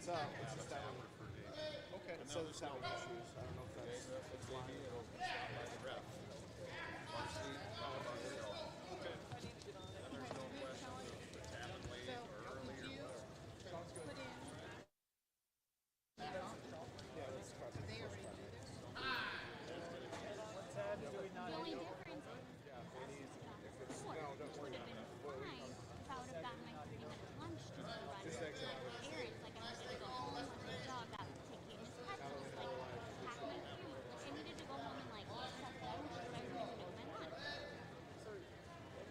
It's just having okay. It says it's having issues. I don't know if that's maybe it'll stop by the ref. Varsity, okay. And there's no question of the tap and late or early or whatever. Sounds good. Yeah, let's try to. They already do this. What's that? Do we not? The only difference is don't worry about that. I would have gotten my 30-minute lunch to run errands. Like I needed to go home, let my dog out, take care of his pets, and just like pack my food. Like I needed to go home and like set lunch, but I couldn't do my lunch.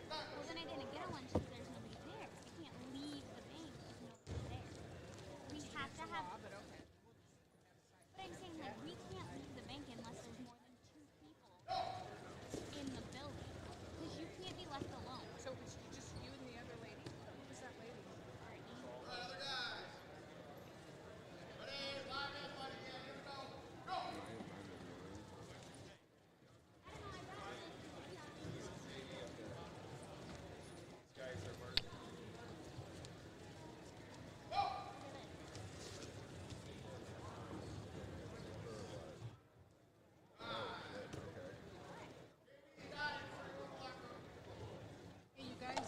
Well, then I didn't get a lunch because there's nobody there. I can't leave the bank if nobody's there. We have to have. But I'm saying like we can't leave the bank unless there's more than 2 people in the building because you can't be left alone. So it's just you and the other lady? Who was that lady? Hey, you guys. I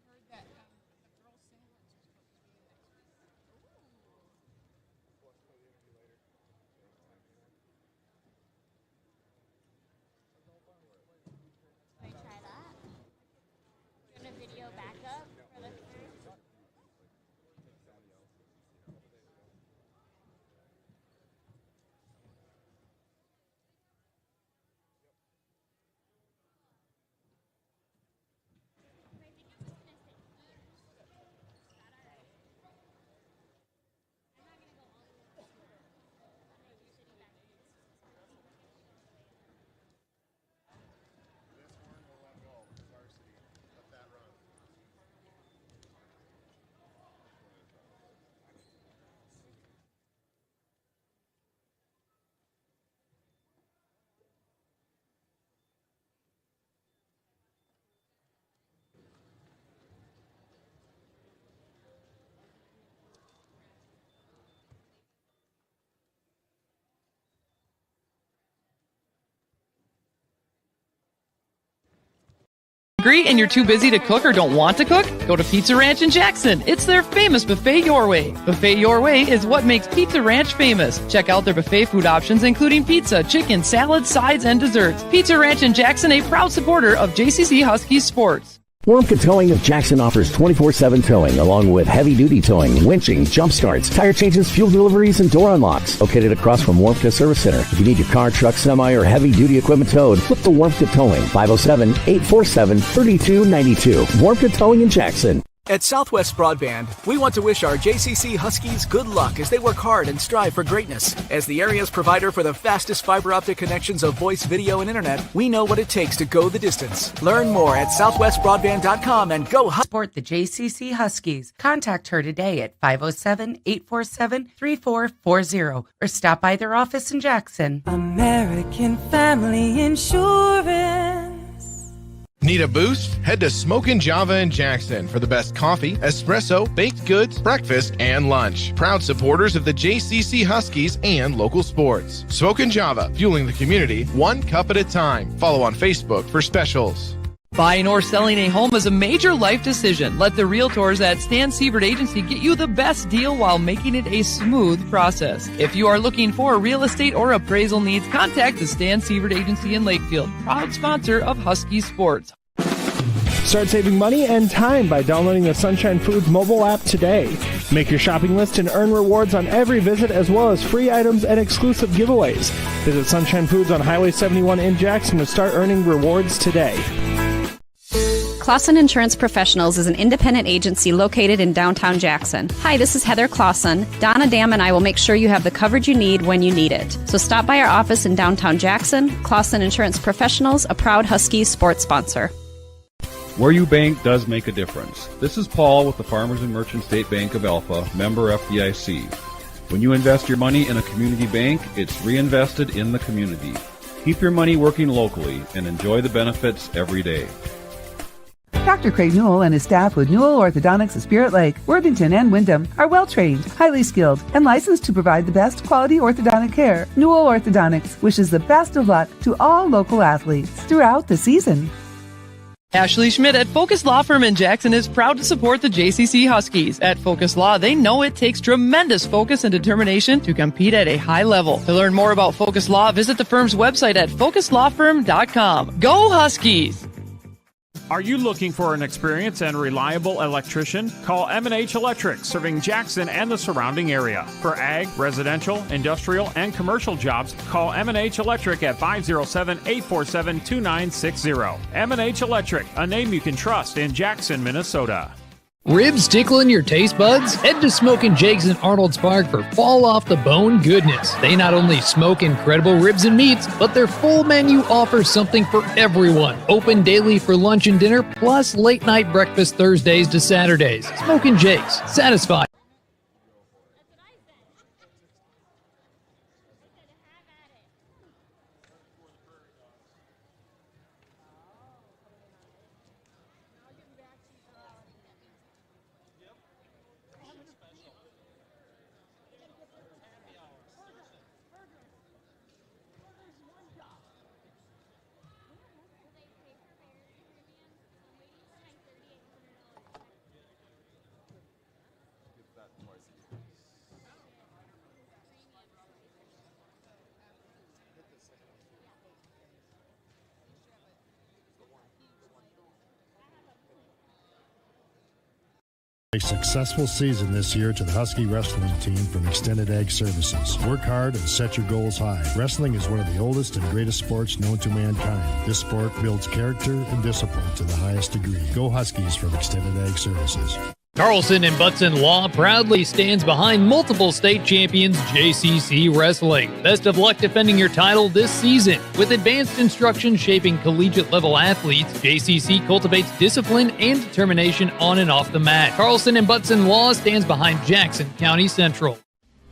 heard that the girls' singlets are supposed to be in next Can I try that? You want a video backup for the first? My video was gonna sit here. Is that alright? I'm not gonna go all the way up. I'm gonna do sitting back. This horn will let go. Varsity. Let that run. Hungry and you're too busy to cook or don't want to cook? Go to Pizza Ranch in Jackson. It's their famous Buffet Your Way. Buffet Your Way is what makes Pizza Ranch famous. Check out their buffet food options including pizza, chicken, salads, sides, and desserts. Pizza Ranch in Jackson, a proud supporter of JCC Huskies sports. Warmka Towing of Jackson offers 24/7 towing, along with heavy-duty towing, winching, jump starts, tire changes, fuel deliveries, and door unlocks. Located across from Warmka Service Center. If you need your car, truck, semi, or heavy-duty equipment towed, look to Warmka Towing, 507-847-3292. Warmka Towing in Jackson. At Southwest Broadband, we want to wish our JCC Huskies good luck as they work hard and strive for greatness. As the area's provider for the fastest fiber optic connections of voice, video, and internet, we know what it takes to go the distance. Learn more at southwestbroadband.com and go support the JCC Huskies. Contact her today at 507-847-3440 or stop by their office in Jackson. American Family Insurance. Need a boost? Head to Smokin' Java in Jackson for the best coffee, espresso, baked goods, breakfast, and lunch. Proud supporters of the JCC Huskies and local sports. Smokin' Java, fueling the community one cup at a time. Follow on Facebook for specials. Buying or selling a home is a major life decision. Let the realtors at Stan Siebert Agency get you the best deal while making it a smooth process. If you are looking for real estate or appraisal needs, contact the Stan Siebert Agency in Lakefield, proud sponsor of Husky Sports. Start saving money and time by downloading the Sunshine Foods mobile app today. Make your shopping list and earn rewards on every visit, as well as free items and exclusive giveaways. Visit Sunshine Foods on Highway 71 in Jackson to start earning rewards today. Clausen Insurance Professionals is an independent agency located in downtown Jackson. Hi, this is Heather Clausen. Donna Dam and I will make sure you have the coverage you need when you need it. So stop by our office in downtown Jackson. Clausen Insurance Professionals, a proud Huskies sports sponsor. Where you bank does make a difference. This is Paul with the Farmers and Merchant State Bank of Alpha, member FDIC. When you invest your money in a community bank, it's reinvested in the community. Keep your money working locally and enjoy the benefits every day. Dr. Craig Newell and his staff with Newell Orthodontics of Spirit Lake, Worthington, and Wyndham are well-trained, highly skilled, and licensed to provide the best quality orthodontic care. Newell Orthodontics wishes the best of luck to all local athletes throughout the season. Ashley Schmidt at Focus Law Firm in Jackson is proud to support the JCC Huskies. At Focus Law, they know it takes tremendous focus and determination to compete at a high level. To learn more about Focus Law, visit the firm's website at focuslawfirm.com. Go Huskies! Are you looking for an experienced and reliable electrician? Call M&H Electric, serving Jackson and the surrounding area. For ag, residential, industrial, and commercial jobs, call M&H Electric at 507-847-2960. M&H Electric, a name you can trust in Jackson, Minnesota. Ribs tickling your taste buds? Head to Smokin' Jake's in Arnold's Park for fall off the bone goodness. They not only smoke incredible ribs and meats, but their full menu offers something for everyone. Open daily for lunch and dinner, plus late night breakfast Thursdays to Saturdays. Smokin' Jake's, satisfied. A successful season this year to the Husky wrestling team from Extended Ag Services. Work hard and set your goals high. Wrestling is one of the oldest and greatest sports known to mankind. This sport builds character and discipline to the highest degree. Go Huskies from Extended Ag Services. Carlson and Butson Law proudly stands behind multiple state champions JCC Wrestling. Best of luck defending your title this season. With advanced instruction shaping collegiate-level athletes, JCC cultivates discipline and determination on and off the mat. Carlson and Butson Law stands behind Jackson County Central.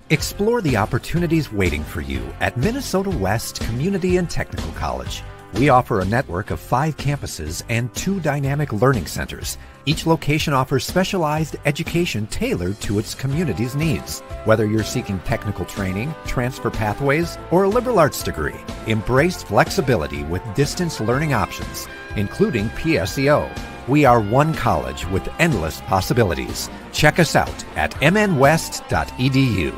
Explore the opportunities waiting for you at Minnesota West Community and Technical College. We offer a network of 5 campuses and 2 dynamic learning centers. Each location offers specialized education tailored to its community's needs. Whether you're seeking technical training, transfer pathways, or a liberal arts degree, embrace flexibility with distance learning options, including PSEO. We are one college with endless possibilities. Check us out at mnwest.edu.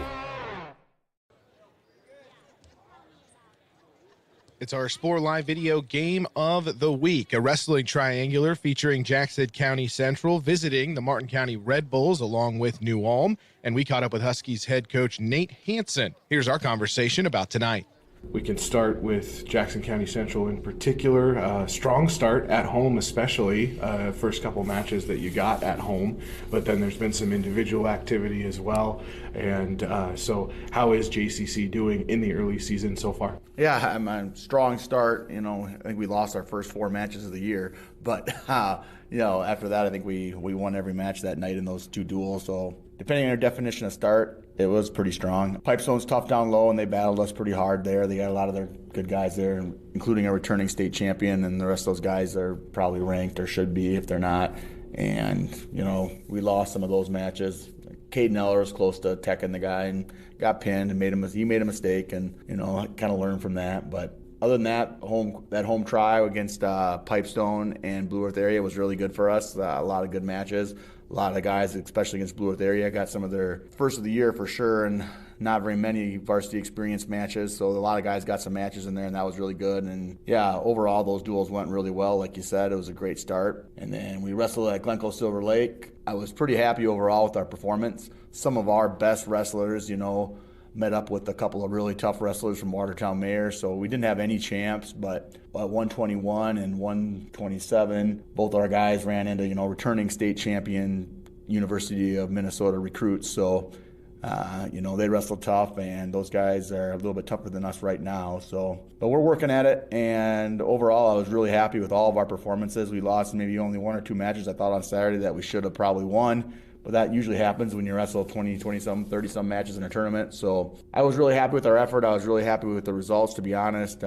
It's our Sport Live video game of the week, a wrestling triangular featuring Jackson County Central visiting the Martin County Red Bulls along with New Ulm. And we caught up with Huskies head coach Nate Hansen. Here's our conversation about tonight. We can start with Jackson County Central in particular. Strong start at home, especially first couple matches that you got at home, but then there's been some individual activity as well. And so how is JCC doing in the early season so far? Yeah, I'm a strong start. You know, I think we lost our first 4 matches of the year, but you know, after that, I think we won every match that night in those 2 duels. So depending on your definition of start, it was pretty strong. Pipestone's tough down low, and they battled us pretty hard there. They got a lot of their good guys there, including a returning state champion, and the rest of those guys are probably ranked or should be if they're not. And, you know, we lost some of those matches. Caden Eller was close to teching the guy and got pinned and he made a mistake, and, you know, kind of learned from that. But other than that, home try against Pipestone and Blue Earth area was really good for us. A lot of good matches. A lot of guys, especially against Blue Earth area, got some of their first of the year for sure, and not very many varsity experience matches. So a lot of guys got some matches in there, and that was really good. And yeah, overall, those duels went really well. Like you said, it was a great start. And then we wrestled at Glencoe Silver Lake. I was pretty happy overall with our performance. Some of our best wrestlers, you know, met up with a couple of really tough wrestlers from Watertown Mayor, so we didn't have any champs, but at 121 and 127, both our guys ran into, you know, returning state champion University of Minnesota recruits, so, you know, they wrestled tough, and those guys are a little bit tougher than us right now, so, but we're working at it, and overall, I was really happy with all of our performances. We lost maybe only 1 or 2 matches, I thought, on Saturday that we should have probably won. But that usually happens when you wrestle 20-some, 30-some matches in a tournament. So I was really happy with our effort. I was really happy with the results, to be honest.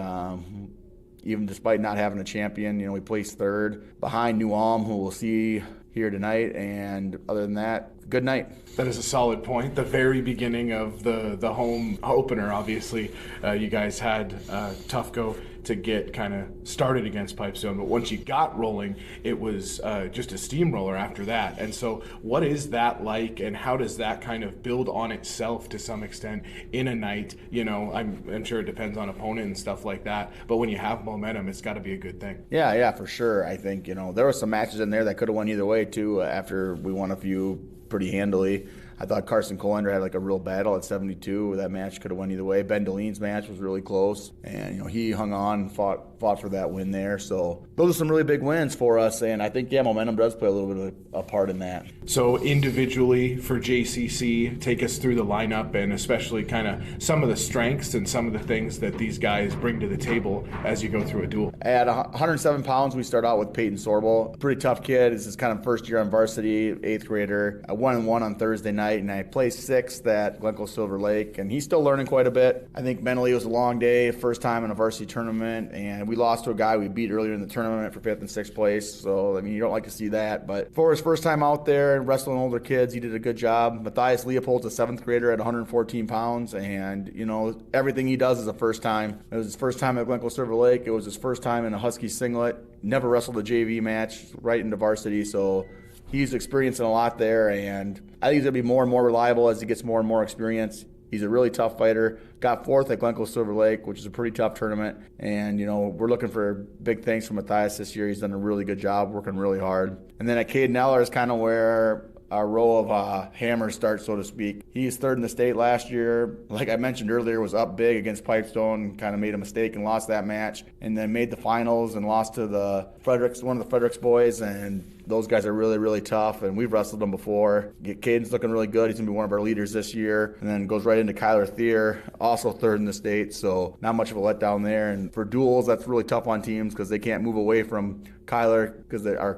even despite not having a champion. You know, we placed third behind New Ulm, who we'll see here tonight, and other than that, good night. That is a solid point. The very beginning of the home opener, obviously, you guys had a tough go to get kind of started against Pipestone, but once you got rolling, it was just a steamroller after that. And so what is that like, and how does that kind of build on itself to some extent in a night? You know, I'm sure it depends on opponent and stuff like that, but when you have momentum, it's got to be a good thing. Yeah, for sure. I think, you know, there were some matches in there that could have won either way, too, after we won a few pretty handily. I thought Carson Colander had like a real battle at 72. That match could have went either way. Ben Delene's match was really close, and you know he hung on, fought for that win there. So those are some really big wins for us, and I think momentum does play a little bit of a part in that. So individually for JCC, take us through the lineup and especially kind of some of the strengths and some of the things that these guys bring to the table as you go through a duel. At 107 pounds, we start out with Peyton Sorbel. Pretty tough kid. This is kind of first year on varsity, 8th grader. I 1-1 on Thursday night, and I placed 6th at Glencoe Silver Lake, and he's still learning quite a bit. I think mentally it was a long day, first time in a varsity tournament, and we lost to a guy we beat earlier in the tournament for 5th and 6th place. So, I mean, you don't like to see that. But for his first time out there and wrestling older kids, he did a good job. Matthias Leopold's a 7th grader at 114 pounds, and, you know, everything he does is a first time. It was his first time at Glencoe Silver Lake. It was his first time in a Husky singlet. Never wrestled a JV match, right into varsity, so he's experiencing a lot there, and I think he's going to be more and more reliable as he gets more and more experience. He's a really tough fighter. Got 4th at Glencoe Silver Lake, which is a pretty tough tournament. And, you know, we're looking for big things from Matthias this year. He's done a really good job, working really hard. And then at Caden Eller is kind of where our row of hammers starts, so to speak. He's 3rd in the state last year. Like I mentioned earlier, was up big against Pipestone, kind of made a mistake and lost that match. And then made the finals and lost to one of the Fredericks boys. And those guys are really, really tough, and we've wrestled them before. Caden's looking really good. He's going to be one of our leaders this year. And then goes right into Kyler Thier, also 3rd in the state, so not much of a letdown there. And for duels, that's really tough on teams because they can't move away from Kyler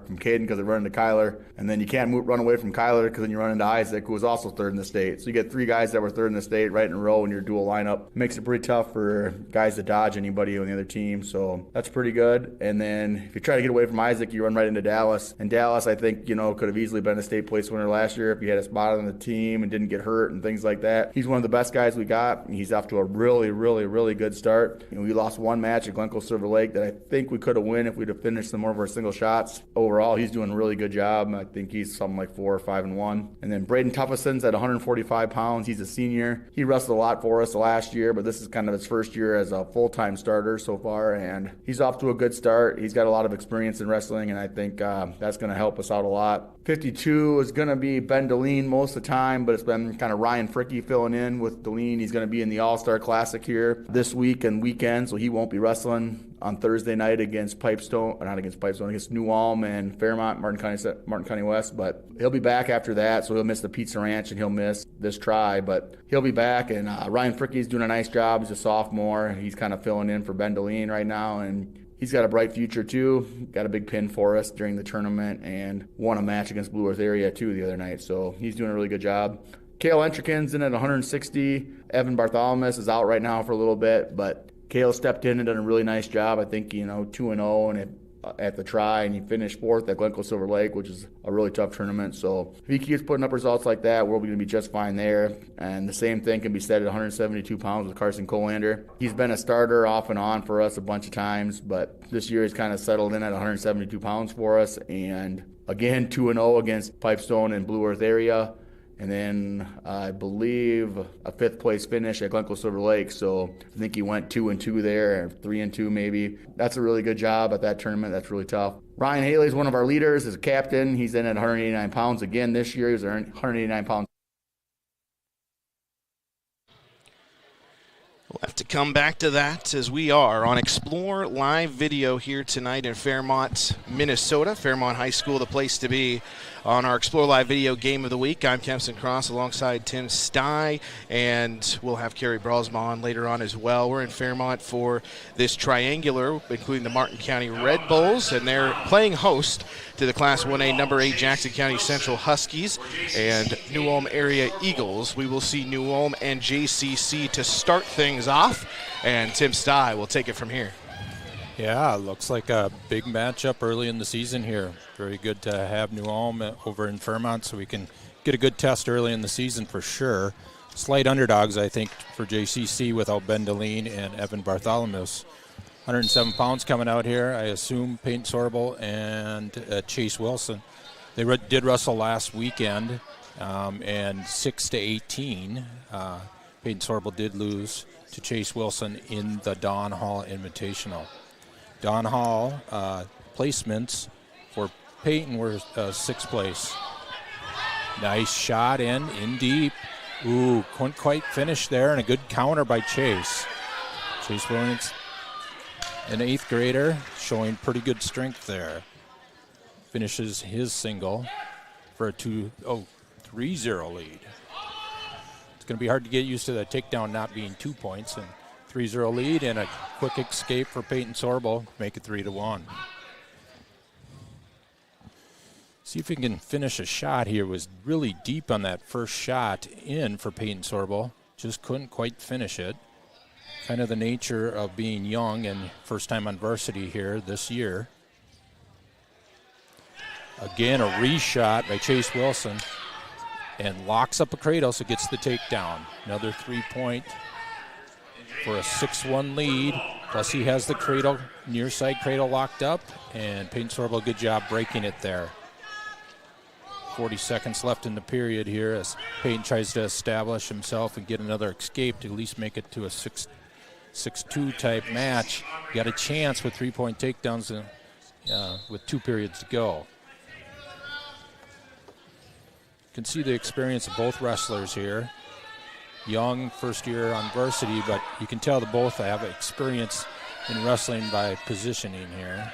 from Caden because they run into Kyler. And then you can't run away from Kyler because then you run into Isaac, who was also 3rd in the state. So you get 3 guys that were 3rd in the state right in a row in your dual lineup. Makes it pretty tough for guys to dodge anybody on the other team, so that's pretty good. And then if you try to get away from Isaac, you run right into Dallas. And Dallas, I think, you know, could have easily been a state place winner last year if he had a spot on the team and didn't get hurt and things like that. He's one of the best guys we got. He's off to a really, really, really good start. You know, we lost one match at Glencoe Silver Lake that I think we could have won if we'd have finished some more of our single shots. Overall, he's doing a really good job. I think he's something like 4 or 5-1. And then Braden Tuffison's at 145 pounds. He's a senior. He wrestled a lot for us last year, but this is kind of his first year as a full-time starter so far, and he's off to a good start. He's got a lot of experience in wrestling, and I think that's going to help us out a lot. 52 is going to be Ben Delene most of the time, but it's been kind of Ryan Fricke filling in with Delene. He's going to be in the All-Star Classic here this week and weekend, so he won't be wrestling on Thursday night against against New Ulm and Fairmont, Martin County West, but he'll be back after that, so he'll miss the Pizza Ranch and he'll miss this try, but he'll be back. And Ryan Fricke's doing a nice job. He's a sophomore. He's kind of filling in for Ben Delene right now, and he's got a bright future too. Got a big pin for us during the tournament and won a match against Blue Earth Area too the other night, so he's doing a really good job. Kale Entrikin's in at 160. Evan Bartholomew is out right now for a little bit, but Kale stepped in and done a really nice job. I think, 2-0 and at the try, and he finished 4th at Glencoe Silver Lake, which is a really tough tournament. So if he keeps putting up results like that, we're going to be just fine there. And the same thing can be said at 172 pounds with Carson Colander. He's been a starter off and on for us a bunch of times, but this year he's kind of settled in at 172 pounds for us. And again, 2-0 against Pipestone and Blue Earth Area. And then I believe a 5th place finish at Glencoe Silver Lake. So I think he went 2-2 there, or 3-2 maybe. That's a really good job at that tournament. That's really tough. Ryan Haley is one of our leaders as a captain. He's in at 189 pounds again this year. He was 189 pounds. We'll have to come back to that as we are on Explore Live Video here tonight in Fairmont, Minnesota. Fairmont High School, the place to be on our Explore Live Video Game of the Week. I'm Kempson Cross alongside Tim Stye, and we'll have Kerry Bralsma on later on as well. We're in Fairmont for this triangular, including the Martin County Red Bulls, and they're playing host to the Class 1A number 8 Jackson County Central Huskies and New Ulm Area Eagles. We will see New Ulm and JCC to start things off, and Tim Stye will take it from here. Yeah, looks like a big matchup early in the season here. Very good to have New Ulm over in Fairmont so we can get a good test early in the season for sure. Slight underdogs, I think, for JCC without Ben Deline and Evan Bartholomew. 107 pounds coming out here. I assume Peyton Sorbel and Chase Wilson. They did wrestle last weekend, and 6-18. Peyton Sorbel did lose to Chase Wilson in the Don Hall Invitational. Don Hall placements for Peyton were 6th place. Nice shot in deep. Ooh, couldn't quite finish there, and a good counter by Chase. Chase Williams, an 8th grader, showing pretty good strength there. Finishes his single for a 3-0 lead. It's going to be hard to get used to the takedown not being 2 points, and 3-0 lead and a quick escape for Peyton Sorbel, make it 3-1. See if he can finish a shot here. Was really deep on that first shot in for Peyton Sorbel. Just couldn't quite finish it. Kind of the nature of being young and first time on varsity here this year. Again, a reshot by Chase Wilson and locks up a cradle, so gets the takedown. Another 3-point for a 6-1 lead. Plus he has the cradle, near side cradle locked up, and Peyton Sorbel, good job breaking it there. 40 seconds left in the period here as Peyton tries to establish himself and get another escape to at least make it to a 6-2 type match. Got a chance with 3-point takedowns with 2 periods to go. You can see the experience of both wrestlers here. Young, first year on varsity, but you can tell that both have experience in wrestling by positioning here.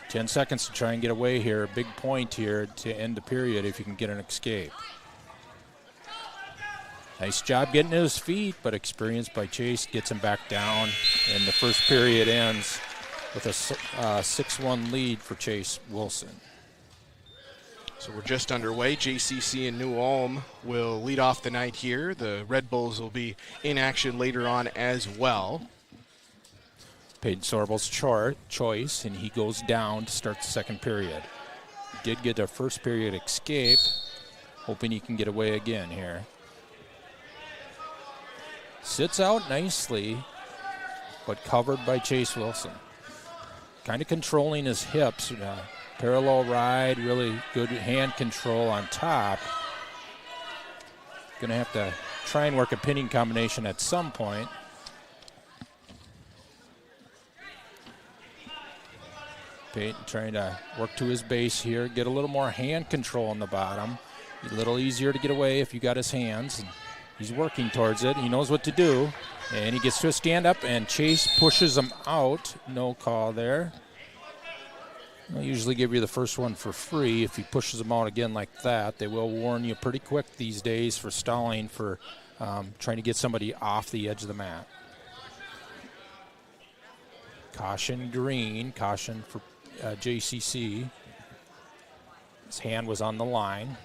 10 seconds to try and get away here. Big point here to end the period if you can get an escape. Nice job getting to his feet, but experience by Chase gets him back down, and the first period ends with a 6-1 lead for Chase Wilson. So we're just underway. JCC and New Ulm will lead off the night here. The Red Bulls will be in action later on as well. Peyton Sorbel's choice, and he goes down to start the second period. Did get a first period escape, hoping he can get away again here. Sits out nicely, but covered by Chase Wilson. Kind of controlling his hips. Parallel ride, really good hand control on top. Gonna have to try and work a pinning combination at some point. Peyton trying to work to his base here, get a little more hand control on the bottom. A little easier to get away if you got his hands. And he's working towards it. He knows what to do. And he gets to a stand up, and Chase pushes him out. No call there. They'll usually give you the first one for free if he pushes them out again like that. They will warn you pretty quick these days for stalling, for trying to get somebody off the edge of the mat. Caution green, caution for JCC. His hand was on the line.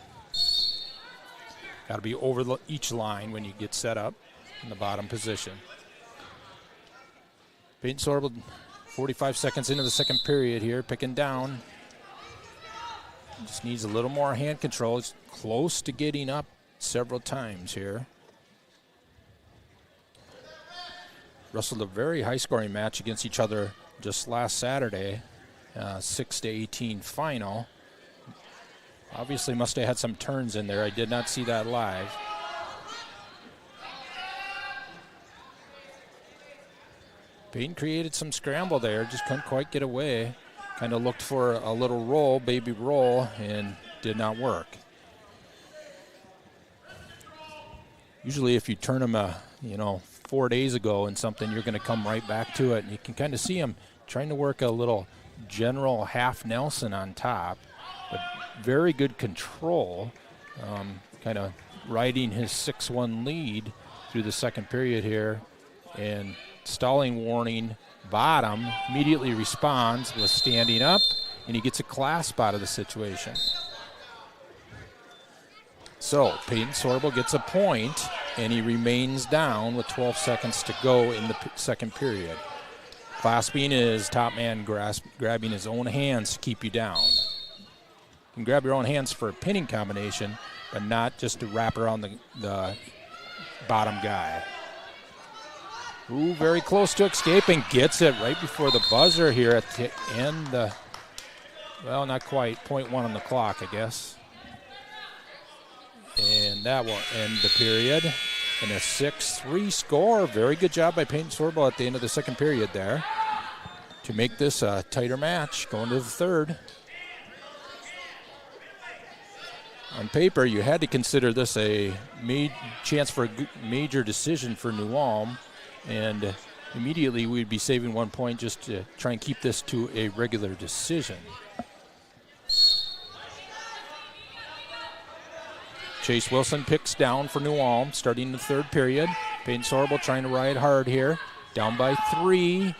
Got to be over each line when you get set up in the bottom position. Peyton Sorbel, 45 seconds into the second period here, picking down. Just needs a little more hand control. He's close to getting up several times here. Wrestled a very high-scoring match against each other just last Saturday, 6-18 final. Obviously must have had some turns in there. I did not see that live. Peyton created some scramble there, just couldn't quite get away. Kind of looked for a little roll, baby roll, and did not work. Usually if you turn him 4 days ago and something, you're going to come right back to it. And you can kind of see him trying to work a little general half Nelson on top, but very good control, kind of riding his 6-1 lead through the second period here. And stalling warning, bottom, immediately responds with standing up, and he gets a clasp out of the situation. So Peyton Sorbel gets a point, and he remains down with 12 seconds to go in the second period. Clasping his top man, grabbing his own hands to keep you down. You can grab your own hands for a pinning combination, but not just to wrap around the bottom guy. Ooh, very close to escaping, gets it right before the buzzer here at the end. Well, not quite, 0.1 on the clock, I guess. And that will end the period in a 6-3 score. Very good job by Peyton Sorbel at the end of the second period there to make this a tighter match going to the third. On paper, you had to consider this a chance for a major decision for New Ulm, and immediately we'd be saving 1 point just to try and keep this to a regular decision. Chase Wilson picks down for New Ulm, starting the third period. Peyton Sorbel trying to ride hard here. Down by 3.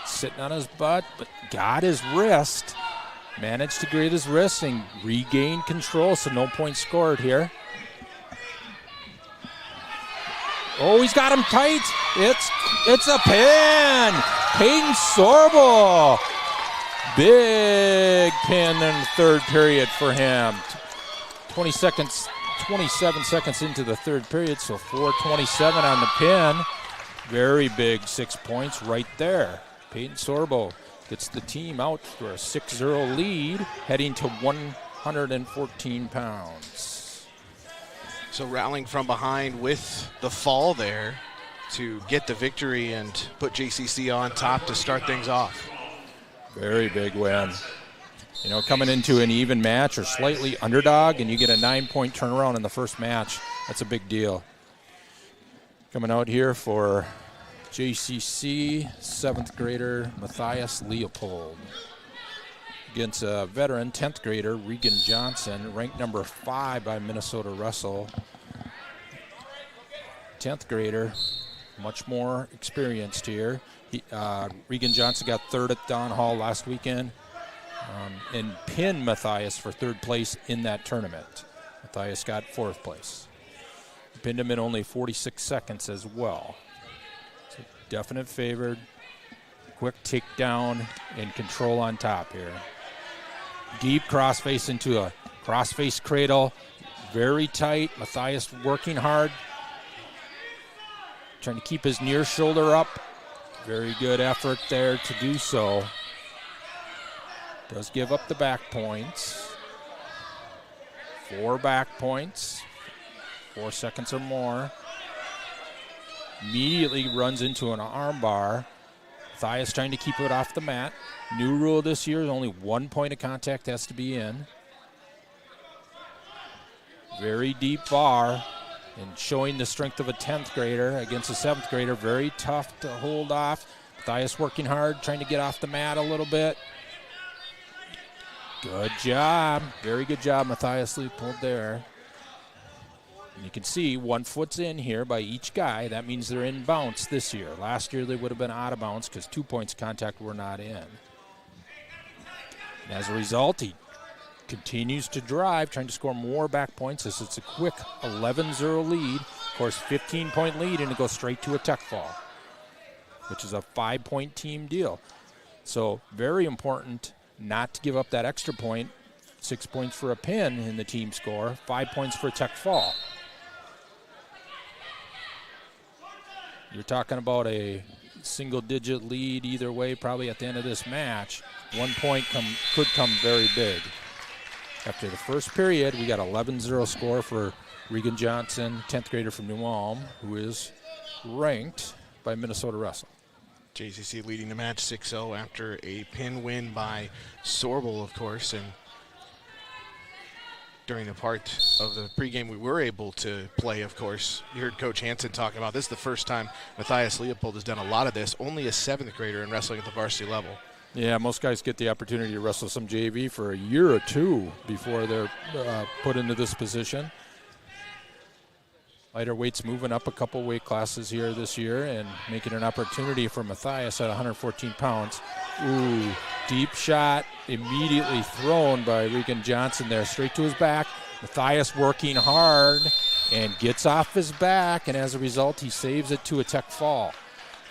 Sitting on his butt, but got his wrist. Managed to grade his wrist and regain control, so no points scored here. Oh, he's got him tight. It's a pin. Peyton Sorbel. Big pin in the third period for him. 27 seconds into the third period, so 4:27 on the pin. Very big 6 points right there. Peyton Sorbel gets the team out for a 6-0 lead, heading to 114 pounds. So rallying from behind with the fall there to get the victory and put JCC on top to start things off. Very big win. You know, coming into an even match or slightly underdog and you get a 9-point turnaround in the first match, that's a big deal. Coming out here for JCC, 7th grader Matthias Leopold against a veteran 10th grader Regan Johnson, ranked number 5 by Minnesota Wrestle. 10th grader, much more experienced here. Regan Johnson got 3rd at Don Hall last weekend and pinned Matthias for 3rd place in that tournament. Matthias got 4th place. Pinned him in only 46 seconds as well. So definite favored, quick takedown and control on top here. Deep crossface into a crossface cradle, very tight. Matthias working hard, trying to keep his near shoulder up. Very good effort there to do so. Does give up the back points. 4 back points, 4 seconds or more. Immediately runs into an arm bar. Matthias trying to keep it off the mat. New rule this year is only 1 point of contact has to be in. Very deep bar. And showing the strength of a 10th grader against a 7th grader. Very tough to hold off. Matthias working hard, trying to get off the mat a little bit. Good job. Very good job, Matthias Leopold there. And you can see 1 foot's in here by each guy. That means they're in bounce this year. Last year they would have been out of bounds because 2 points contact were not in. And as a result, he continues to drive, trying to score more back points as it's a quick 11-0 lead. Of course, 15-point lead, and it goes straight to a tech fall, which is a 5-point team deal. So very important not to give up that extra point. 6 points for a pin in the team score, 5 points for a tech fall. You're talking about a single-digit lead either way probably at the end of this match. 1 point could come very big. After the first period, we got 11-0 score for Regan Johnson, 10th grader from New Ulm, who is ranked by Minnesota Wrestle. JCC leading the match 6-0 after a pin win by Sorbel, of course. And during the part of the pregame we were able to play, of course, you heard Coach Hansen talking about this is the first time Matthias Leopold has done a lot of this. Only a 7th grader in wrestling at the varsity level. Yeah, most guys get the opportunity to wrestle some JV for a year or two before they're put into this position. Lighter weights moving up a couple weight classes here this year and making an opportunity for Matthias at 114 pounds. Ooh, deep shot immediately thrown by Regan Johnson there, straight to his back. Matthias working hard and gets off his back, and as a result, he saves it to a tech fall.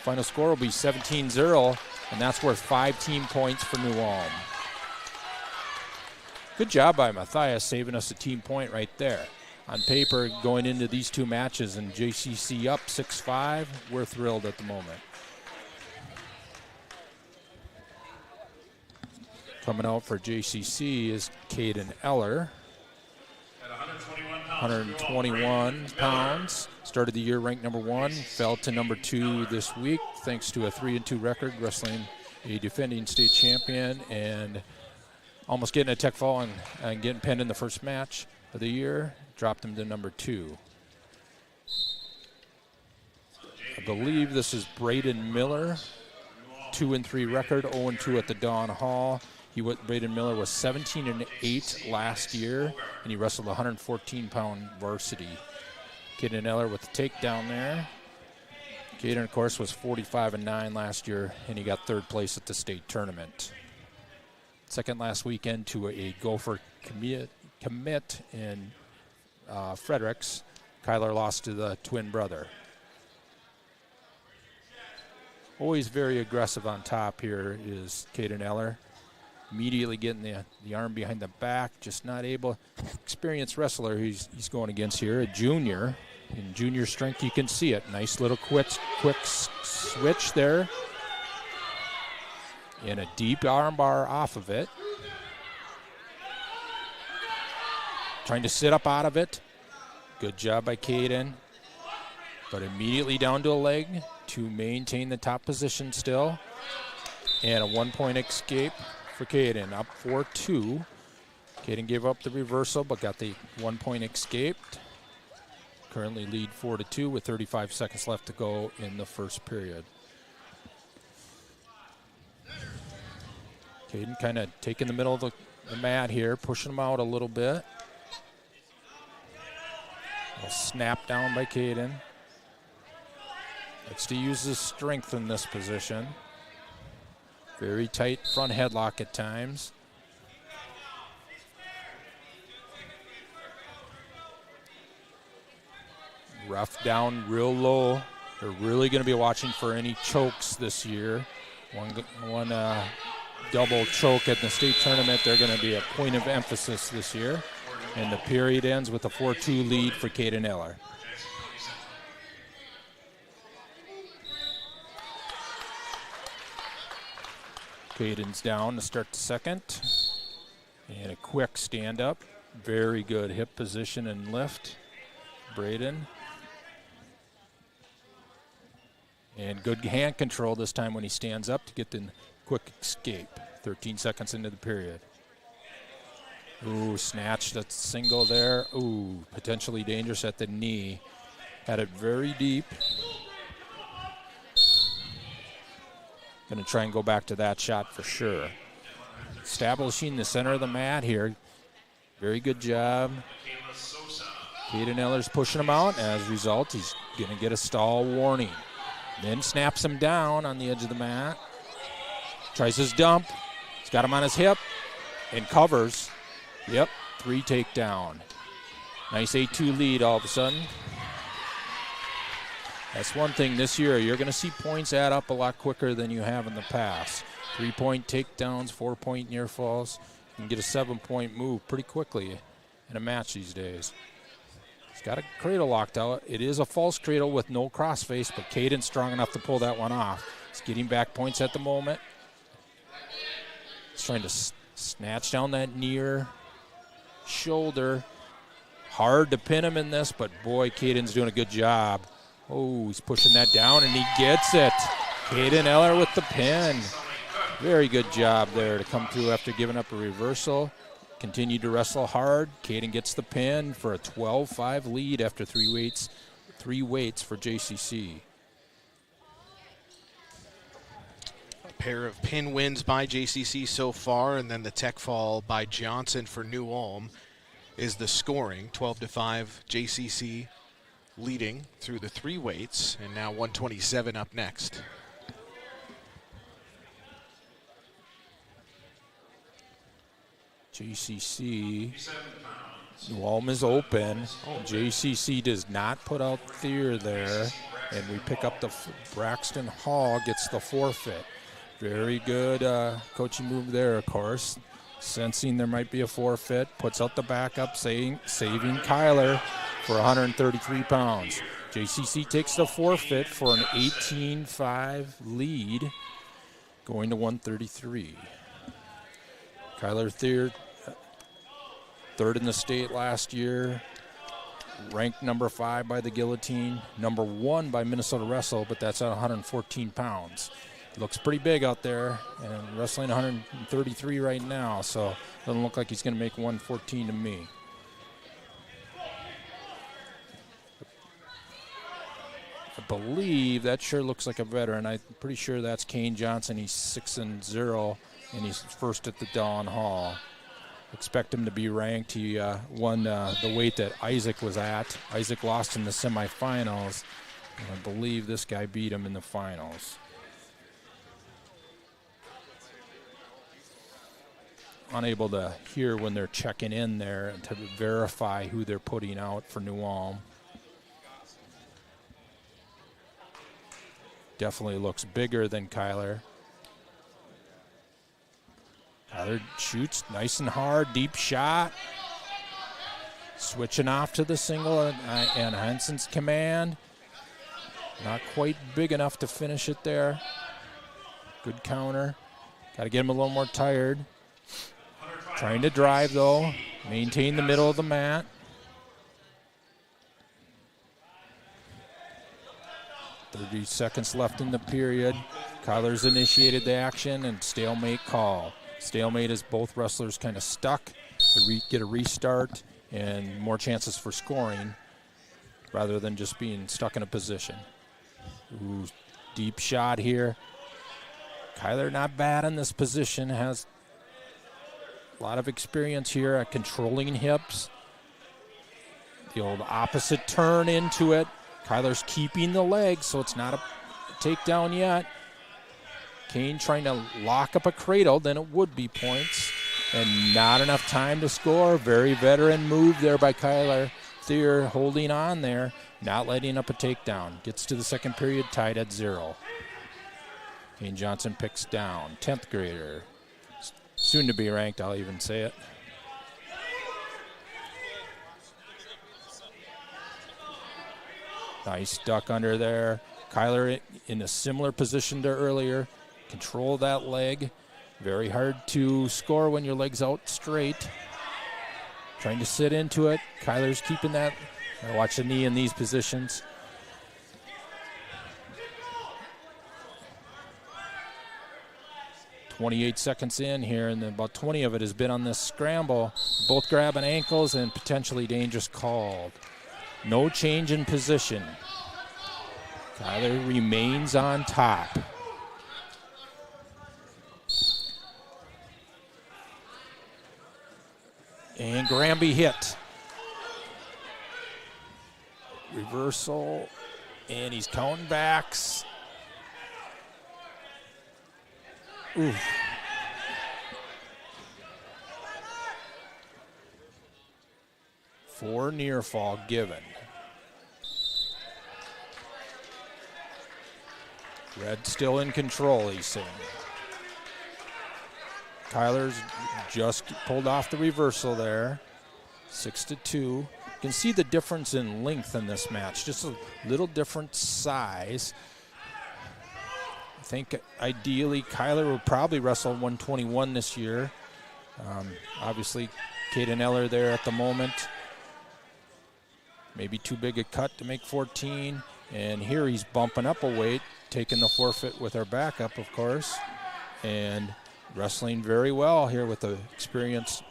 Final score will be 17-0, and that's worth 5 team points for New Ulm. Good job by Matthias saving us a team point right there. On paper, going into these two matches and JCC up 6-5, we're thrilled at the moment. Coming out for JCC is Caden Eller. 121 pounds. Started the year ranked number 1, fell to number 2 this week thanks to a 3-2 record, wrestling a defending state champion and almost getting a tech fall and getting pinned in the first match of the year. Dropped him to number 2. I believe this is Braden Miller, 2-3 record, 0-2 at the Dawn Hall. Braden Miller was 17-8 last year, and he wrestled 114-pound varsity. Caden Eller with the takedown there. Caden, of course, was 45-9 last year, and he got 3rd place at the state tournament. Second last weekend to a Gopher commit in Fredericks. Kyler lost to the twin brother. Always very aggressive on top here is Caden Eller. Immediately getting the arm behind the back, just not able. Experienced wrestler he's going against here, a junior. In junior strength, you can see it. Nice little quick switch there. And a deep arm bar off of it. Trying to sit up out of it. Good job by Caden. But immediately down to a leg to maintain the top position still. And a 1-point escape for Caden, up 4-2. Caden gave up the reversal, but got the 1-point escape. Currently lead 4-2 with 35 seconds left to go in the first period. Caden kind of taking the middle of the mat here, pushing him out a little bit. A snap down by Caden. Likes to use his strength in this position. Very tight front headlock at times. Rough down real low. They're really going to be watching for any chokes this year. One double choke at the state tournament. They're going to be a point of emphasis this year. And the period ends with a 4-2 lead for Caden Eller. Caden's down to start the second. And a quick stand up. Very good hip position and lift. Braden. And good hand control this time when he stands up to get the quick escape. 13 seconds into the period. Ooh, snatched a single there. Ooh, potentially dangerous at the knee. Had it very deep. Going to try and go back to that shot for sure. Establishing the center of the mat here. Very good job. Caden Eller's pushing him out. As a result, he's going to get a stall warning. Then snaps him down on the edge of the mat. Tries his dump. He's got him on his hip and covers. Yep, 3 takedown. Nice 8-2 lead all of a sudden. That's one thing this year. You're going to see points add up a lot quicker than you have in the past. 3-point takedowns, 4-point near falls. You can get a 7-point move pretty quickly in a match these days. He's got a cradle locked out. It is a false cradle with no crossface, but Caden's strong enough to pull that one off. He's getting back points at the moment. He's trying to snatch down that near shoulder. Hard to pin him in this, but boy, Caden's doing a good job. Oh, he's pushing that down, and he gets it. Caden Eller with the pin. Very good job there to come through after giving up a reversal. Continued to wrestle hard. Caden gets the pin for a 12-5 lead after 3 weights for JCC. A pair of pin wins by JCC so far, and then the tech fall by Johnson for New Ulm is the scoring. 12-5 JCC leading through the 3 weights, and now 127 up next. JCC New Ulm is open. JCC does not put out Thier there. And we pick up Braxton Hall gets the forfeit. Very good coaching move there, of course. Sensing there might be a forfeit, puts out the backup, saving Kyler for 133 pounds. JCC takes the forfeit for an 18-5 lead, going to 133. Kyler Thier, third in the state last year, ranked number 5 by the Guillotine, number 1 by Minnesota Wrestle, but that's at 114 pounds. Looks pretty big out there, and wrestling 133 right now, so doesn't look like he's going to make 114 to me. I believe that sure looks like a veteran. I'm pretty sure that's Kane Johnson. He's 6-0, and he's first at the Dawn Hall. Expect him to be ranked. He won the weight that Isaac was at. Isaac lost in the semifinals, and I believe this guy beat him in the finals. Unable to hear when they're checking in there and to verify who they're putting out for New Ulm. Definitely looks bigger than Kyler. Kyler shoots nice and hard, deep shot. Switching off to the single and Henson's command. Not quite big enough to finish it there. Good counter. Got to get him a little more tired. Trying to drive, though. Maintain the middle of the mat. .30 seconds left in the period. Kyler's initiated the action and stalemate call. Stalemate is both wrestlers kind of stuck. They get a restart and more chances for scoring rather than just being stuck in a position. Ooh, deep shot here. Kyler not bad in this position, has a lot of experience here at controlling hips. The old opposite turn into it. Kyler's keeping the leg, so it's not a takedown yet. Kane trying to lock up a cradle, then it would be points. And not enough time to score. Very veteran move there by Kyler Thier, holding on there, not letting up a takedown. Gets to the second period, tied at 0. Kane Johnson picks down, 10th grader. Soon to be ranked, I'll even say it. Nice duck under there. Kyler in a similar position to earlier. Control that leg. Very hard to score when your leg's out straight. Trying to sit into it. Kyler's keeping that. Watch the knee in these positions. .28 seconds in here, and then about 20 of it has been on this scramble. Both grabbing ankles and potentially dangerous called. No change in position. Kyler remains on top. And Granby hit. Reversal, and he's counting backs. Ooh. For near fall given. Red still in control, he's saying. Kyler's just pulled off the reversal there. 6-2. You can see the difference in length in this match. Just a little different size. I think ideally Kyler would probably wrestle 121 this year. Obviously, Caden Eller there at the moment. Maybe too big a cut to make 14. And here he's bumping up a weight, taking the forfeit with our backup, of course. And wrestling very well here with the experienced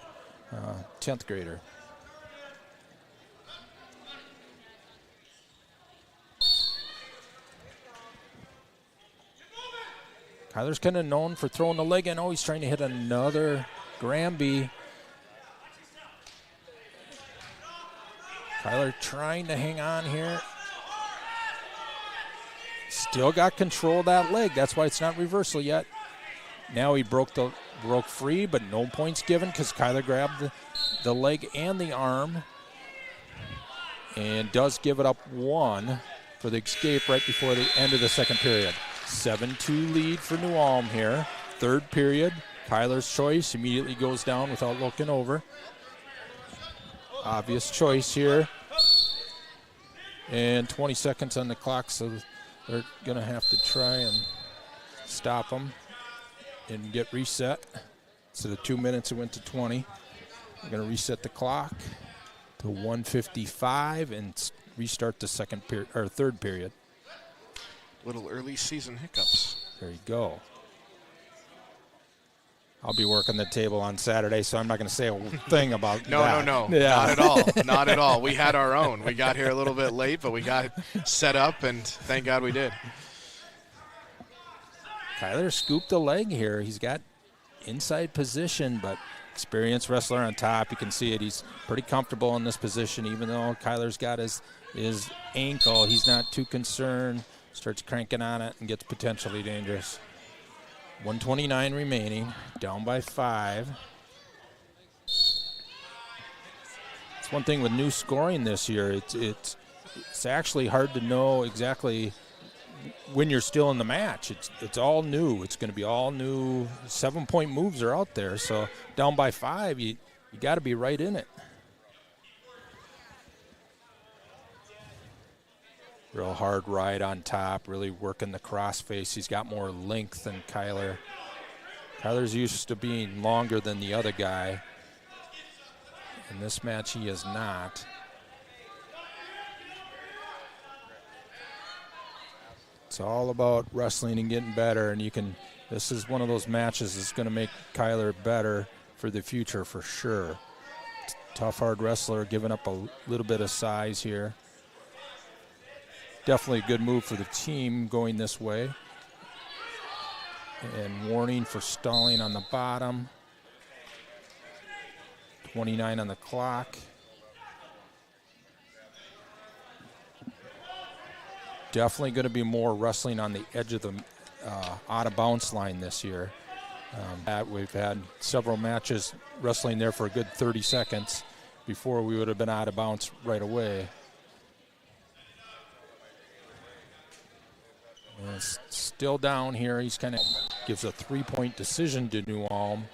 10th grader. Kyler's kind of known for throwing the leg in. Oh, he's trying to hit another Granby. Kyler trying to hang on here. Still got control of that leg. That's why it's not reversal yet. Now he broke free, but no points given because Kyler grabbed the leg and the arm. and does give it up 1 for the escape right before the end of the second period. 7-2 lead for New Ulm here. Third period, Kyler's choice immediately goes down without looking over. Obvious choice here. And 20 seconds on the clock, so they're going to have to try and stop them and get reset. So the 2 minutes, it went to 20. We're going to reset the clock to 1:55 and restart the third period. Little early season hiccups. There you go. I'll be working the table on Saturday, so I'm not going to say a thing about that. No. Yeah. Not at all. Not at all. We had our own. We got here a little bit late, but we got set up, and thank God we did. Kyler scooped a leg here. He's got inside position, but experienced wrestler on top. You can see it. He's pretty comfortable in this position, even though Kyler's got his ankle. He's not too concerned. Starts cranking on it and gets potentially dangerous. 1:29 remaining, down by 5. It's one thing with new scoring this year. It's actually hard to know exactly when you're still in the match. It's all new. It's going to be all new. 7-point moves are out there, so down by 5, you got to be right in it. Real hard ride on top, really working the crossface. He's got more length than Kyler. Kyler's used to being longer than the other guy. In this match, he is not. It's all about wrestling and getting better, and this is one of those matches that's going to make Kyler better for the future for sure. Tough, hard wrestler, giving up a little bit of size here. Definitely a good move for the team going this way. And warning for stalling on the bottom. 29 on the clock. Definitely going to be more wrestling on the edge of the out-of-bounds line this year. We've had several matches wrestling there for a good 30 seconds before we would have been out of bounds right away. And it's still down here. He's kind of gives a 3-point decision to New Ulm,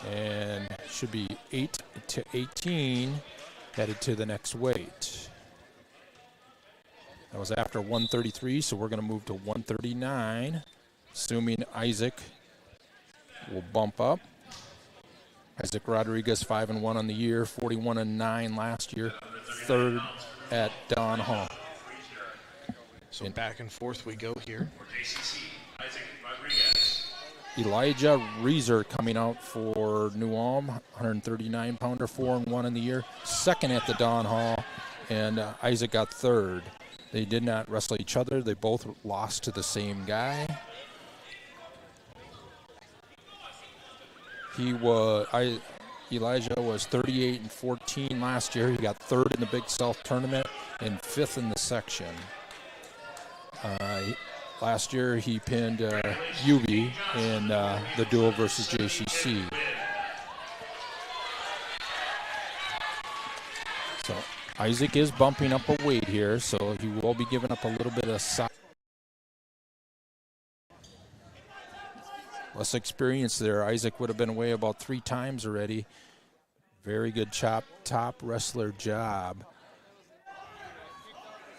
and should be 8-18, headed to the next weight. That was after 133, so we're going to move to 139, assuming Isaac will bump up. Isaac Rodriguez, 5-1 on the year, 41-9 last year, third at Don Hall. So back and forth we go here. Elijah Reeser coming out for New Ulm, 139-pounder, 4-1 in the year, second at the Don Hall, and Isaac got third. They did not wrestle each other. They both lost to the same guy. Elijah was 38-14 last year. He got third in the Big South tournament and fifth in the section. Last year he pinned Ubi in the duel versus JCC. So Isaac is bumping up a weight here, so he will be giving up a little bit of size. Less experience there. Isaac would have been away about 3 times already. Very good top wrestler job.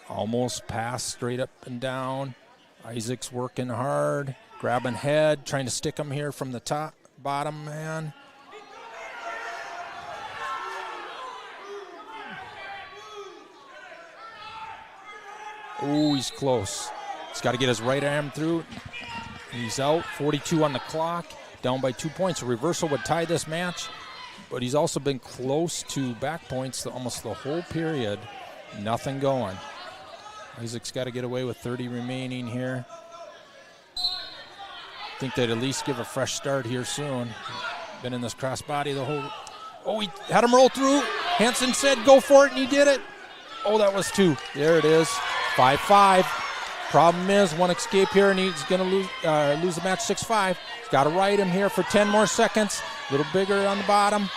Almost passed straight up and down. Isaac's working hard, grabbing head, trying to stick him here from the bottom man. Oh, he's close. He's got to get his right arm through. He's out, 42 on the clock, down by 2 points. A reversal would tie this match, but he's also been close to back points almost the whole period. Nothing going. Isaac's got to get away with 30 remaining here. I think they'd at least give a fresh start here soon. Been in this crossbody the whole... Oh, he had him roll through. Hansen said go for it, and he did it. Oh, that was 2. There it is. 5-5. Problem is, one escape here, and he's going to lose the match 6-5. He's got to ride him here for 10 more seconds. A little bigger on the bottom.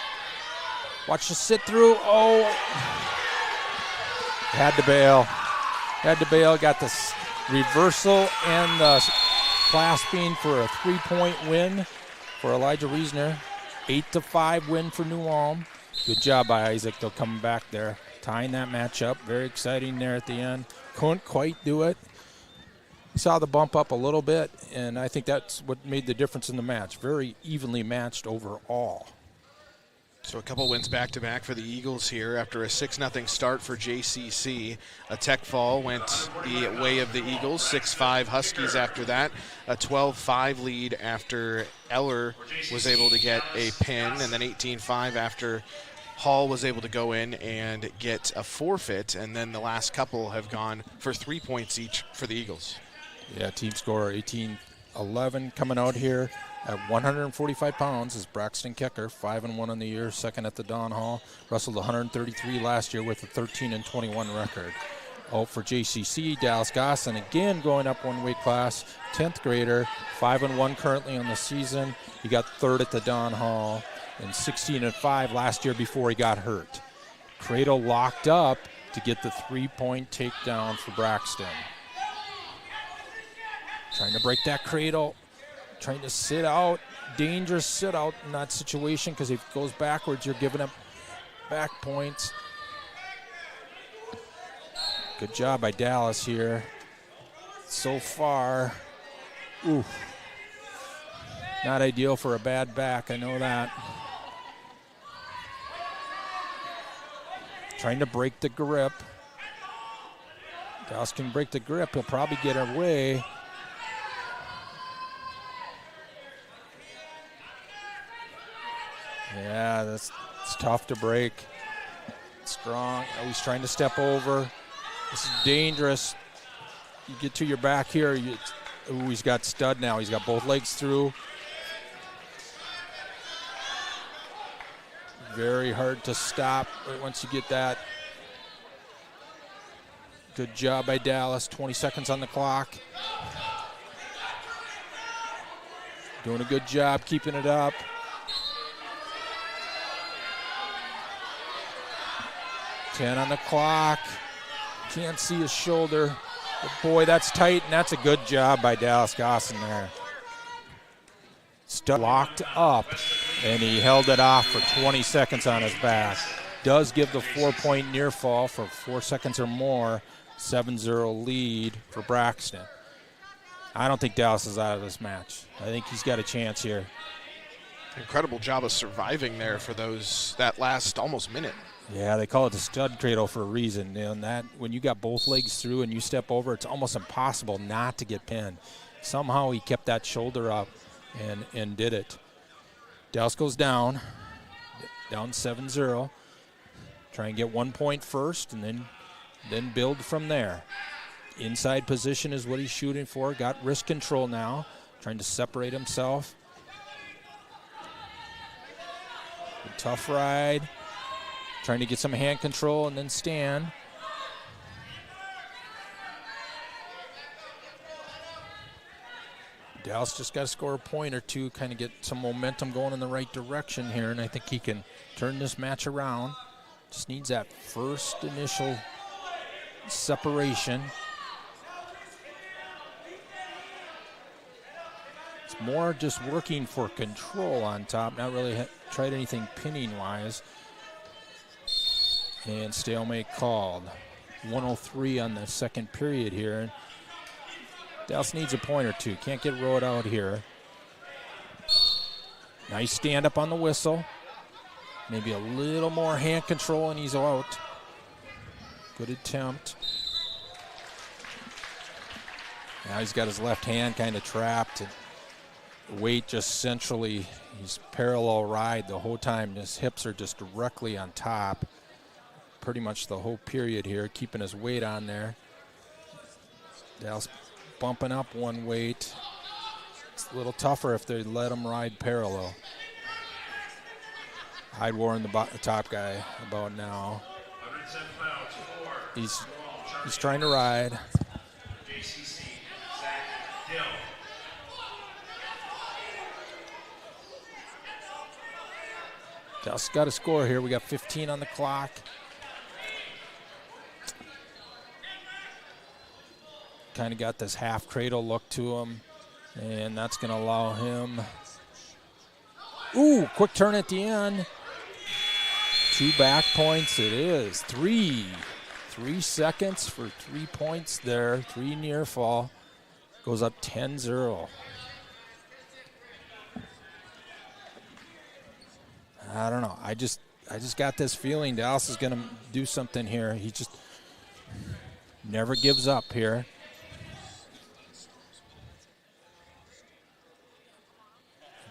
Watch the sit through. Oh. Had to bail, got the reversal and the clasping for a 3-point win for Elijah Reisner. 8-5 win for New Ulm. Good job by Isaac, though, coming back there, tying that match up. Very exciting there at the end. Couldn't quite do it. Saw the bump up a little bit, and I think that's what made the difference in the match. Very evenly matched overall. So a couple wins back-to-back for the Eagles here after a 6-0 start for JCC. A Tech Fall went the way of the Eagles, 6-5 Huskies after that. A 12-5 lead after Eller was able to get a pin, and then 18-5 after Hall was able to go in and get a forfeit, and then the last couple have gone for 3 points each for the Eagles. Yeah, team score 18-11 coming out here. At 145 pounds is Braxton Kecker, 5-1 on the year, second at the Don Hall. Wrestled 133 last year with a 13-21 record. Out for JCC, Dallas Gosselin again going up one weight class, 10th grader, 5-1 currently on the season. He got third at the Don Hall and 16-5 last year before he got hurt. Cradle locked up to get the 3-point takedown for Braxton. Trying to break that cradle. Trying to sit out, dangerous sit out in that situation because if it goes backwards, you're giving up back points. Good job by Dallas here. So far, ooh, not ideal for a bad back, I know that. Trying to break the grip. Dallas can break the grip, he'll probably get away. Yeah, it's tough to break. Strong. Oh, he's trying to step over. This is dangerous. You get to your back here. Ooh, he's got stud now. He's got both legs through. Very hard to stop once you get that. Good job by Dallas. 20 seconds on the clock. Doing a good job keeping it up. Ten on the clock. Can't see his shoulder. But boy, that's tight, and that's a good job by Dallas Gosselin there. Locked up, and he held it off for 20 seconds on his back. Does give the 4-point near fall for 4 seconds or more. 7-0 lead for Braxton. I don't think Dallas is out of this match. I think he's got a chance here. Incredible job of surviving there for that last almost minute. Yeah, they call it the stud cradle for a reason. And that when you got both legs through and you step over, it's almost impossible not to get pinned. Somehow he kept that shoulder up and did it. Dallas goes down 7-0. Try and get 1 point first and then build from there. Inside position is what he's shooting for. Got wrist control now, trying to separate himself. Good tough ride. Trying to get some hand control and then stand. Dallas just got to score a point or two, kind of get some momentum going in the right direction here, and I think he can turn this match around. Just needs that first initial separation. It's more just working for control on top, not really tried anything pinning-wise. And stalemate called. 1:03 on the second period here. Dallas needs a point or two. Can't get rode out here. Nice stand up on the whistle. Maybe a little more hand control and he's out. Good attempt. Now he's got his left hand kind of trapped. Weight just centrally. He's parallel ride the whole time. His hips are just directly on top. Pretty much the whole period here, keeping his weight on there. Dallas bumping up one weight. It's a little tougher if they let him ride parallel. Hyde Warren, the top guy, about now. He's trying to ride. Dallas got a score here. We got 15 on the clock. kind of got this half cradle look to him, and that's going to allow him. Ooh, quick turn at the end. 2 back points it is. 3 seconds for 3 points there. 3 near fall. Goes up 10-0. I don't know. I just got this feeling Dallas is going to do something here. He just never gives up here.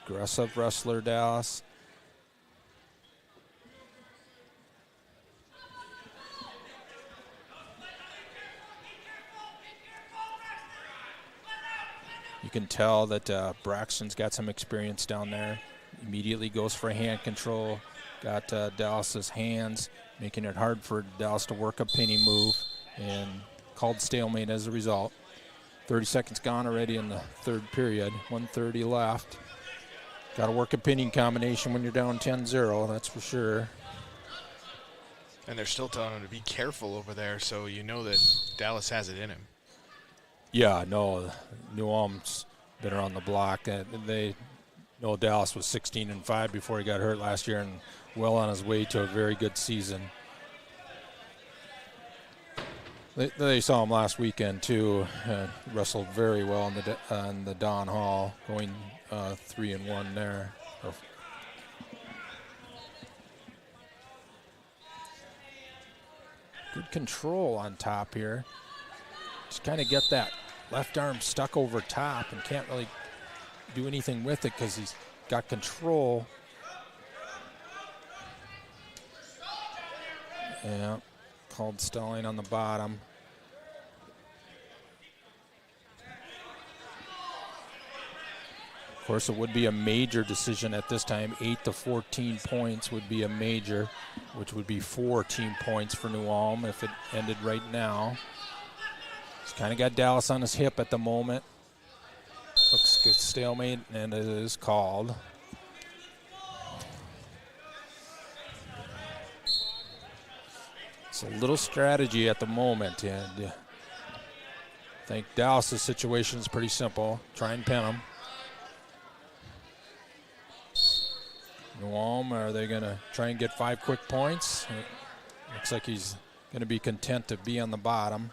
Aggressive wrestler, Dallas. You can tell that Braxton's got some experience down there. Immediately goes for hand control. Got Dallas's hands, making it hard for Dallas to work a pinning move, and called stalemate as a result. 30 seconds gone already in the third period. 1:30 left. Got to work a pinning combination when you're down 10-0, that's for sure. And they're still telling him to be careful over there, so you know that Dallas has it in him. Yeah, no, New Ulm's been around the block. They know Dallas was 16-5 before he got hurt last year, and well on his way to a very good season. They saw him last weekend too. Wrestled very well on the Don Hall, going 3-1 there. Good control on top here. Just kind of get that left arm stuck over top and can't really do anything with it because he's got control. Yeah, called stalling on the bottom. Of course, it would be a major decision at this time. 8 to 14 points would be a major, which would be 4 team points for New Ulm if it ended right now. He's kind of got Dallas on his hip at the moment. Looks good stalemate, and it is called. It's a little strategy at the moment, and I think Dallas' situation is pretty simple. Try and pin him. New Ulm, are they going to try and get 5 quick points? It looks like he's going to be content to be on the bottom.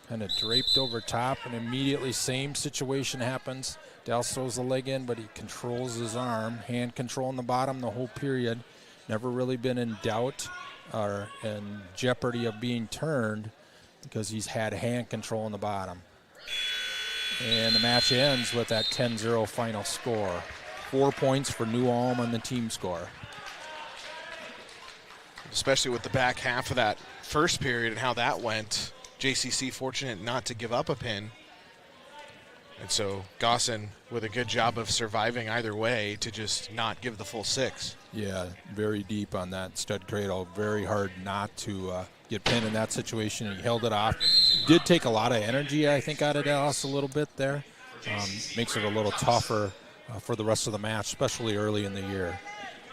Kind of draped over top, and immediately same situation happens. Dallas throws the leg in, but he controls his arm. Hand control on the bottom the whole period. Never really been in doubt or in jeopardy of being turned because he's had hand control on the bottom. And the match ends with that 10-0 final score. 4 points for New Ulm on the team score. Especially with the back half of that first period and how that went. JCC fortunate not to give up a pin. And so Gosson with a good job of surviving either way to just not give the full 6. Yeah, very deep on that stud cradle. Very hard not to get pinned in that situation. He held it off. Did take a lot of energy, I think, out of Dallas a little bit there. Makes it a little tougher for the rest of the match, especially early in the year.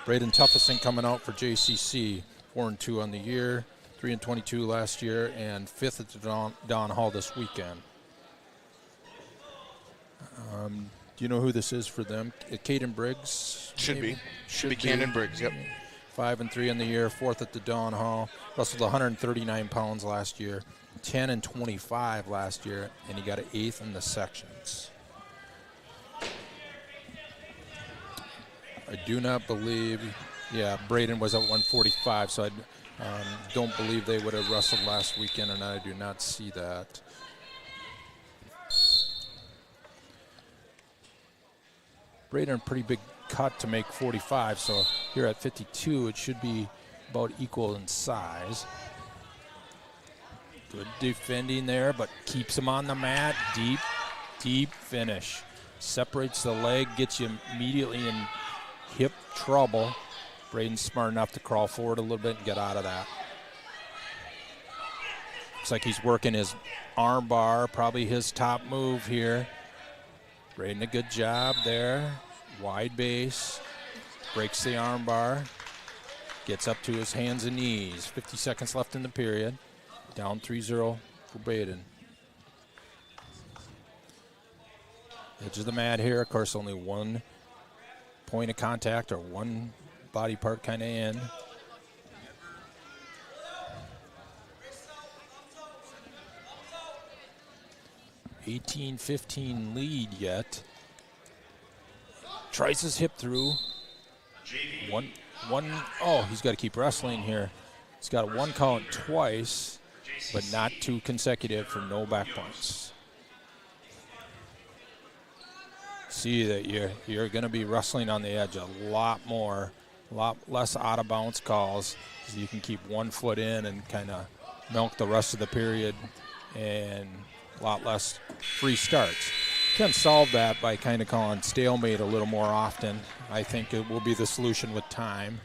Braden Tuffison coming out for JCC, 4-2 on the year, 3-22 last year, and 5th at the Don Hall this weekend. Do you know who this is for them? Caden Briggs? Should be Caden Briggs, yep. 5-3 in the year, 4th at the Don Hall. Wrestled 139 pounds last year, 10-25 last year, and he got an 8th in the sections. I do not believe, Braden was at 145, so I don't believe they would have wrestled last weekend, and I do not see that. Braden, pretty big cut to make 45, so here at 52, it should be about equal in size. Good defending there, but keeps him on the mat. Deep finish. Separates the leg, gets you immediately in hip trouble. Braden's smart enough to crawl forward a little bit and get out of that. Looks like he's working his arm bar, probably his top move here. Braden, a good job there. Wide base, breaks the arm bar, gets up to his hands and knees. 50 seconds left in the period. Down 3-0 for Baden. Edge of the mat here. Of course, only one point of contact or one body part kind of in. (18-15) lead yet. Tries his hip through. One. Oh, he's got to keep wrestling here. He's got a 1 count twice, but not 2 consecutive for no back points. See that you're going to be wrestling on the edge a lot more, a lot less out of bounds calls, so you can keep 1 foot in and kind of milk the rest of the period, and a lot less free starts. Can solve that by kind of calling stalemate a little more often. I think it will be the solution with time.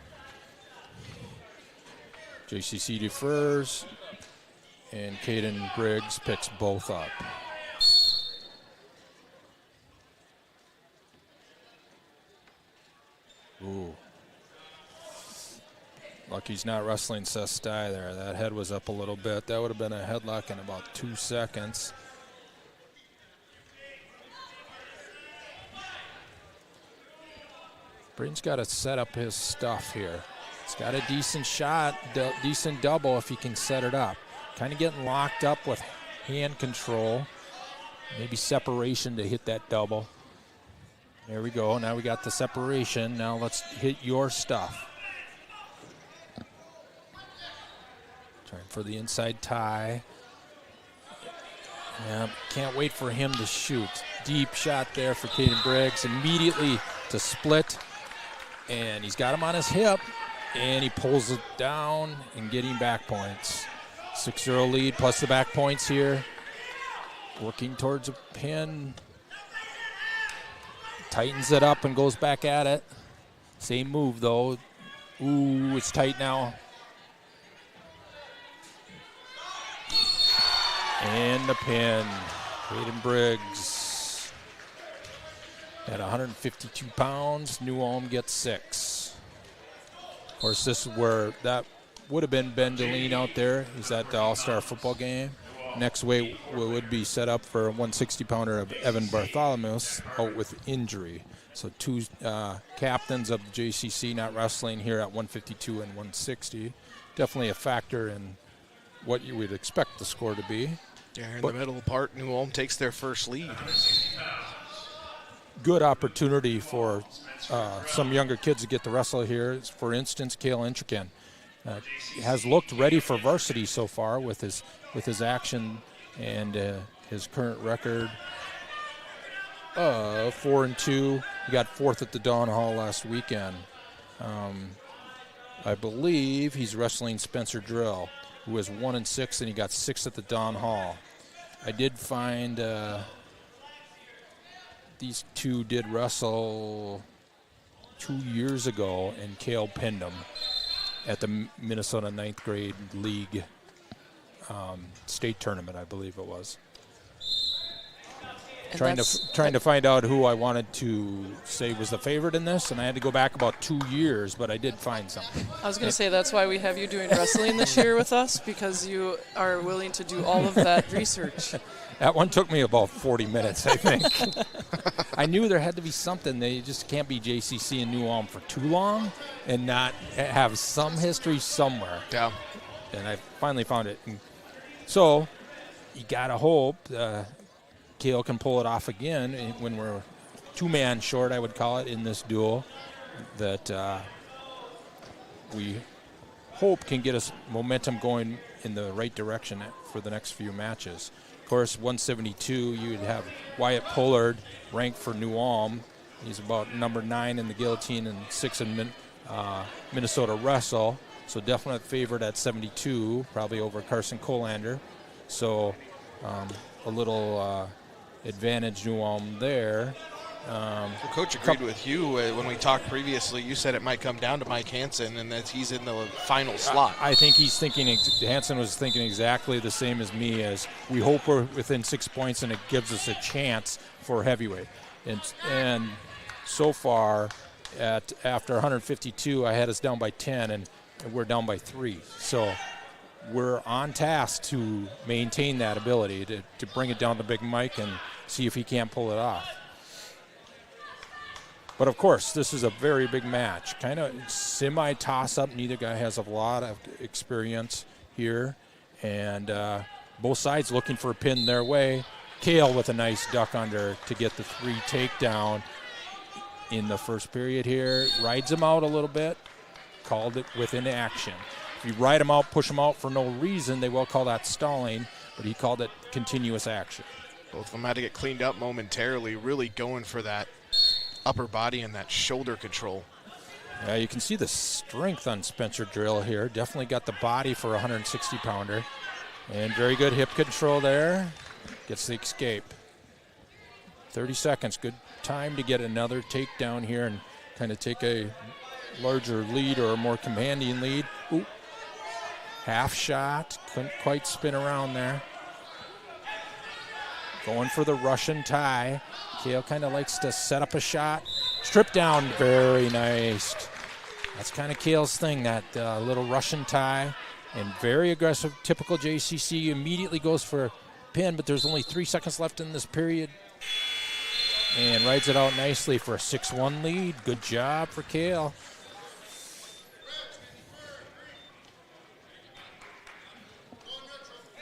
JCC defers, and Caden Briggs picks both up. Ooh. Lucky's not wrestling Sestai there. That head was up a little bit. That would have been a headlock in about 2 seconds. Braden's got to set up his stuff here. He's got a decent shot, decent double if he can set it up. Kind of getting locked up with hand control. Maybe separation to hit that double. There we go. Now we got the separation. Now let's hit your stuff. Trying for the inside tie. Yeah, can't wait for him to shoot. Deep shot there for Caden Briggs. Immediately to split. And he's got him on his hip. And he pulls it down and getting back points. 6-0 lead plus the back points here. Working towards a pin. Tightens it up and goes back at it. Same move though. Ooh, it's tight now. And the pin. Caden Briggs at 152 pounds. New Ulm gets 6. Of course, this is where that would have been Ben Deline out there. He's at the All-Star football game. Next weight would be set up for a 160-pounder of Evan Bartholomew out with injury. So 2 captains of the JCC not wrestling here at 152 and 160. Definitely a factor in what you would expect the score to be. Yeah, in the middle part, New Ulm takes their first lead. Good opportunity for some younger kids to get to wrestle here. For instance, Cale Intrican has looked ready for varsity so far with his action and his current record of 4-2. He got 4th at the Dawn Hall last weekend. I believe he's wrestling Spencer Drill, who was 1-6, and he got 6th at the Dawn Hall. I did find these two did wrestle 2 years ago, and Cale pinned them at the Minnesota 9th grade league state tournament, I believe it was. Trying to find out who I wanted to say was the favorite in this, and I had to go back about 2 years, but I did find something. I was going to say that's why we have you doing wrestling this year with us, because you are willing to do all of that research. That one took me about 40 minutes, I think. I knew there had to be something. They just can't be JCC and New Ulm for too long and not have some history somewhere. Yeah. And I finally found it. And so you got to hope Cale can pull it off again when we're 2-man short, I would call it, in this duel, that we hope can get us momentum going in the right direction for the next few matches. Of course, 172, you'd have Wyatt Pollard ranked for New Ulm. He's about number 9 in the guillotine and 6 in Minnesota wrestle. So definite favorite at 72, probably over Carson Colander. So a little advantage New Ulm there. Well, Coach agreed with you when we talked previously. You said it might come down to Mike Hansen and that he's in the final slot. I think he's thinking, Hansen was thinking exactly the same as me, as we hope we're within 6 points and it gives us a chance for heavyweight. And so far, after 152, I had us down by 10 and we're down by 3. So we're on task to maintain that ability to bring it down to Big Mike and see if he can't pull it off. But of course, this is a very big match. Kind of semi-toss-up. Neither guy has a lot of experience here. And both sides looking for a pin their way. Kale with a nice duck under to get the 3 takedown in the first period here. Rides him out a little bit. Called it within action. If you ride him out, push him out for no reason, they will call that stalling. But he called it continuous action. Both of them had to get cleaned up momentarily, really going for that upper body and that shoulder control. Yeah, you can see the strength on Spencer Drill here. Definitely got the body for a 160-pounder. And very good hip control there. Gets the escape. 30 seconds, good time to get another takedown here and kind of take a larger lead or a more commanding lead. Ooh. Half shot, couldn't quite spin around there. Going for the Russian tie. Kale kind of likes to set up a shot. Strip down, very nice. That's kind of Kale's thing, that little Russian tie. And very aggressive, typical JCC. Immediately goes for a pin, but there's only 3 seconds left in this period. And rides it out nicely for a 6-1 lead. Good job for Kale.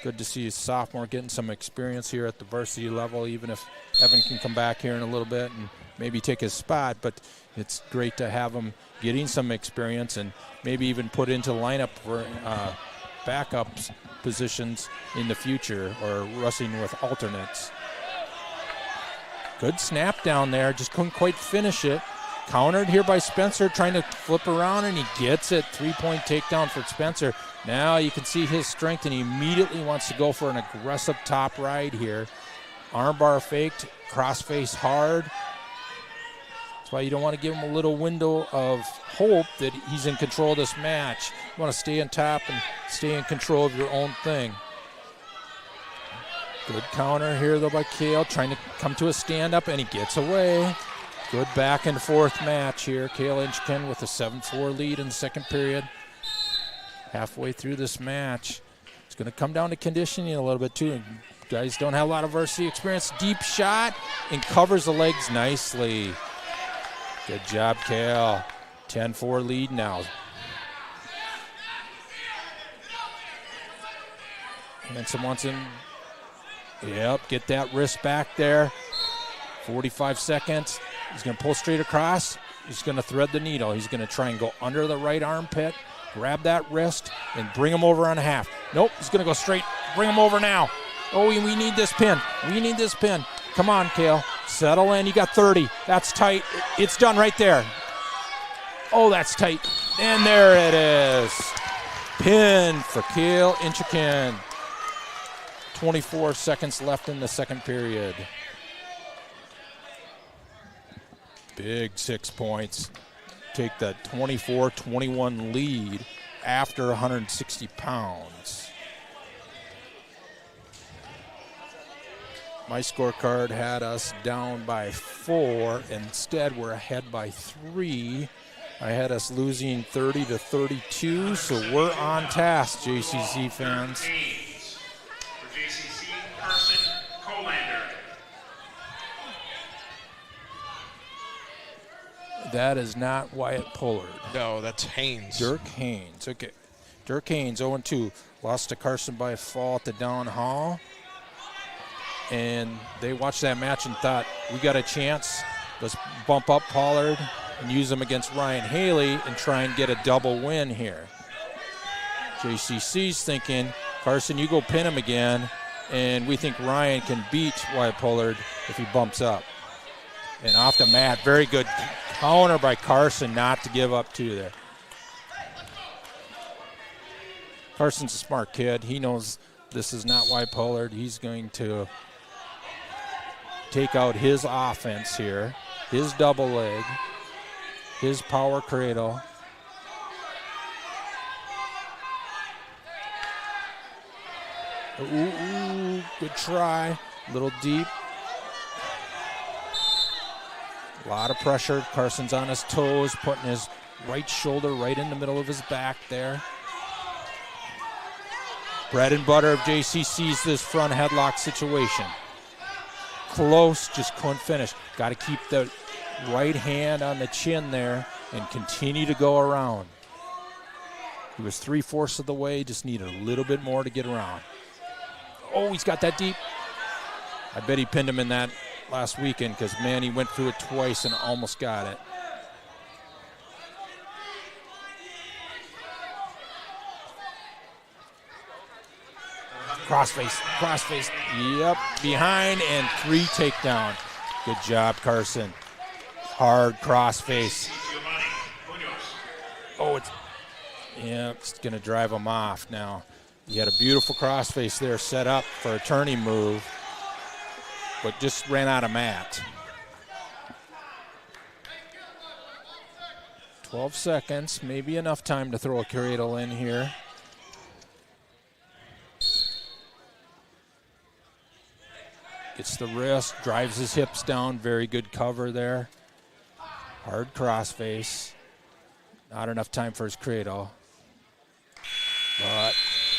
Good to see a sophomore getting some experience here at the varsity level, even if Evan can come back here in a little bit and maybe take his spot. But it's great to have him getting some experience and maybe even put into the lineup for backups positions in the future or rushing with alternates. Good snap down there, just couldn't quite finish it. Countered here by Spencer, trying to flip around, and he gets it. 3-point takedown for Spencer. Now you can see his strength, and he immediately wants to go for an aggressive top ride here. Armbar faked, cross-face hard. That's why you don't want to give him a little window of hope that he's in control of this match. You want to stay on top and stay in control of your own thing. Good counter here, though, by Kale, trying to come to a stand-up, and he gets away. Good back and forth match here. Kale Inchkin with a 7-4 lead in the second period. Halfway through this match. It's going to come down to conditioning a little bit too. Guys don't have a lot of varsity experience. Deep shot and covers the legs nicely. Good job, Kale. 10-4 lead now. Hanson wants him. Yep, get that wrist back there. 45 seconds. He's going to pull straight across. He's going to thread the needle. He's going to try and go under the right armpit, grab that wrist, and bring him over on a half. Nope, he's going to go straight. Bring him over now. Oh, we need this pin. We need this pin. Come on, Kale. Settle in. You got 30. That's tight. It's done right there. Oh, that's tight. And there it is. Pin for Kale Inchikin. 24 seconds left in the second period. Big 6 points. Take that 24-21 lead after 160 pounds. My scorecard had us down by 4. Instead, we're ahead by 3. I had us losing 30-32, so we're on task, JCC fans. For JCC, Carson Colander. That is not Wyatt Pullard. No, that's Haynes. Dirk Haynes. Okay. Dirk Haynes, 0-2. Lost to Carson by a fall at the down hall. And they watched that match and thought, we got a chance. Let's bump up Pollard and use him against Ryan Haley and try and get a double win here. JCC's thinking, Carson, you go pin him again, and we think Ryan can beat Wyatt Pullard if he bumps up. And off the mat, very good counter by Carson not to give up 2 there. Carson's a smart kid. He knows this is not Wyatt Pullard. He's going to take out his offense here, his double leg, his power cradle. Ooh, good try. Little deep. A lot of pressure. Carson's on his toes, putting his right shoulder right in the middle of his back there. Bread and butter of JCC's this front headlock situation. Close, just couldn't finish. Got to keep the right hand on the chin there and continue to go around. He was 3/4 of the way, just needed a little bit more to get around. Oh, he's got that deep. I bet he pinned him in that last weekend because, man, he went through it twice and almost got it. Crossface, yep, behind and 3 takedown. Good job, Carson. Hard crossface. Oh, it's going to drive him off now. He had a beautiful crossface there set up for a turning move, but just ran out of mat. 12 seconds, maybe enough time to throw a cradle in here. Gets the wrist, drives his hips down, very good cover there. Hard crossface. Not enough time for his cradle. But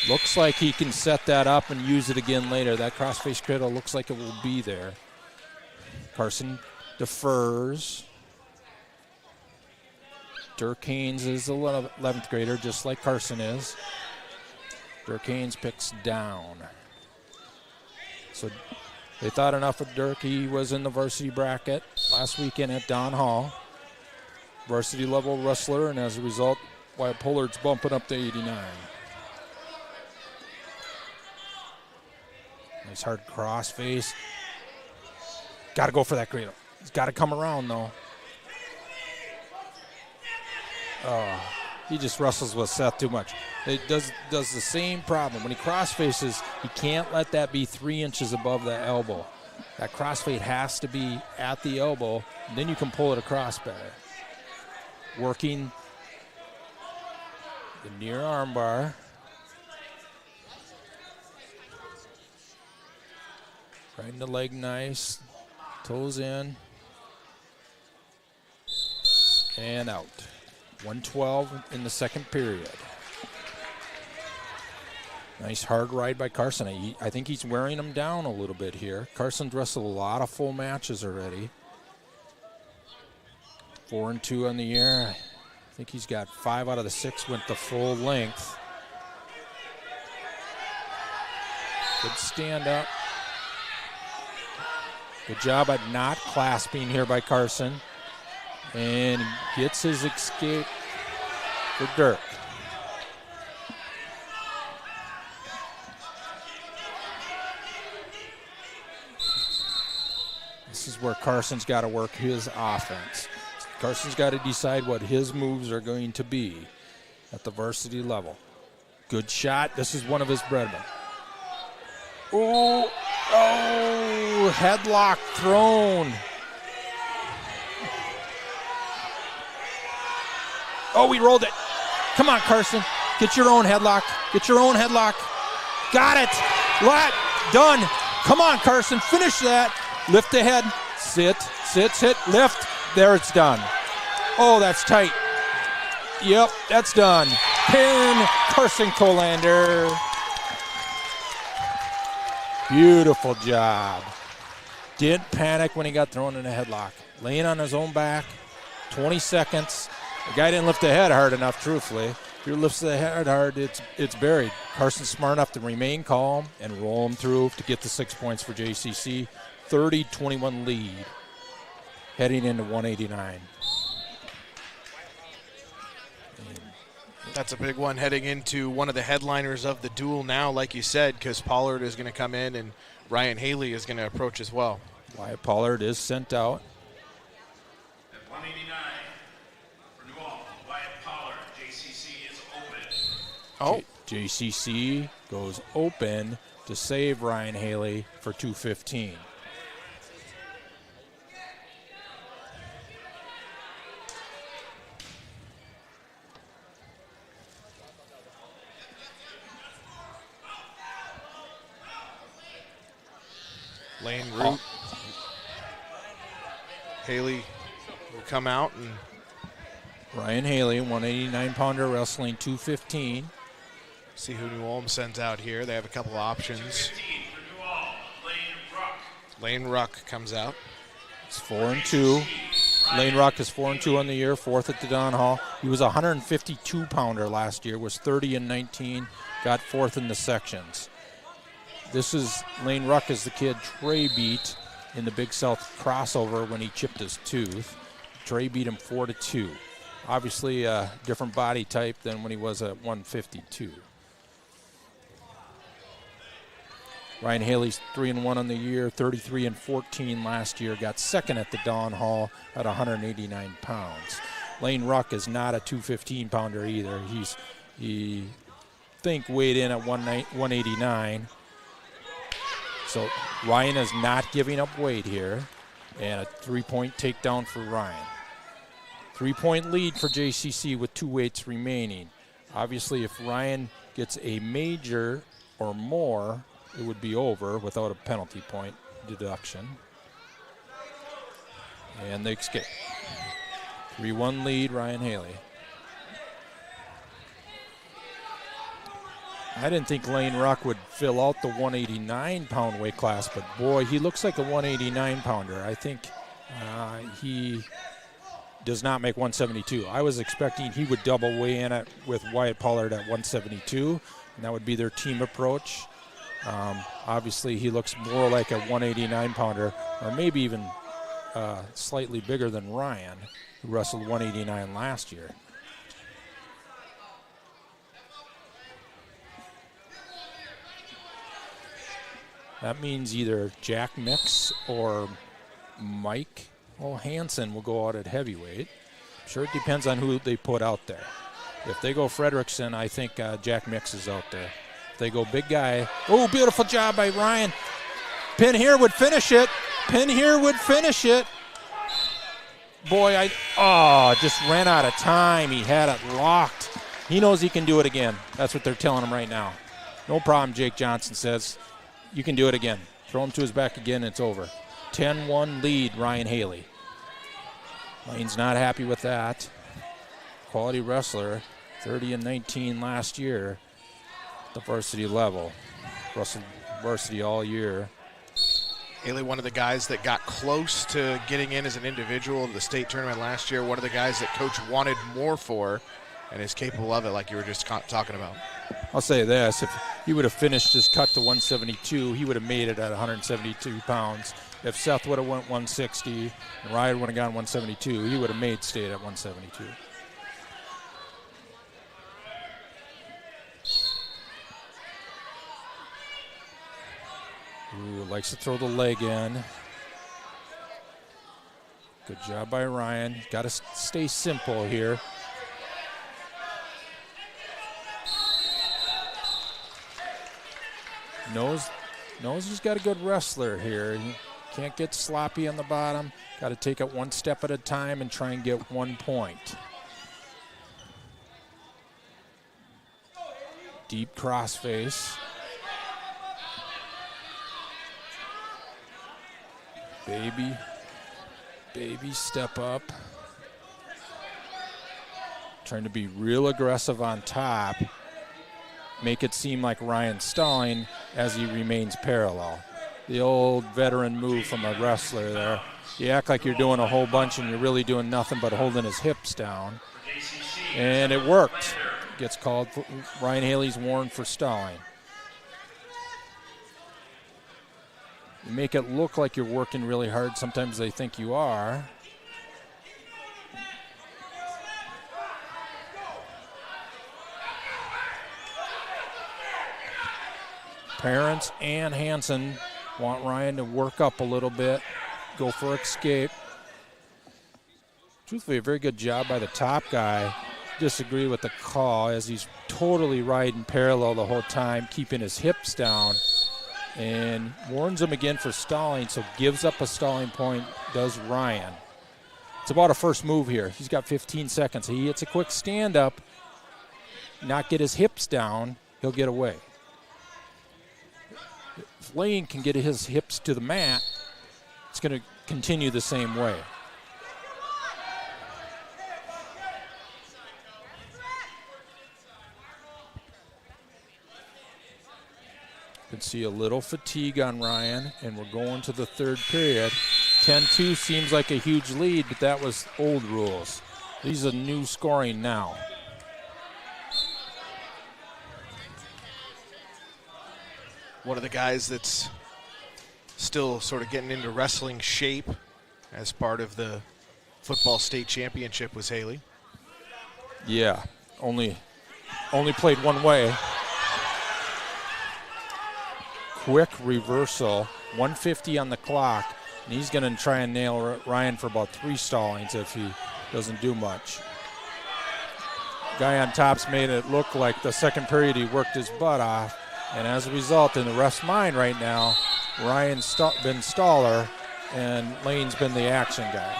looks like he can set that up and use it again later. That crossface cradle looks like it will be there. Carson defers. Dirk Haynes is the 11th grader, just like Carson is. Dirk Haynes picks down. So they thought enough of Dirk. He was in the varsity bracket last weekend at Don Hall. Varsity level wrestler, and as a result, Wyatt Pollard's bumping up to 89. Nice hard crossface. Got to go for that cradle. He's got to come around, though. Oh, he just wrestles with Seth too much. It does the same problem. When he crossfaces, he can't let that be 3 inches above the elbow. That crossfade has to be at the elbow, and then you can pull it across better. Working the near arm bar. Right in the leg, nice. Toes in. And out. 112 in the second period. Nice hard ride by Carson. I think he's wearing him down a little bit here. Carson's wrestled a lot of full matches already. 4-2 on the year. I think he's got 5 out of the 6 went the full length. Good stand up. Good job at not clasping here by Carson. And gets his escape for Dirk. This is where Carson's got to work his offense. Carson's got to decide what his moves are going to be at the varsity level. Good shot. This is one of his brethren. Oh, headlock thrown. Oh, we rolled it. Come on, Carson. Get your own headlock. Get your own headlock. Got it. Done. Come on, Carson. Finish that. Lift the head. Sit, lift. There, it's done. Oh, that's tight. Yep, that's done. Pin, Carson Colander. Beautiful job. Didn't panic when he got thrown in a headlock. Laying on his own back. 20 seconds. The guy didn't lift the head hard enough, truthfully. If he lifts the head hard, it's buried. Carson's smart enough to remain calm and roll him through to get the 6 points for JCC. 30-21 lead. Heading into 189. That's a big one heading into one of the headliners of the duel now, like you said, because Pollard is going to come in and Ryan Haley is going to approach as well. Wyatt Pollard is sent out. At 189, for New Ulm, Wyatt Pollard, JCC is open. JCC goes open to save Ryan Haley for 215. Lane route. Haley will come out and Ryan Haley, 189-pounder, wrestling 215. See who New Ulm sends out here. They have a couple options. Lane Ruck comes out. It's 4-2. Lane Ruck is 4-2 on the year, 4th at the Don Hall. He was a 152-pounder last year, was 30-19, got 4th in the sections. This is Lane Ruck is the kid Trey beat in the Big South crossover when he chipped his tooth. Trey beat him 4-2. Obviously a different body type than when he was at 152. Ryan Haley's 3-1 on the year, 33-14 last year. Got 2nd at the Don Hall at 189 pounds. Lane Ruck is not a 215-pounder either. He weighed in at 189. So Ryan is not giving up weight here, and a 3-point takedown for Ryan. 3-point lead for JCC with 2 weights remaining. Obviously, if Ryan gets a major or more, it would be over without a penalty point deduction. And they escape. 3-1 lead, Ryan Haley. I didn't think Lane Ruck would fill out the 189-pound weight class, but boy, he looks like a 189-pounder. I think he does not make 172. I was expecting he would double weigh in with Wyatt Pollard at 172, and that would be their team approach. Obviously, he looks more like a 189-pounder, or maybe even slightly bigger than Ryan, who wrestled 189 last year. That means either Jack Mix or Mike Hansen will go out at heavyweight. I'm sure it depends on who they put out there. If they go Fredrickson, I think Jack Mix is out there. If they go big guy, oh, beautiful job by Ryan. Pin here would finish it. Pin here would finish it. Boy, just ran out of time. He had it locked. He knows he can do it again. That's what they're telling him right now. No problem, Jake Johnson says. You can do it again. Throw him to his back again, and it's over. 10-1 lead, Ryan Haley. Lane's not happy with that. Quality wrestler, 30-19 last year at the varsity level. Wrestled varsity all year. Haley, one of the guys that got close to getting in as an individual to the state tournament last year, one of the guys that coach wanted more for and is capable of it, like you were just talking about. I'll say this, if he would have finished his cut to 172, he would have made it at 172 pounds. If Seth would have went 160 and Ryan would have gone 172, he would have made state at 172. Ooh, likes to throw the leg in. Good job by Ryan. Got to stay simple here. Knows he's got a good wrestler here. He can't get sloppy on the bottom. Got to take it one step at a time and try and get 1 point. Deep crossface. Baby step up. Trying to be real aggressive on top. Make it seem like Ryan's stalling as he remains parallel. The old veteran move from a wrestler there. You act like you're doing a whole bunch and you're really doing nothing but holding his hips down. And it worked. Gets called. Ryan Haley's warned for stalling. You make it look like you're working really hard. Sometimes they think you are. Parents and Hansen want Ryan to work up a little bit, go for escape. Truthfully, a very good job by the top guy. Disagree with the call as he's totally riding parallel the whole time, keeping his hips down, and warns him again for stalling, so gives up a stalling point, does Ryan. It's about a first move here. He's got 15 seconds. He hits a quick stand-up, not get his hips down, he'll get away. If Lane can get his hips to the mat, it's going to continue the same way. can see a little fatigue on Ryan, and we're going to the third period. 10-2 seems like a huge lead, but that was old rules. These are new scoring now. One of the guys that's still sort of getting into wrestling shape as part of the football state championship was Haley. Yeah, only played one way. Quick reversal, 1:50 on the clock, and he's going to try and nail Ryan for about 3 stallings if he doesn't do much. Guy on top's made it look like the second period he worked his butt off, and as a result, in the ref's mind right now, Ryan's been staller and Lane's been the action guy.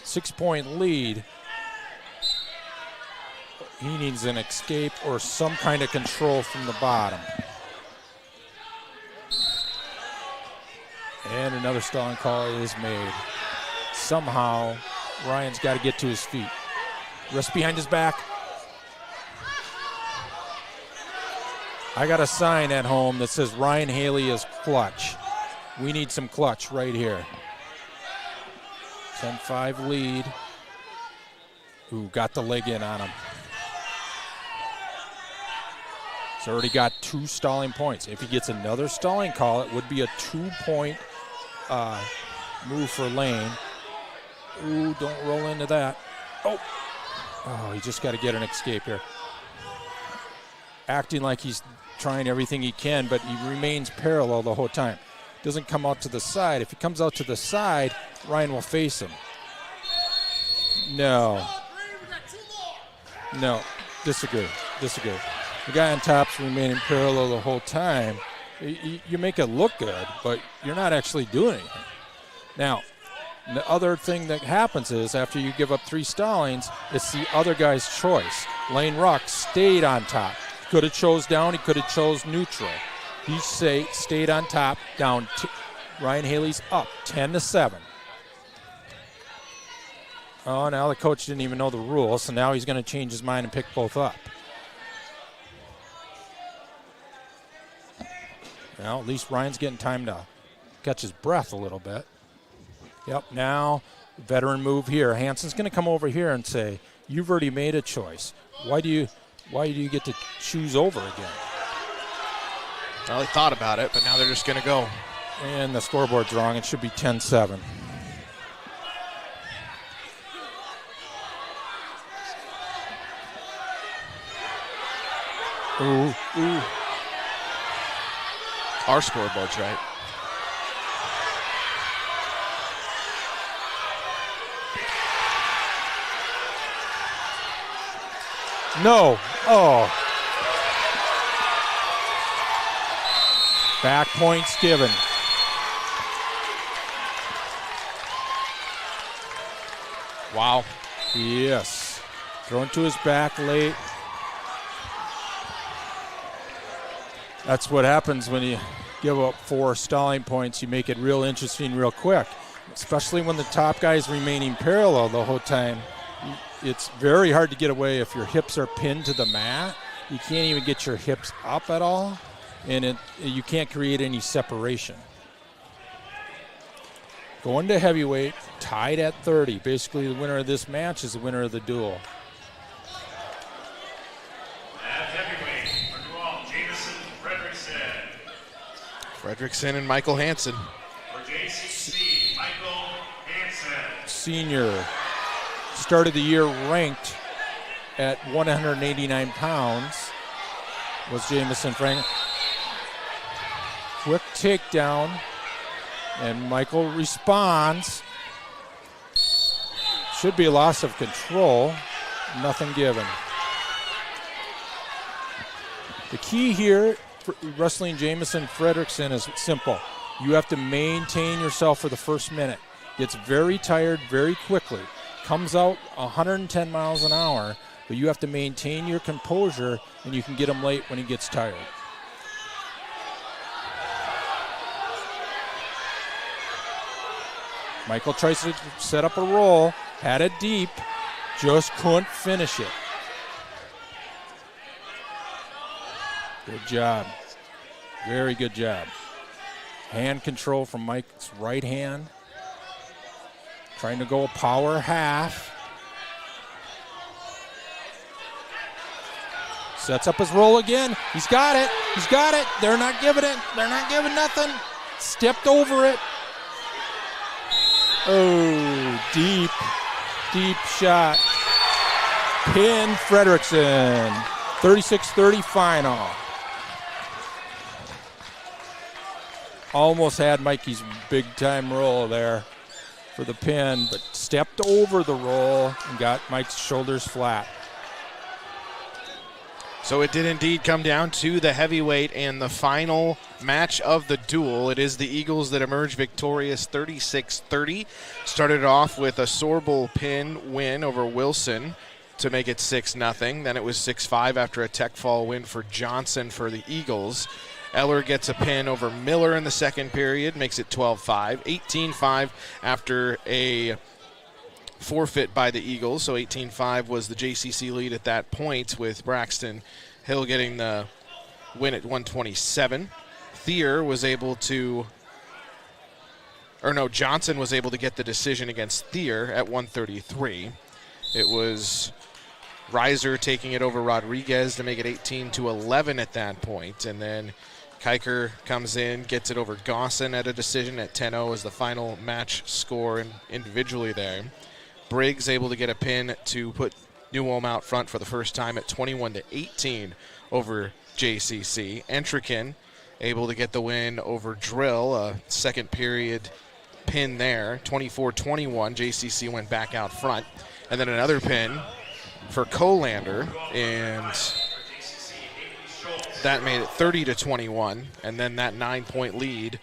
6-point lead. He needs an escape or some kind of control from the bottom. And another stalling call is made. Somehow, Ryan's got to get to his feet. Wrist behind his back. I got a sign at home that says Ryan Haley is clutch. We need some clutch right here. 10-5 lead. Ooh, got the leg in on him. He's already got 2 stalling points. If he gets another stalling call, it would be a 2-point move for Lane. Ooh, don't roll into that. Oh, he just got to get an escape here. Acting like he's trying everything he can, but he remains parallel the whole time. Doesn't come out to the side. If he comes out to the side, Ryan will face him. No, disagree. The guy on top's remaining parallel the whole time. You make it look good, but you're not actually doing anything. Now, the other thing that happens is after you give up 3 stallings, it's the other guy's choice. Lane Ruck stayed on top. Could have chose down, he could have chose neutral. He stayed on top, down. Ryan Haley's up 10-7. Oh, now the coach didn't even know the rules, so now he's going to change his mind and pick both up. Well, at least Ryan's getting time to catch his breath a little bit. Yep, now veteran move here. Hansen's going to come over here and say, you've already made a choice. Why do you get to choose over again? Well, they thought about it, but now they're just going to go. And the scoreboard's wrong. It should be 10-7. Ooh. Our scoreboard's right. No. Oh. Back points given. Wow. Yes. Thrown to his back late. That's what happens when you give up 4 stalling points. You make it real interesting real quick, especially when the top guy is remaining parallel the whole time. It's very hard to get away if your hips are pinned to the mat. You can't even get your hips up at all, and you can't create any separation. Going to heavyweight, tied at 30. Basically, the winner of this match is the winner of the duel. At heavyweight, for New Ulm, Jamison Fredrickson. Fredrickson and Michael Hansen. For JCC, Michael Hansen. Senior. Started the year ranked at 189 pounds. Was Jamison Frank. Quick takedown. And Michael responds. Should be a loss of control. Nothing given. The key here for wrestling Jamison Fredrickson is simple. You have to maintain yourself for the first minute. Gets very tired very quickly. Comes out 110 miles an hour, but you have to maintain your composure, and you can get him late when he gets tired. Michael tries to set up a roll, had it deep, just couldn't finish it. Good job. Very good job. Hand control from Mike's right hand. Trying to go a power half. Sets up his roll again. He's got it. He's got it. They're not giving it. They're not giving nothing. Stepped over it. Oh, deep shot. Pin Fredrickson. 36-30 final. Almost had Mikey's big time roll there for the pin, but stepped over the roll and got Mike's shoulders flat. So it did indeed come down to the heavyweight and the final match of the duel. It is the Eagles that emerge victorious 36-30. Started off with a Sorbo pin win over Wilson to make it 6-0. Then it was 6-5 after a tech fall win for Johnson for the Eagles. Eller gets a pin over Miller in the second period, makes it 12-5. 18-5 after a forfeit by the Eagles, so 18-5 was the JCC lead at that point, with Braxton Hill getting the win at 127. Johnson was able to get the decision against Thier at 133. It was Reiser taking it over Rodriguez to make it 18-11 at that point, and then Kiker comes in, gets it over Gosson at a decision at 10-0 as the final match score individually there. Briggs able to get a pin to put New Ulm out front for the first time at 21-18 over JCC. Entrican able to get the win over Drill, a second period pin there, 24-21. JCC went back out front. And then another pin for Colander, and that made it 30-21. And then that 9-point lead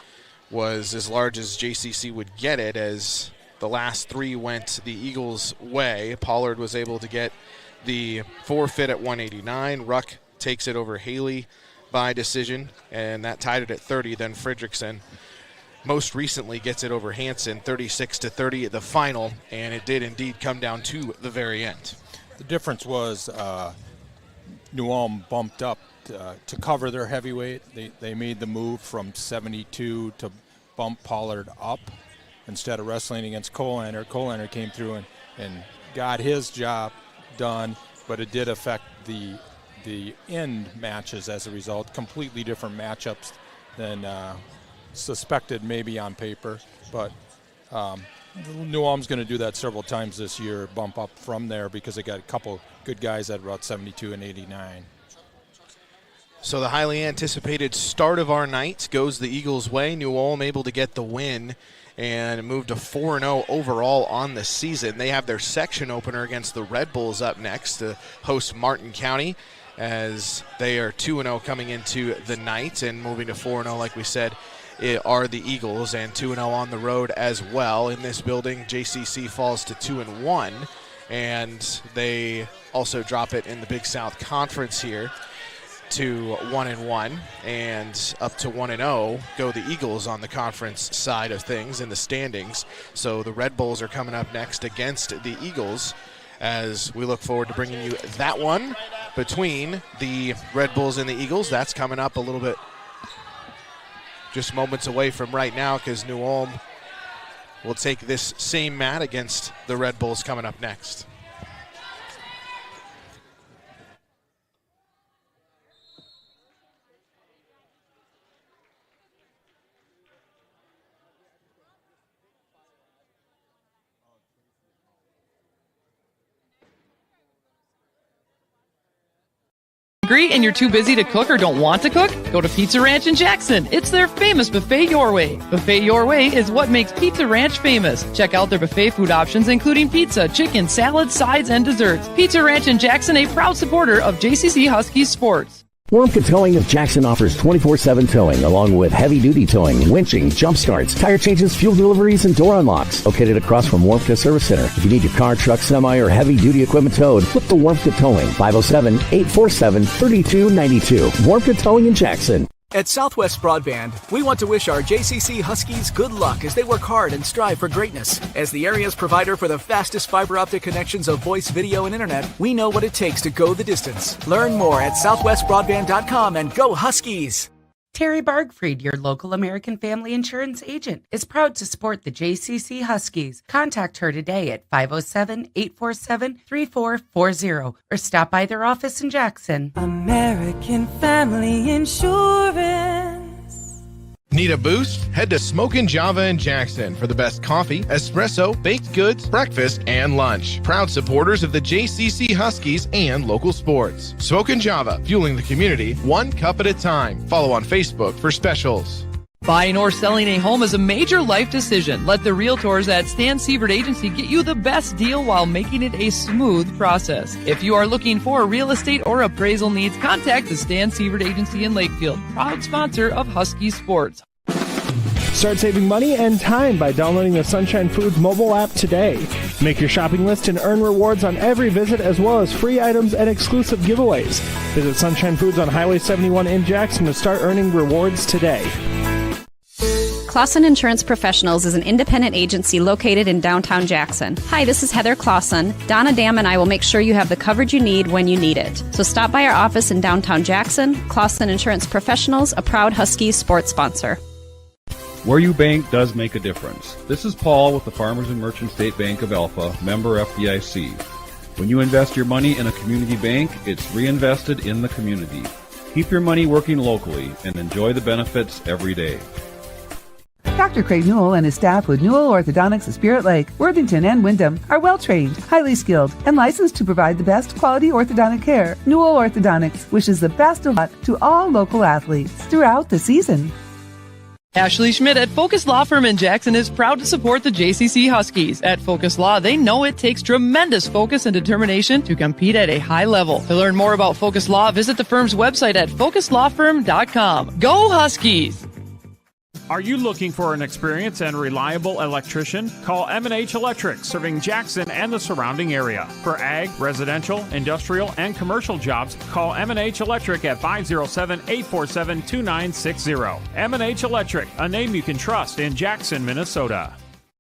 was as large as JCC would get it, as the last three went the Eagles' way. Pollard was able to get the forfeit at 189. Ruck takes it over Haley by decision, and that tied it at 30. Then Fredrickson most recently gets it over Hansen, 36-30 at the final, and it did indeed come down to the very end. The difference was New Ulm bumped up to cover their heavyweight. They made the move from 72 to bump Pollard up instead of wrestling against Colander. Colander came through and got his job done, but it did affect the end matches as a result. Completely different matchups than suspected maybe on paper, but New Ulm's going to do that several times this year, bump up from there, because they got a couple good guys at about 72 and 89. So the highly anticipated start of our night goes the Eagles' way. New Ulm able to get the win and move to 4-0 overall on the season. They have their section opener against the Red Bulls up next to host Martin County, as they are 2-0 coming into the night, and moving to 4-0, like we said, are the Eagles, and 2-0 on the road as well. In this building, JCC falls to 2-1, and they also drop it in the Big South Conference here to 1-1, and up to 1-0 go the Eagles on the conference side of things in the standings. So the Red Bulls are coming up next against the Eagles, as we look forward to bringing you that one between the Red Bulls and the Eagles. That's coming up a little bit, just moments away from right now, because New Ulm will take this same mat against the Red Bulls coming up next. Hungry and you're too busy to cook or don't want to cook? Go to Pizza Ranch in Jackson. It's their famous Buffet Your Way. Buffet Your Way is what makes Pizza Ranch famous. Check out their buffet food options, including pizza, chicken, salads, sides, and desserts. Pizza Ranch in Jackson, a proud supporter of JCC Huskies sports. Warmka Towing of Jackson offers 24/7 towing, along with heavy-duty towing, winching, jump starts, tire changes, fuel deliveries, and door unlocks. Located across from Warmka Service Center. If you need your car, truck, semi, or heavy-duty equipment towed, flip the Warmka Towing. 507-847-3292. Warmka Towing in Jackson. At Southwest Broadband, we want to wish our JCC Huskies good luck as they work hard and strive for greatness. As the area's provider for the fastest fiber optic connections of voice, video, and internet, we know what it takes to go the distance. Learn more at southwestbroadband.com and go Huskies! Terry Bargfried, your local American Family Insurance agent, is proud to support the JCC Huskies. Contact her today at 507-847-3440 or stop by their office in Jackson. American Family Insurance. Need a boost? Head to Smokin' Java in Jackson for the best coffee, espresso, baked goods, breakfast, and lunch. Proud supporters of the JCC Huskies and local sports. Smokin' Java, fueling the community one cup at a time. Follow on Facebook for specials. Buying or selling a home is a major life decision. Let the realtors at Stan Sievert Agency get you the best deal while making it a smooth process. If you are looking for real estate or appraisal needs, contact the Stan Sievert Agency in Lakefield, proud sponsor of Husky Sports. Start saving money and time by downloading the Sunshine Foods mobile app today. Make your shopping list and earn rewards on every visit as well as free items and exclusive giveaways. Visit Sunshine Foods on Highway 71 in Jackson to start earning rewards today. Clausen Insurance Professionals is an independent agency located in downtown Jackson. Hi, this is Heather Clausen. Donna Dam and I will make sure you have the coverage you need when you need it. So stop by our office in downtown Jackson. Clausen Insurance Professionals, a proud Husky sports sponsor. Where you bank does make a difference. This is Paul with the Farmers and Merchant State Bank of Alpha, member FDIC. When you invest your money in a community bank, it's reinvested in the community. Keep your money working locally and enjoy the benefits every day. Dr. Craig Newell and his staff with Newell Orthodontics of Spirit Lake, Worthington, and Wyndham are well-trained, highly skilled, and licensed to provide the best quality orthodontic care. Newell Orthodontics wishes the best of luck to all local athletes throughout the season. Ashley Schmidt at Focus Law Firm in Jackson is proud to support the JCC Huskies. At Focus Law, they know it takes tremendous focus and determination to compete at a high level. To learn more about Focus Law, visit the firm's website at focuslawfirm.com. Go Huskies! Are you looking for an experienced and reliable electrician? Call M&H Electric, serving Jackson and the surrounding area. For ag, residential, industrial, and commercial jobs, call M&H Electric at 507-847-2960. M&H Electric, a name you can trust in Jackson, Minnesota.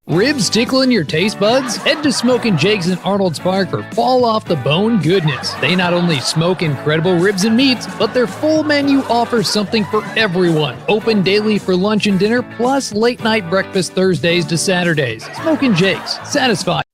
Ribs tickling your taste buds? Head to Smokin' Jake's in Arnold's Park for fall off the bone goodness. They not only smoke incredible ribs and meats, but their full menu offers something for everyone. Open daily for lunch and dinner, plus late night breakfast Thursdays to Saturdays. Smokin' Jake's. Satisfied.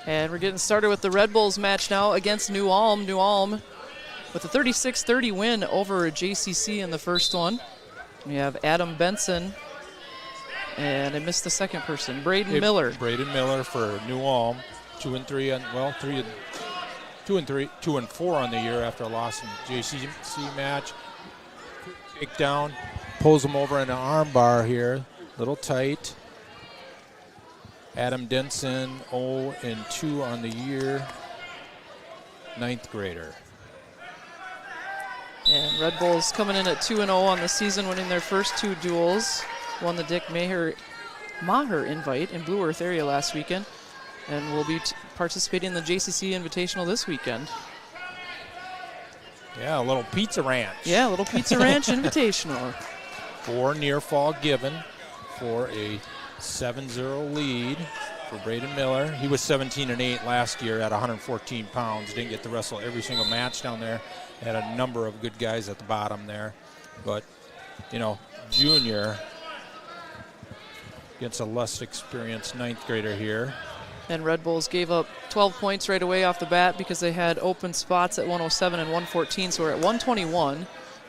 And we're getting started with the Red Bulls match now against New Ulm. New Ulm with a 36-30 win over JCC in the first one. We have Adam Benson, and I missed the second person, Braden Miller. Braden Miller for New Ulm, 2-3 on 2-4 on the year after a loss in the JCC match. Take down, pulls him over in an arm bar here, little tight. Adam Denson, 0-2 on the year, 9th grader. And Red Bulls coming in at 2-0 on the season, winning their first 2 duels. Won the Dick Maher invite in Blue Earth area last weekend, and will be participating in the JCC Invitational this weekend. Yeah, a little Pizza Ranch. Yeah, a little Pizza Ranch Invitational. 4 near fall given for a 7-0 lead for Braden Miller. He was 17-8 last year at 114 pounds. Didn't get to wrestle every single match down there. Had a number of good guys at the bottom there. But, you know, junior against a less experienced 9th grader here. And Red Bulls gave up 12 points right away off the bat because they had open spots at 107 and 114, so we're at 121.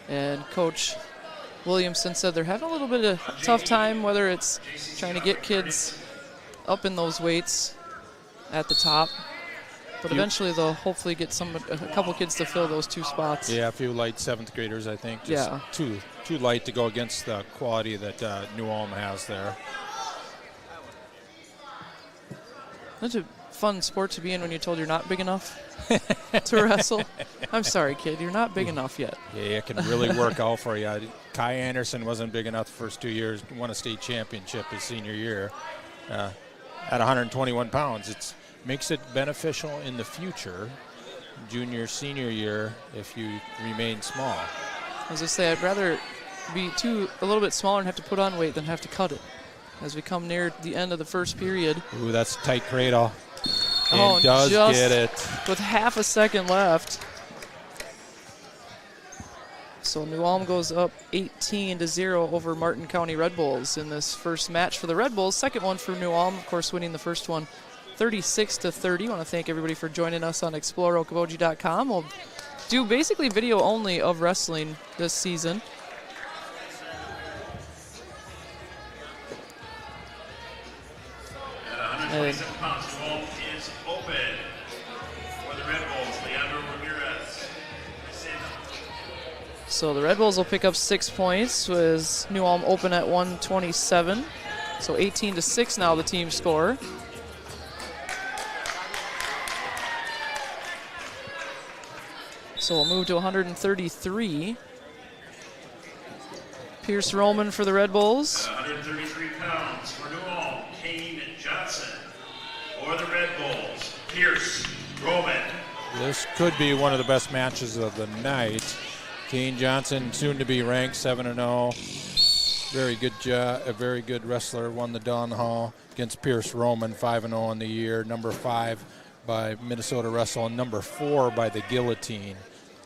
And Coach Williamson said they're having a little bit of a tough time, whether it's trying to get kids up in those weights at the top. But eventually they'll hopefully get a couple kids to fill those 2 spots. Yeah, a few light 7th graders, I think. Just too light to go against the quality that New Ulm has there. That's a fun sport to be in when you're told you're not big enough to wrestle. I'm sorry, kid, you're not big enough yet. Yeah, it can really work out for you. Kai Anderson wasn't big enough the first 2 years, won a state championship his senior year at 121 pounds. It makes it beneficial in the future, junior, senior year, if you remain small. As I say, I'd rather be a little bit smaller and have to put on weight than have to cut it. As we come near the end of the first period. Ooh, that's a tight cradle. Oh, and does just get it. With half a second left. So New Ulm goes up 18-0 over Martin County Red Bulls in this first match for the Red Bulls. Second one for New Ulm, of course, winning the first one 36-30. I want to thank everybody for joining us on ExploreOkoboji.com. We'll do basically video only of wrestling this season. At 127 pounds, New Ulm is open for the Red Bulls. Leandro Ramirez. So the Red Bulls will pick up 6 points with New Ulm open at 127. So 18-6 now the team score. So we'll move to 133. Pierce Roman for the Red Bulls. 133 pounds for New Ulm, Kane Johnson. For the Red Bulls, Pierce Roman. This could be one of the best matches of the night. Kane Johnson, soon to be ranked 7-0. Very good job, a very good wrestler. Won the Don Hall against Pierce Roman, 5-0 on the year. Number 5 by Minnesota Wrestle, and number 4 by the Guillotine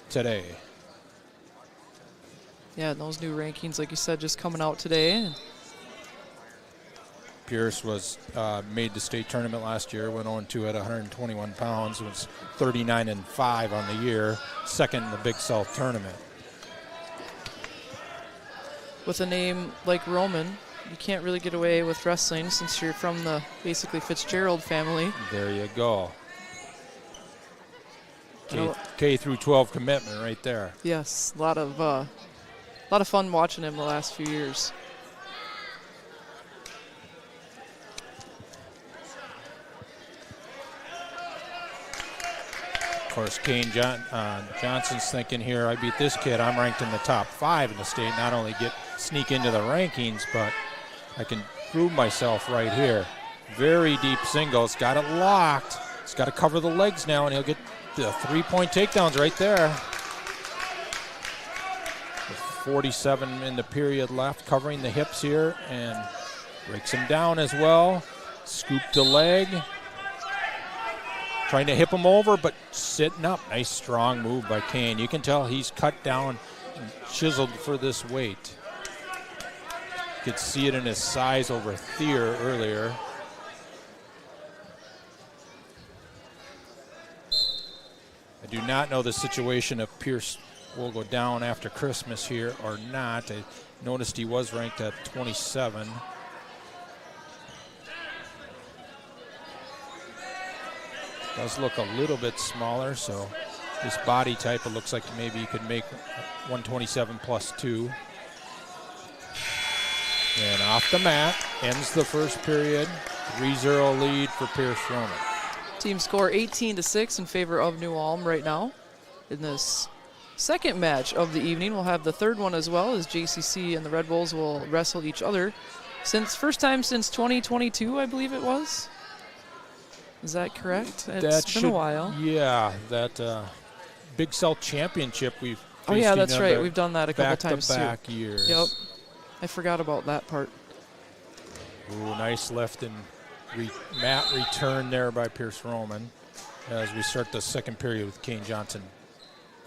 today. Yeah, those new rankings, like you said, just coming out today. Pierce was made the state tournament last year, went 0-2 at 121 pounds, was 39-5 on the year, second in the Big South tournament. With a name like Roman, you can't really get away with wrestling since you're from the basically Fitzgerald family. There you go. K through 12 commitment right there. Yes, a lot of fun watching him the last few years. Of course, Kane Johnson's thinking here, I beat this kid, I'm ranked in the top 5 in the state, not only sneak into the rankings, but I can prove myself right here. Very deep singles, got it locked. He's got to cover the legs now, and he'll get the 3-point takedowns right there. With 47 in the period left, covering the hips here, and breaks him down as well. Scoop the leg. Trying to hip him over, but sitting up. Nice strong move by Kane. You can tell he's cut down and chiseled for this weight. You could see it in his size over Thier earlier. I do not know the situation if Pierce will go down after Christmas here or not. I noticed he was ranked at 27. Does look a little bit smaller, so this body type, it looks like maybe he could make 127 plus 2. And off the mat, ends the first period. 3-0 lead for Pierce Roman. Team score 18-6 in favor of New Ulm right now. In this second match of the evening, we'll have the third one as well, as JCC and the Red Bulls will wrestle each other. First time since 2022, I believe it was. Is that correct? It's been a while. Yeah, that Big South Championship we've Oh yeah, that's right. We've done that a couple times too. Back-to-back years. Yep. I forgot about that part. Ooh, nice left and mat return there by Pierce Roman as we start the second period with Kane Johnson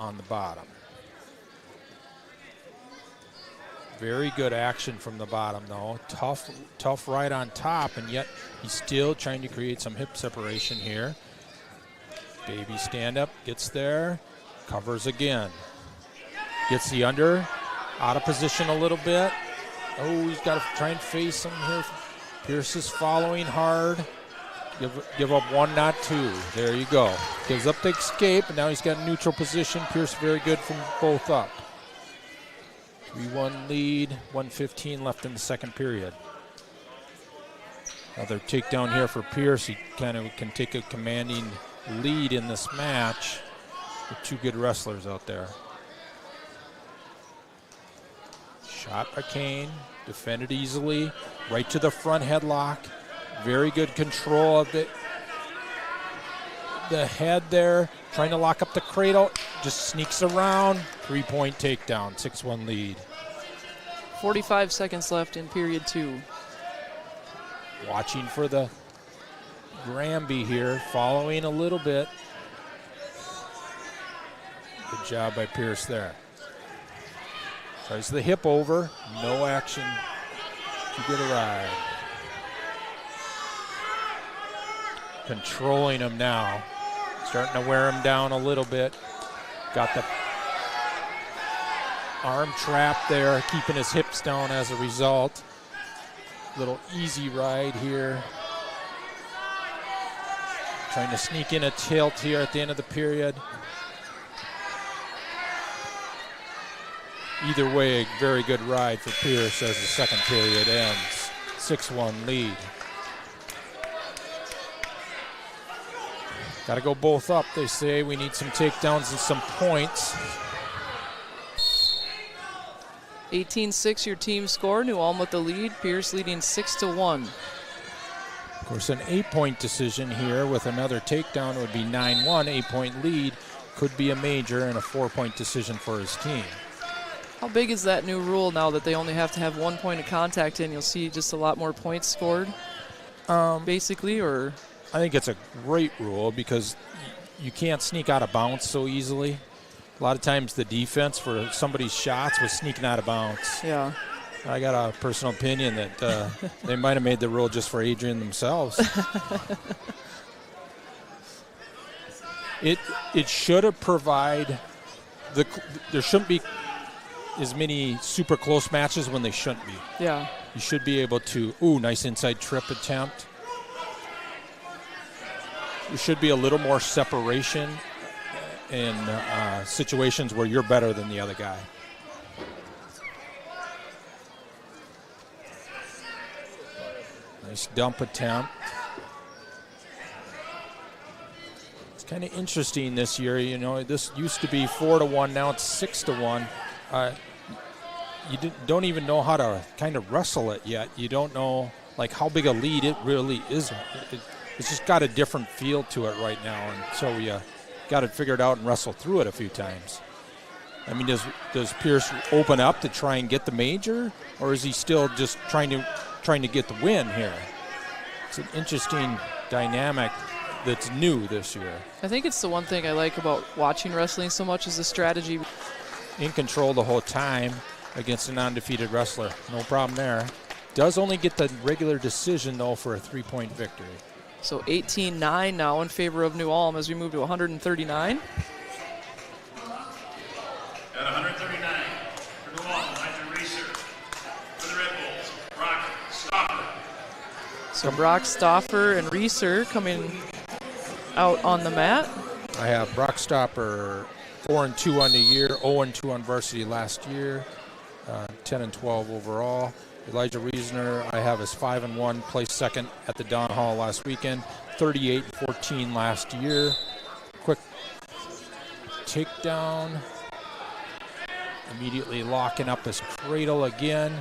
on the bottom. Very good action from the bottom, though. Tough right on top, and yet he's still trying to create some hip separation here. Baby stand-up, gets there, covers again. Gets the under, out of position a little bit. Oh, he's got to try and face him here. Pierce is following hard. Give up one, not two. There you go. Gives up the escape, and now he's got a neutral position. Pierce very good from both up. 3-1 lead, 1:15 left in the second period. Another takedown here for Pierce. He kind of can take a commanding lead in this match with two good wrestlers out there. Shot by Kane, defended easily, right to the front headlock. Very good control of the head there, trying to lock up the cradle, just sneaks around. 3-point takedown, 6-1 lead. 45 seconds left in period 2. Watching for the Granby here, following a little bit. Good job by Pierce there. Tries the hip over, no action to get a ride. Controlling him now, starting to wear him down a little bit. Got the arm trap there, keeping his hips down as a result. Little easy ride here. Trying to sneak in a tilt here at the end of the period. Either way, a very good ride for Pierce as the second period ends. 6-1 lead. Got to go both up, they say. We need some takedowns and some points. 18-6 your team score. New Ulm with the lead. Pierce leading 6-1. Of course, an 8-point decision here with another takedown would be 9-1. 8-point lead could be a major and a 4-point decision for his team. How big is that new rule now that they only have to have 1 point of contact in? You'll see just a lot more points scored, basically, or? I think it's a great rule because you can't sneak out of bounds so easily. A lot of times the defense for somebody's shots was sneaking out of bounds. Yeah. I got a personal opinion that they might have made the rule just for Adrian themselves. It should have provided there shouldn't be as many super close matches when they shouldn't be. Yeah. You should be able to, ooh, nice inside trip attempt. There should be a little more separation in situations where you're better than the other guy. Nice dump attempt. It's kind of interesting this year. You know, this used to be 4-1, now it's 6-1. You don't even know how to kind of wrestle it yet. You don't know like how big a lead it really is. It's just got a different feel to it right now, and so you got to figure it out and wrestle through it a few times. I mean, does Pierce open up to try and get the major, or is he still just trying to get the win here? It's an interesting dynamic that's new this year. I think it's the one thing I like about watching wrestling so much is the strategy. In control the whole time against an undefeated wrestler. No problem there. Does only get the regular decision, though, for a 3-point victory. So 18-9 now in favor of New Ulm as we move to 139. So Brock Stoffer and Reeser coming out on the mat. I have Brock Stopper 4-2 on the year, 0-2 on varsity last year, 10-12 overall. Elijah Reisner, I have as 5-1, placed second at the Don Hall last weekend, 38-14 last year. Quick takedown. Immediately locking up his cradle again.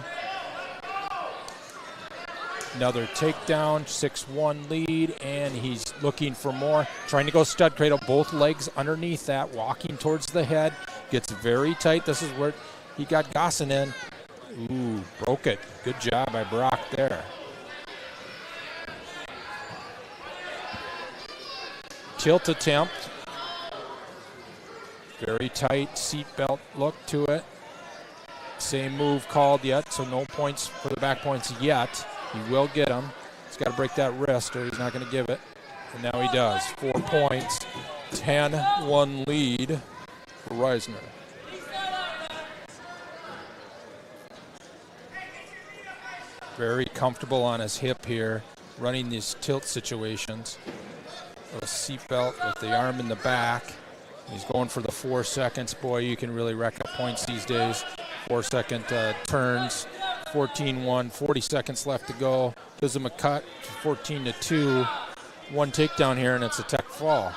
Another takedown, 6-1 lead, and he's looking for more. Trying to go stud cradle, both legs underneath that, walking towards the head. Gets very tight. This is where he got Gosson in. Ooh, broke it. Good job by Brock there. Tilt attempt. Very tight seatbelt look to it. Same move called yet, so no points for the back points yet. He will get them. He's got to break that wrist or he's not going to give it. And now he does. 4 points. 10-1 lead for Reisner. Very comfortable on his hip here, running these tilt situations. A seatbelt with the arm in the back. He's going for the 4 seconds. Boy, you can really rack up points these days. 4-second turns. 14-1, 40 seconds left to go. Gives him a cut, 14-2. 1 takedown here, and it's a tech fall.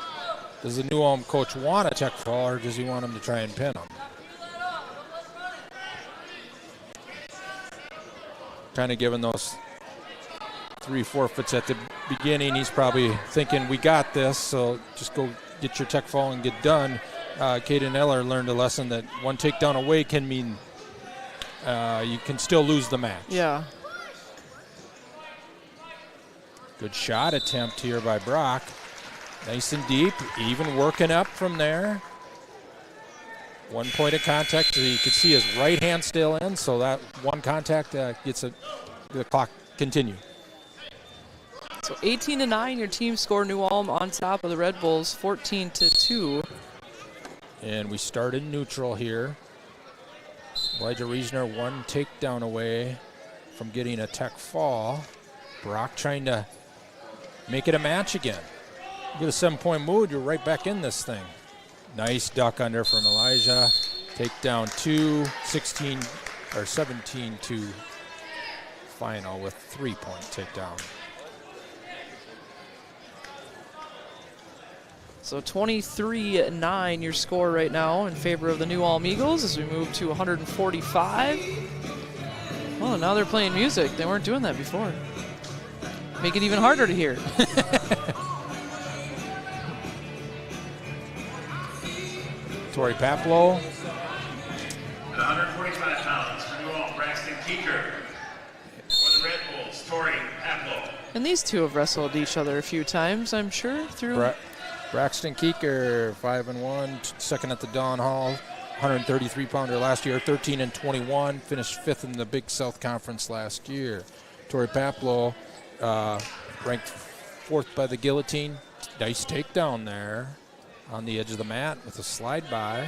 Does the New Ulm coach want a tech fall, or does he want him to try and pin him? Kind of giving those 3 forfeits at the beginning. He's probably thinking, we got this, so just go get your tech fall and get done. Caden Eller learned a lesson that 1 takedown away can mean you can still lose the match. Yeah. Good shot attempt here by Brock. Nice and deep, even working up from there. 1 point of contact. You can see his right hand still in, so that 1 contact gets the clock continue. So 18-9, your team score. New Ulm on top of the Red Bulls, 14-2. And we start in neutral here. Elijah Reisner 1 takedown away from getting a tech fall. Brock trying to make it a match again. Get a 7-point mood, you're right back in this thing. Nice duck under from Elijah. Takedown 2, 17-2 final with 3-point takedown. So 23-9 your score right now in favor of the New Ulm Eagles as we move to 145. Oh, now they're playing music. They weren't doing that before. Make it even harder to hear. Tori Paplow. At 145 pounds, for New Ulm, Braxton Keeker. For the Red Bulls, Tori Paplow. And these two have wrestled each other a few times, I'm sure, through... Braxton Keeker, 5-1, second at the Don Hall, 133-pounder last year, 13-21, finished 5th in the Big South Conference last year. Tori Paplow, ranked 4th by the Guillotine. Nice takedown there on the edge of the mat with a slide by.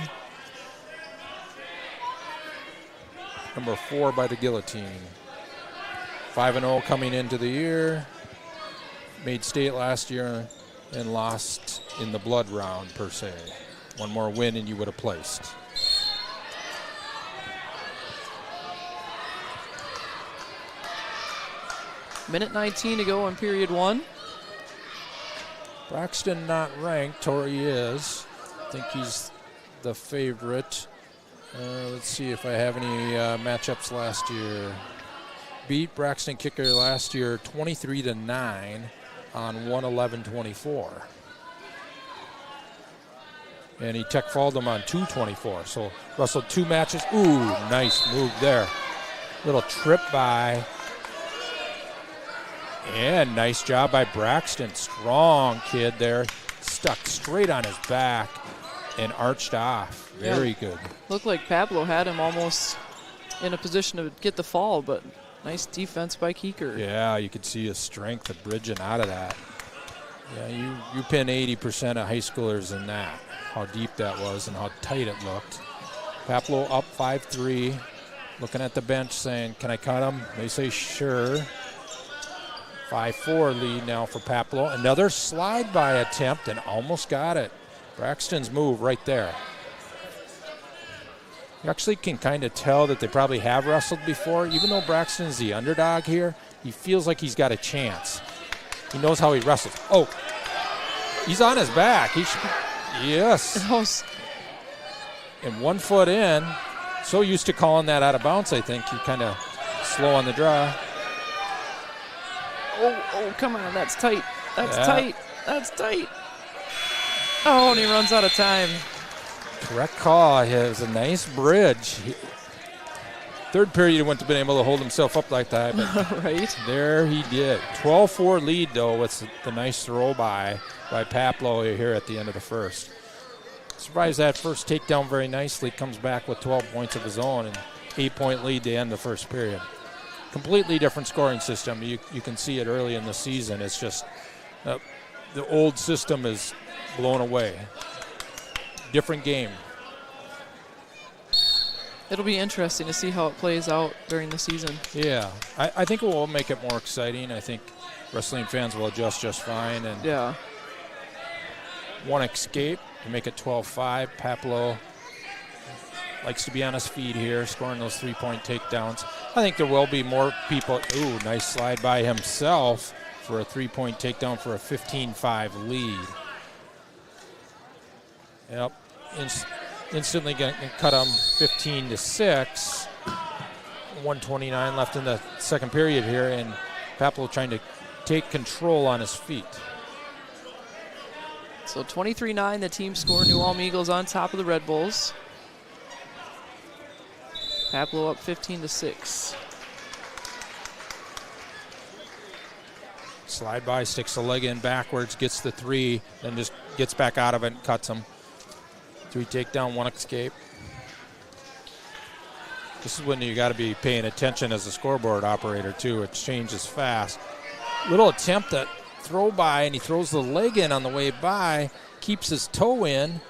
Number 4 by the Guillotine. 5-0 coming into the year. Made state last year and lost in the blood round, per se. 1 more win and you would have placed. Minute 19 to go in period 1. Braxton not ranked, Tori is. I think he's the favorite. Let's see if I have any matchups last year. Beat Braxton Keeker last year 23-9 on 111-24. And he tech falled him on 224. So wrestled 2 matches. Ooh, nice move there. Little trip by. And nice job by Braxton. Strong kid there. Stuck straight on his back and arched off. Very good. Looked like Pablo had him almost in a position to get the fall, but nice defense by Keeker. Yeah, you could see his strength of bridging out of that. Yeah, you pin 80% of high schoolers in that. How deep that was and how tight it looked. Paplow up 5-3. Looking at the bench saying, can I cut him? They say sure. 5-4 lead now for Paplo. Another slide by attempt and almost got it. Braxton's move right there. You actually can kind of tell that they probably have wrestled before. Even though Braxton's the underdog here, he feels like he's got a chance. He knows how he wrestles. Oh, he's on his back. He should, yes. And 1 foot in. So used to calling that out of bounds, I think. He kind of slow on the draw. Oh, come on. That's tight. That's tight. That's tight. Oh, and he runs out of time. Correct call. It was a nice bridge. Third period, he wouldn't have been able to hold himself up like that. But right. There he did. 12-4 lead, though, with the nice throw by Paplo here at the end of the first. Survives that first takedown very nicely. Comes back with 12 points of his own and 8-point lead to end the first period. Completely different scoring system. You can see it early in the season. It's just the old system is blown away. Different game. It'll be interesting to see how it plays out during the season. Yeah, I think it will make it more exciting. I think wrestling fans will adjust just fine. And yeah. One escape to make it 12-5. Paplo likes to be on his feet here, scoring those 3-point takedowns. I think there will be more people. Ooh, nice slide by himself for a 3-point takedown for a 15-5 lead. Yep, instantly going to cut him 15-6. 1:29 left in the second period here, and Paplo trying to take control on his feet. So 23-9, the team score. New Ulm Eagles on top of the Red Bulls. Paplo up 15-6. Slide by, sticks the leg in backwards, gets the 3, then just gets back out of it and cuts him. 3 takedown, 1 escape. This is when you got to be paying attention as a scoreboard operator too. It changes fast. Little attempt at throw by, and he throws the leg in on the way by, keeps his toe in,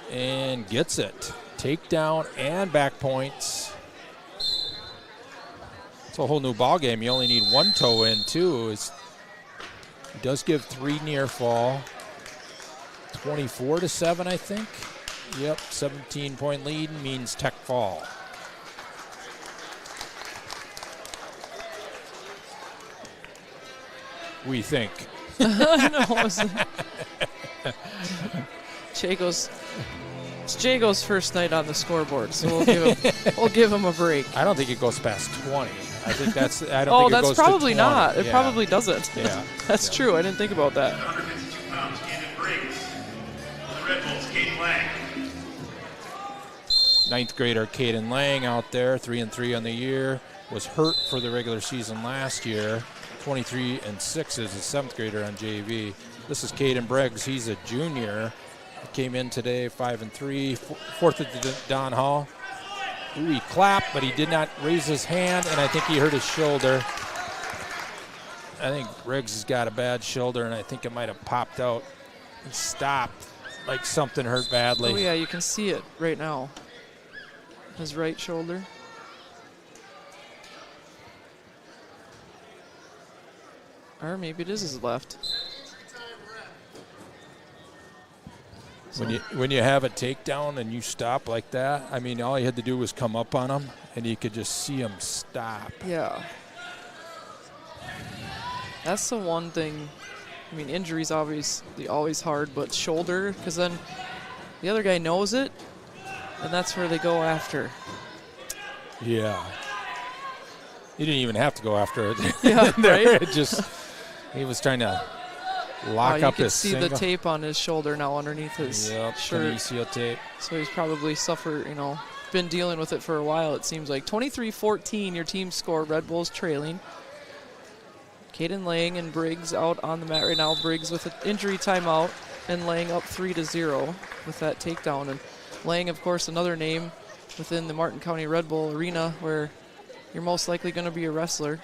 and gets it. Takedown and back points. It's a whole new ball game. You only need 1 toe in too. He does give 3 near fall. 24-7, I think. Yep, 17-point lead means tech fall. We think. It's Jago's first night on the scoreboard, so we'll give him a break. I don't think it goes past 20. I think that's. I don't think it goes to 20. Oh, that's probably not. It Yeah. probably doesn't. Yeah. That's true. I didn't think about that. 152 pounds, Camden Briggs. For the Red Bulls, Caden Lang. 9th grader Caden Lang out there, 3-3 on the year. Was hurt for the regular season last year. 23-6 is a 7th grader on JV. This is Caden Briggs. He's a junior. He came in today 5-3, 4th at the Don Hall. Ooh, he clapped, but he did not raise his hand, and I think he hurt his shoulder. I think Briggs has got a bad shoulder, and I think it might have popped out. He stopped like something hurt badly. Oh, yeah, you can see it right now. His right shoulder. Or maybe it is his left. When you have a takedown and you stop like that, I mean, all you had to do was come up on him, and you could just see him stop. Yeah. That's the one thing. I mean, injuries obviously always hard, but shoulder, because then the other guy knows it, and that's where they go after. Yeah. He didn't even have to go after it. Yeah, right? It just, he was trying to lock up his single. You can see the tape on his shoulder now underneath his shirt. Kinesio tape. So he's probably been dealing with it for a while, it seems like. 23-14, your team score. Red Bulls trailing. Caden Lang and Briggs out on the mat right now. Briggs with an injury timeout, and Lang up 3-0 with that takedown. And Lang, of course, another name within the Martin County Red Bull arena where you're most likely going to be a wrestler.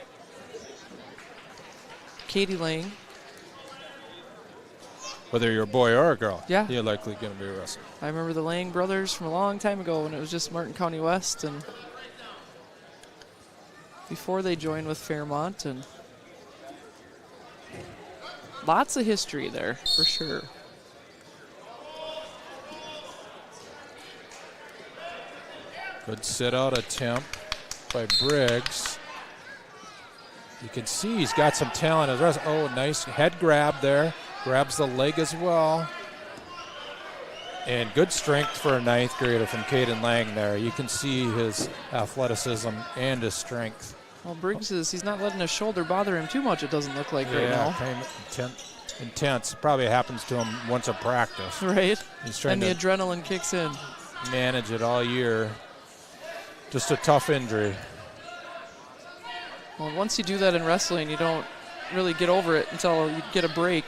Katie Lang. Whether you're a boy or a girl, yeah, you're likely going to be a wrestler. I remember the Lang brothers from a long time ago when it was just Martin County West, and before they joined with Fairmont. And lots of history there for sure. Good sit-out attempt by Briggs. You can see he's got some talent. Oh, nice head grab there. Grabs the leg as well. And good strength for a 9th grader from Caden Lang there. You can see his athleticism and his strength. Well, Briggs he's not letting his shoulder bother him too much, it doesn't look like right now. Kind of intense. Probably happens to him once a practice. Right. He's trying and to the adrenaline kicks in. Manage it all year. Just a tough injury. Well, once you do that in wrestling, you don't really get over it until you get a break.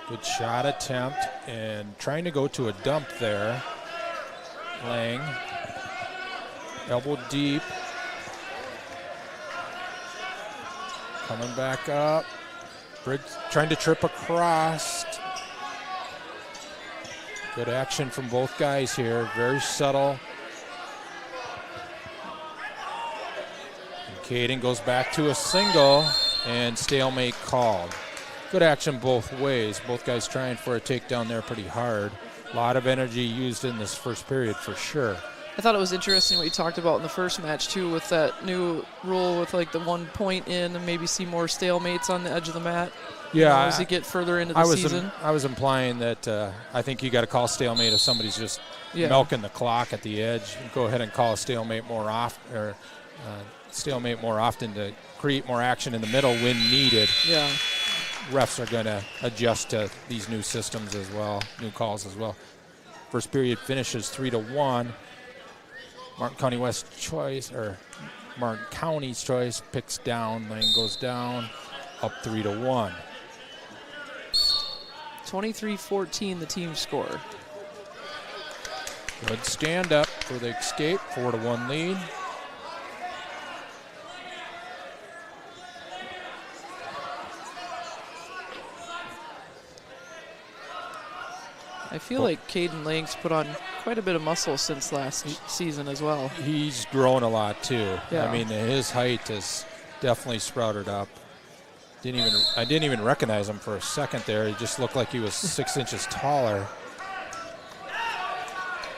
Good shot attempt and trying to go to a dump there. Lang. Elbow deep. Coming back up. Briggs trying to trip across. Good action from both guys here. Very subtle. And Caden goes back to a single and stalemate called. Good action both ways. Both guys trying for a takedown there pretty hard. A lot of energy used in this first period for sure. I thought it was interesting what you talked about in the first match too, with that new rule with like the 1 point in and maybe see more stalemates on the edge of the mat. Yeah, as you get further into the season. I was implying that I think you got to call stalemate if somebody's just milking the clock at the edge. Go ahead and call a stalemate more often, or stalemate more often to create more action in the middle when needed. Yeah. Refs are going to adjust to these new systems as well, new calls as well. First period finishes 3-1. Martin County West choice, or Martin County's choice, picks down. Lane goes down, up 3-1. 23-14 the team score. Good stand up for the escape, 4-1 lead. I feel like Caden Lang's put on quite a bit of muscle since last season as well. He's grown a lot too. Yeah. I mean, his height has definitely sprouted up. I didn't even recognize him for a second there. He just looked like he was 6 inches taller.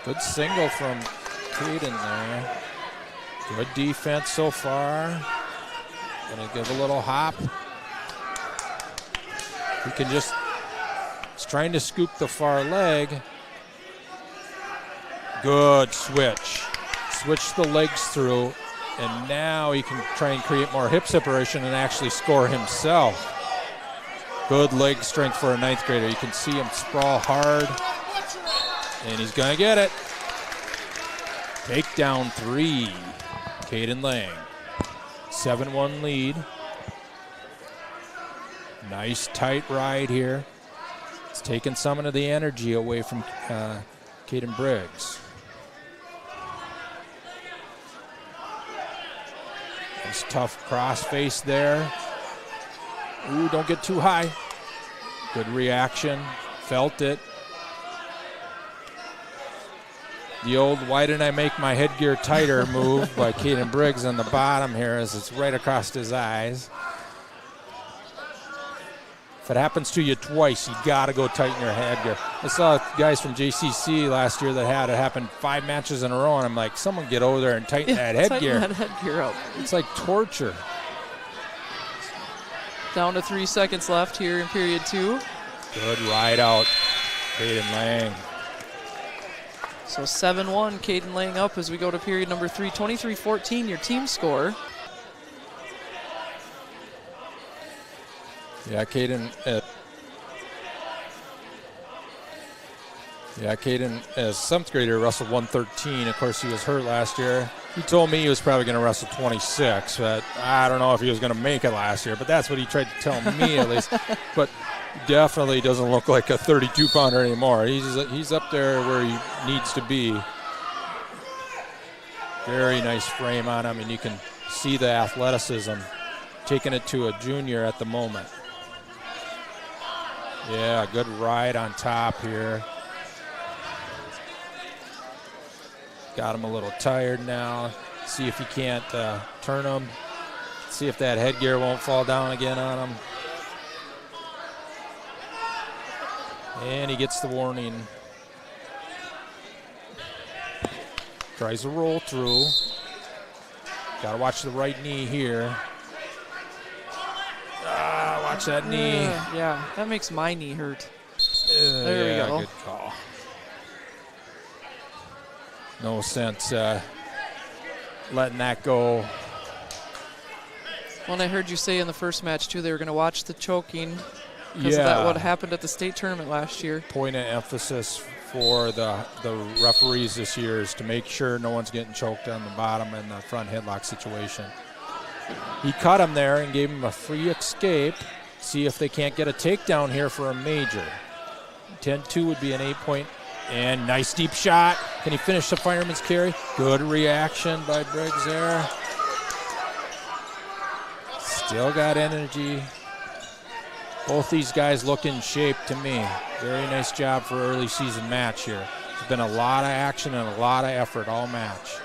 Good single from Caden there. Good defense so far. Gonna give a little hop. He can just, he's trying to scoop the far leg. Good switch. Switch the legs through. And now he can try and create more hip separation and actually score himself. Good leg strength for a 9th grader. You can see him sprawl hard. And he's going to get it. Takedown 3. Caden Lang. 7-1 lead. Nice tight ride here. It's taking some of the energy away from Caden Briggs. Nice tough cross face there. Ooh, don't get too high. Good reaction. Felt it. The old why didn't I make my headgear tighter move by Caden Briggs on the bottom here as it's right across his eyes. If it happens to you twice, you got to go tighten your headgear. I saw guys from JCC last year that had it happen 5 matches in a row, and I'm like, someone get over there and tighten that headgear. Tighten that headgear up. It's like torture. Down to 3 seconds left here in period 2. Good ride out, Caden Lang. So 7-1, Caden Lang up as we go to period number 3. 23-14, your team score. Yeah, Caden. Caden, as 7th grader, wrestled 113. Of course, he was hurt last year. He told me he was probably going to wrestle 26, but I don't know if he was going to make it last year. But that's what he tried to tell me, at least. But definitely doesn't look like a 32-pounder anymore. He's up there where he needs to be. Very nice frame on him, and you can see the athleticism, taking it to a junior at the moment. Yeah, good ride on top here. Got him a little tired now. See if he can't turn him. See if that headgear won't fall down again on him. And he gets the warning. Tries to roll through. Got to watch the right knee here. Watch that knee. Yeah, that makes my knee hurt. There we go. Good call. No sense letting that go. Well, and I heard you say in the first match, too, they were going to watch the choking because of that, what happened at the state tournament last year. Point of emphasis for the referees this year is to make sure no one's getting choked on the bottom in the front headlock situation. He caught him there and gave him a free escape. See if they can't get a takedown here for a major. 10-2 would be an 8-point. And nice deep shot. Can he finish the fireman's carry? Good reaction by Briggs there. Still got energy. Both these guys look in shape to me. Very nice job for an early season match here. There's been a lot of action and a lot of effort all match.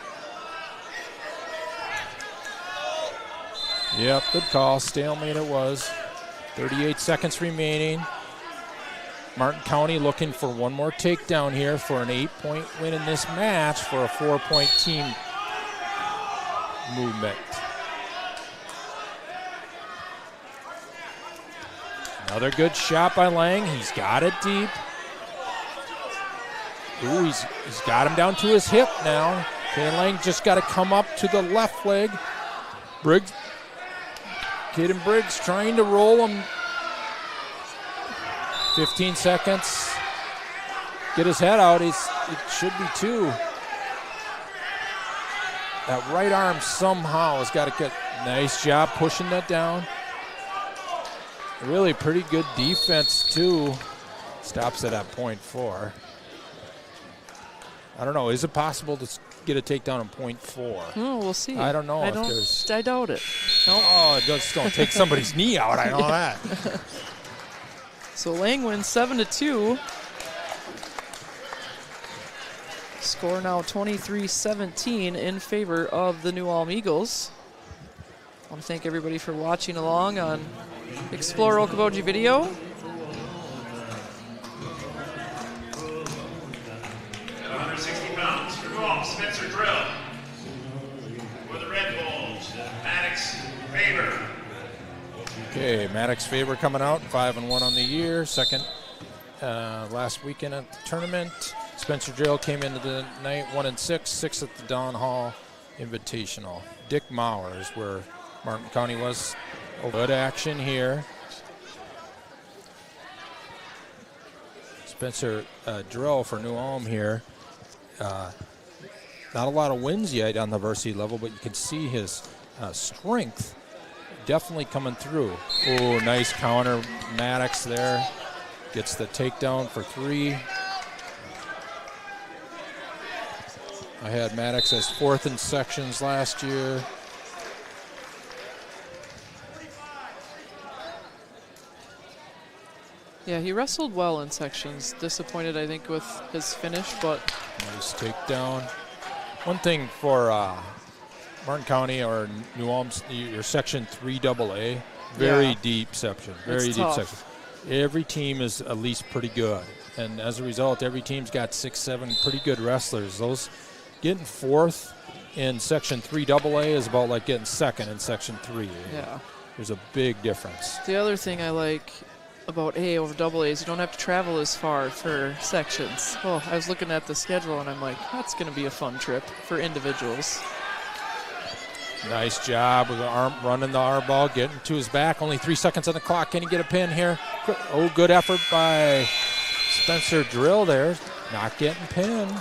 Yep, good call. Stalemate it was. 38 seconds remaining. Martin County looking for one more takedown here for an 8-point win in this match for a 4-point team movement. Another good shot by Lang. He's got it deep. Ooh, he's got him down to his hip now. Caden Lang just got to come up to the left leg. Briggs. Caden Briggs trying to roll him. 15 seconds. Get his head out. It should be 2. That right arm somehow has got to get. Nice job pushing that down. Really pretty good defense, too. Stops it at .4. I don't know. Is it possible to get a takedown in .4? Oh, we'll see. I don't know. I doubt it. Nope. Oh, just don't take somebody's knee out. I know that. So Lang wins 7-2. Score now 23-17 in favor of the New Ulm Eagles. I want to thank everybody for watching along on Explore Okoboji Video. At 160 pounds, for New Ulm, Spencer Drill. For the Red Bulls, Maddox Faber. Okay, Maddox Faber coming out, 5-1 on the year. Second last weekend at the tournament. Spencer Drill came into the night 1-6, 6 at the Don Hall Invitational. Dick Mauer is where Martin County was. Good action here. Spencer Drill for New Ulm here. Not a lot of wins yet on the varsity level, but you can see his strength definitely coming through. Oh, nice counter. Maddox there gets the takedown for 3. I had Maddox as 4th in sections last year. Yeah, he wrestled well in sections. Disappointed, I think, with his finish, but nice takedown. One thing for Martin County or New Ulm's, your section 3AA, very deep section, very it's deep tough. section. Every team is at least pretty good, and as a result, every team's got 6-7 pretty good wrestlers. Those getting 4th in section 3AA is about like getting 2nd in section 3. Yeah, there's a big difference. The other thing I like about A over AA is you don't have to travel as far for sections. Oh, I was looking at the schedule and I'm like, that's going to be a fun trip for individuals. Nice job with the arm, running the arm ball, getting to his back. Only 3 seconds on the clock. Can he get a pin here? Oh, good effort by Spencer Drill there. Not getting pinned.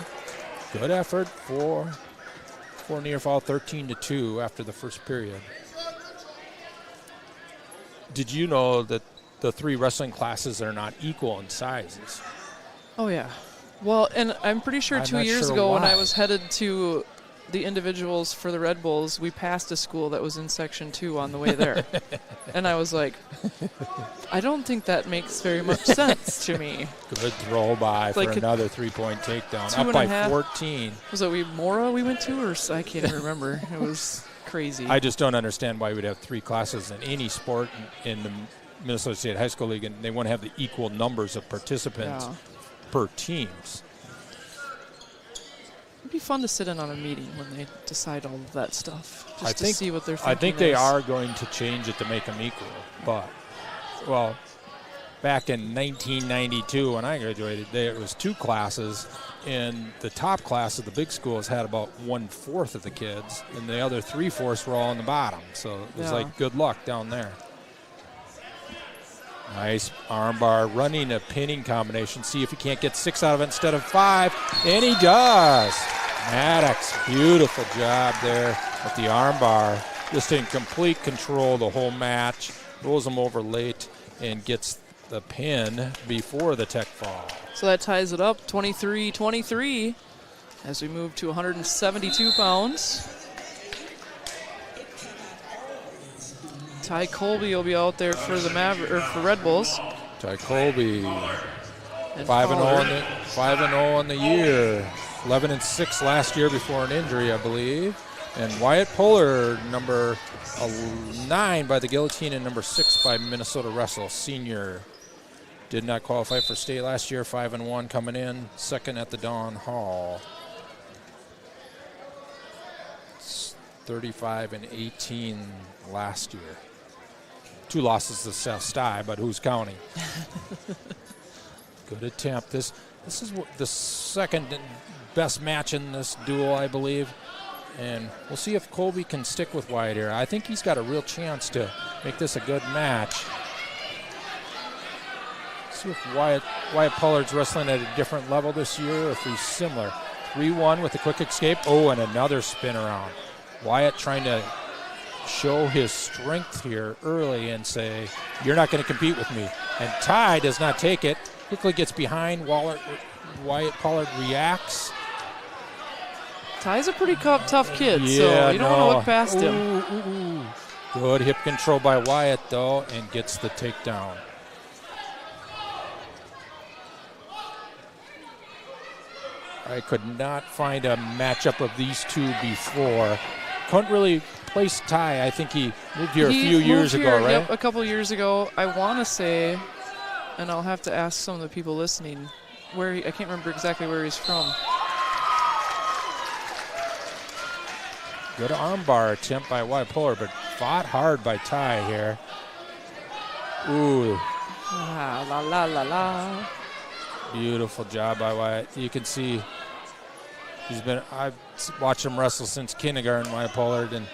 Good effort for near fall, 13-2 after the first period. Did you know that the 3 wrestling classes are not equal in sizes? Oh, yeah. Well, and I'm pretty sure I'm 2 not years sure ago when why. I was headed to the individuals for the Red Bulls, we passed a school that was in section 2 on the way there. And I was like, I don't think that makes very much sense to me. Good throw by Like for another 3-point takedown. 2 Up and by a half. 14. Was it Mora we went to, or I can't remember. It was crazy. I just don't understand why we'd have 3 classes in any sport in the Minnesota State High School League, and they want to have the equal numbers of participants per teams. It'd be fun to sit in on a meeting when they decide all of that stuff, just to think, see what they're thinking. I think they are going to change it to make them equal, but, well, back in 1992 when I graduated, it was 2 classes, and the top class of the big schools had about 1/4 of the kids, and the other 3/4 were all in the bottom. So it was like good luck down there. Nice armbar, running a pinning combination. See if he can't get 6 out of it instead of 5, and he does. Maddox, beautiful job there with the armbar. Just in complete control the whole match. Rolls him over late and gets the pin before the tech fall. So that ties it up, 23-23, as we move to 172 pounds. Ty Colby will be out there for the for Red Bulls. Ty Colby, 5-0 on the year, 11-6 last year before an injury, I believe. And Wyatt Pollard, number 9 by the Guillotine and number 6 by Minnesota Wrestle, senior. Did not qualify for state last year, 5-1 coming in, second at the Dawn Hall. 35-18 last year. 2 losses to South Stye, but who's counting? Good attempt. This is the second best match in this duel, I believe. And we'll see if Colby can stick with Wyatt here. I think he's got a real chance to make this a good match. See if Wyatt Pollard's wrestling at a different level this year, or if he's similar. 3-1 with a quick escape. Oh, and another spin around. Wyatt trying to show his strength here early and say, you're not going to compete with me. And Ty does not take it. Quickly gets behind. Wyatt Pollard reacts. Ty's a pretty tough kid, so you don't want to look past him. Good hip control by Wyatt, though, and gets the takedown. I could not find a matchup of these two before. Couldn't really place Ty. I think he moved here a few years ago, right? Yep, a couple years ago. I want to say, and I'll have to ask some of the people listening, I can't remember exactly where he's from. Good armbar attempt by Wyatt Pollard, but fought hard by Ty here. Ooh. Ah, la la la la. Beautiful job by Wyatt. You can see I've watched him wrestle since kindergarten, Wyatt Pollard, and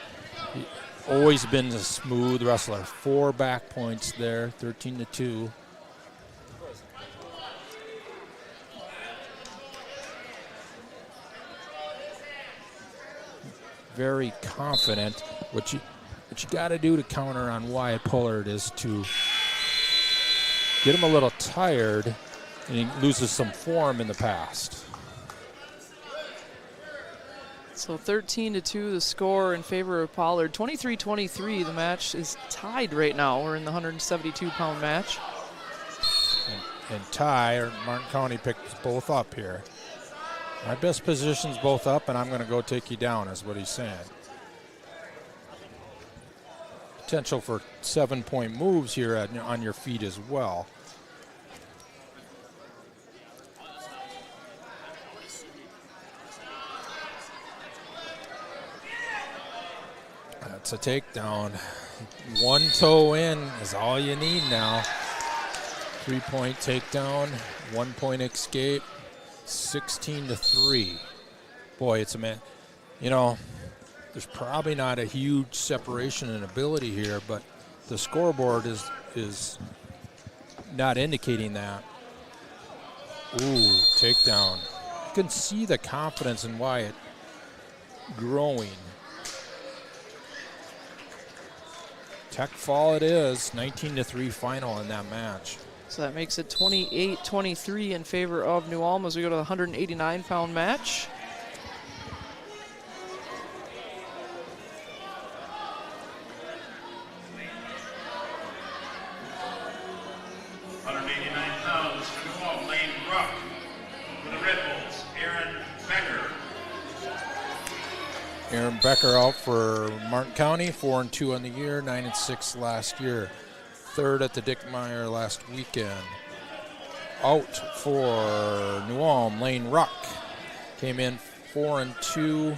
he's always been a smooth wrestler. 4 back points there, 13-2. Very confident. What you got to do to counter on Wyatt Pollard is to get him a little tired, and he loses some form in the past. So 13-2 the score in favor of Pollard. 23-23 the match is tied right now. We're in the 172-pound match. And Ty, or Martin County, picked both up here. My best position's both up, and I'm going to go take you down, is what he's saying. Potential for 7-point moves here on your feet as well. That's a takedown. 1 toe in is all you need now. 3-point takedown, 1-point escape. 16-3. Boy, it's a man. You know, there's probably not a huge separation in ability here, but the scoreboard is not indicating that. Ooh, takedown. You can see the confidence in Wyatt growing. Tech fall it is. 19-3 final in that match. So that makes it 28-23 in favor of New Ulm as we go to the 189-pound match. Aaron Becker out for Martin County, 4-2 on the year, 9-6 last year. Third at the Dick Meyer last weekend. Out for New Ulm, Lane Ruck. Came in 4-2,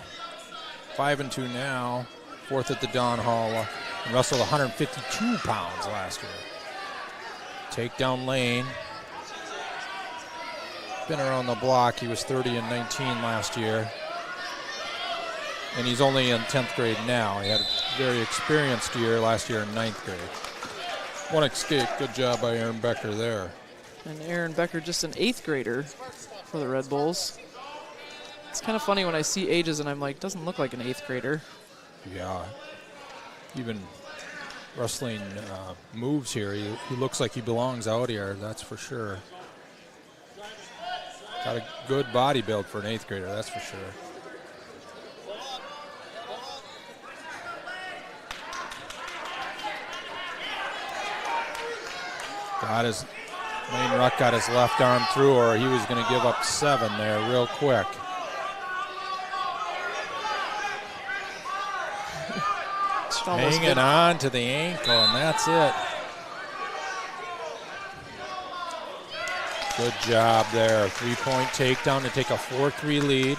5-2 now. Fourth at the Don Hall. And wrestled 152 pounds last year. Takedown Lane. Been around the block. He was 30-19 last year. And he's only in 10th grade now. He had a very experienced year last year in 9th grade. One escape. Good job by Aaron Becker there. And Aaron Becker just an 8th grader for the Red Bulls. It's kind of funny when I see ages and I'm like, doesn't look like an 8th grader. Yeah. Even wrestling moves here, he looks like he belongs out here, that's for sure. Got a good body build for an 8th grader, that's for sure. Lane Ruck got his left arm through, or he was going to give up 7 there real quick. Hanging on to the ankle, and that's it. Good job there. 3-point takedown to take a 4-3 lead.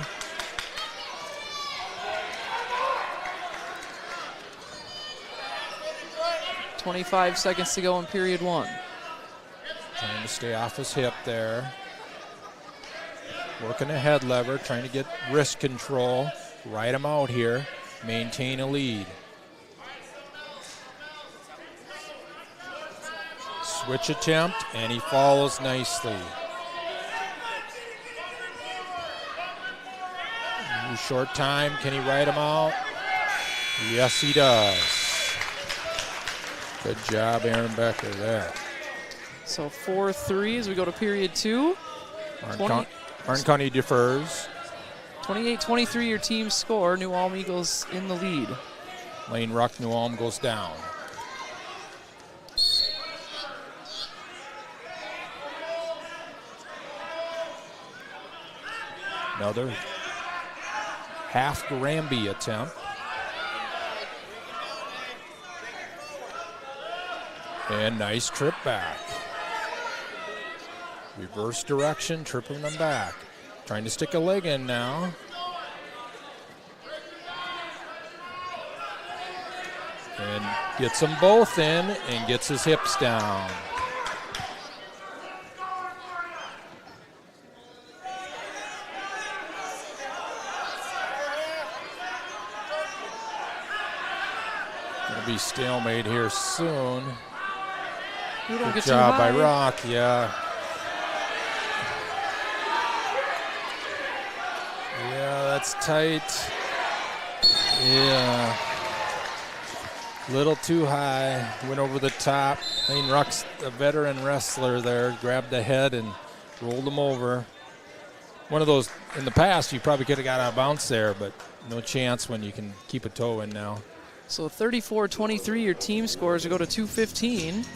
.25 seconds to go in period 1. Trying to stay off his hip there. Working a head lever, trying to get wrist control. Ride him out here. Maintain a lead. Switch attempt, and he follows nicely. Short time, can he ride him out? Yes, he does. Good job, Aaron Becker there. So 4-3 as we go to period 2. Martin County defers. 28-23 your team score. New Ulm Eagles in the lead. Lane Ruck, New Ulm goes down. Another half Granby attempt. And nice trip back. Reverse direction, tripping them back. Trying to stick a leg in now. And gets them both in and gets his hips down. Gonna be stalemate here soon. Good job by Rock, yeah. Yeah, that's tight. Yeah. Little too high. Went over the top. Lane Ruck's a veteran wrestler there. Grabbed the head and rolled him over. One of those, in the past, you probably could have got out of bounce there, but no chance when you can keep a toe in now. So 34-23 your team scores to go to 2:15.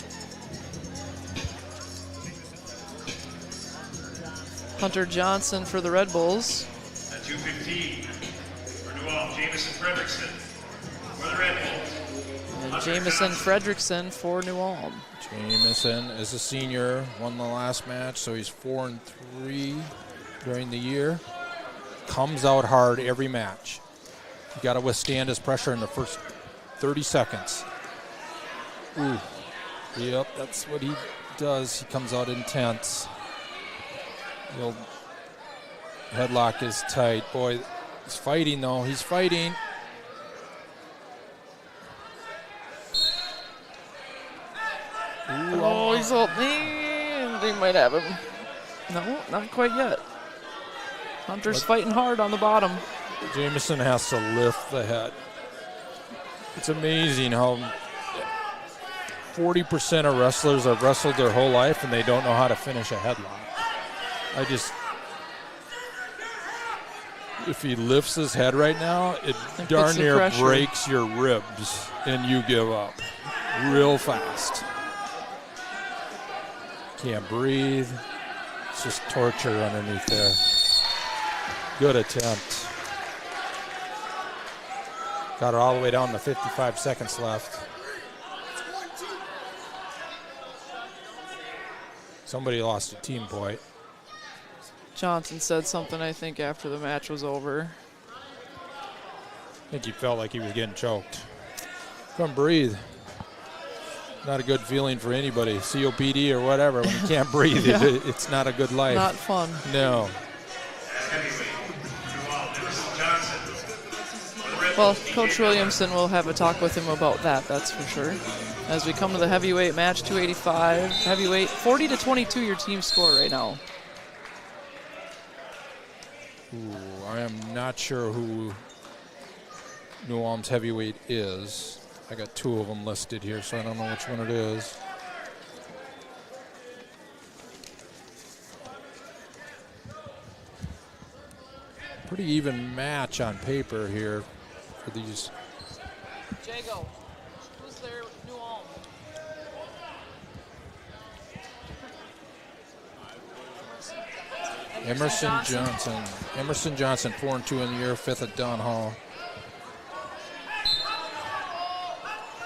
Hunter Johnson for the Red Bulls. At 2:15 for New Ulm, Jamison Fredrickson for the Red Bulls. And Jamison Fredrickson for New Ulm. Jamison is a senior, won the last match, so he's 4-3 during the year. Comes out hard every match. You got to withstand his pressure in the first 30 seconds. Ooh. Yep, that's what he does. He comes out intense. The old headlock is tight. Boy, he's fighting though. He's fighting. Ooh, oh, he's all, they might have him. No, not quite yet. Hunter's fighting hard on the bottom. Jamison has to lift the head. It's amazing how 40% of wrestlers have wrestled their whole life and they don't know how to finish a headlock. If he lifts his head right now, it darn near breaks your ribs and you give up real fast. Can't breathe. It's just torture underneath there. Good attempt. Got it all the way down to 55 seconds left. Somebody lost a team point. Johnson said something, I think, after the match was over. I think he felt like he was getting choked. Couldn't breathe. Not a good feeling for anybody, COPD or whatever. When you can't breathe, Yeah. it's not a good life. Not fun. No. Well, Coach Williamson will have a talk with him about that, that's for sure. As we come to the heavyweight match, 285, heavyweight, 40-22 your team score right now. Ooh, I am not sure who New Ulm's heavyweight is. I got two of them listed here, so I don't know which one it is. Pretty even match on paper here for these. Jago, who's there? New Ulm. Emerson Johnson. Emerson Johnson, 4-2 in the year, 5th at Don Hall.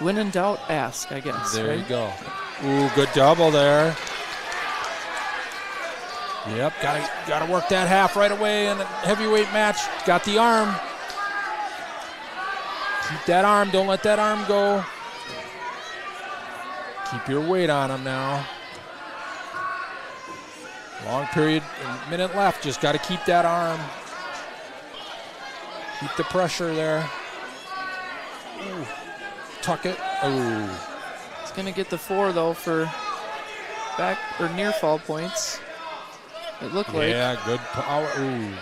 When in doubt, ask, I guess. There right? you go. Ooh, good double there. Yep, gotta work that half right away in a heavyweight match. Got the arm. Keep that arm, don't let that arm go. Keep your weight on him now. Long period, a minute left, just gotta keep that arm. Keep the pressure there. Ooh. Tuck it. Ooh. It's gonna get the 4 though for back or near fall points. It looked like. Yeah, good power. Ooh.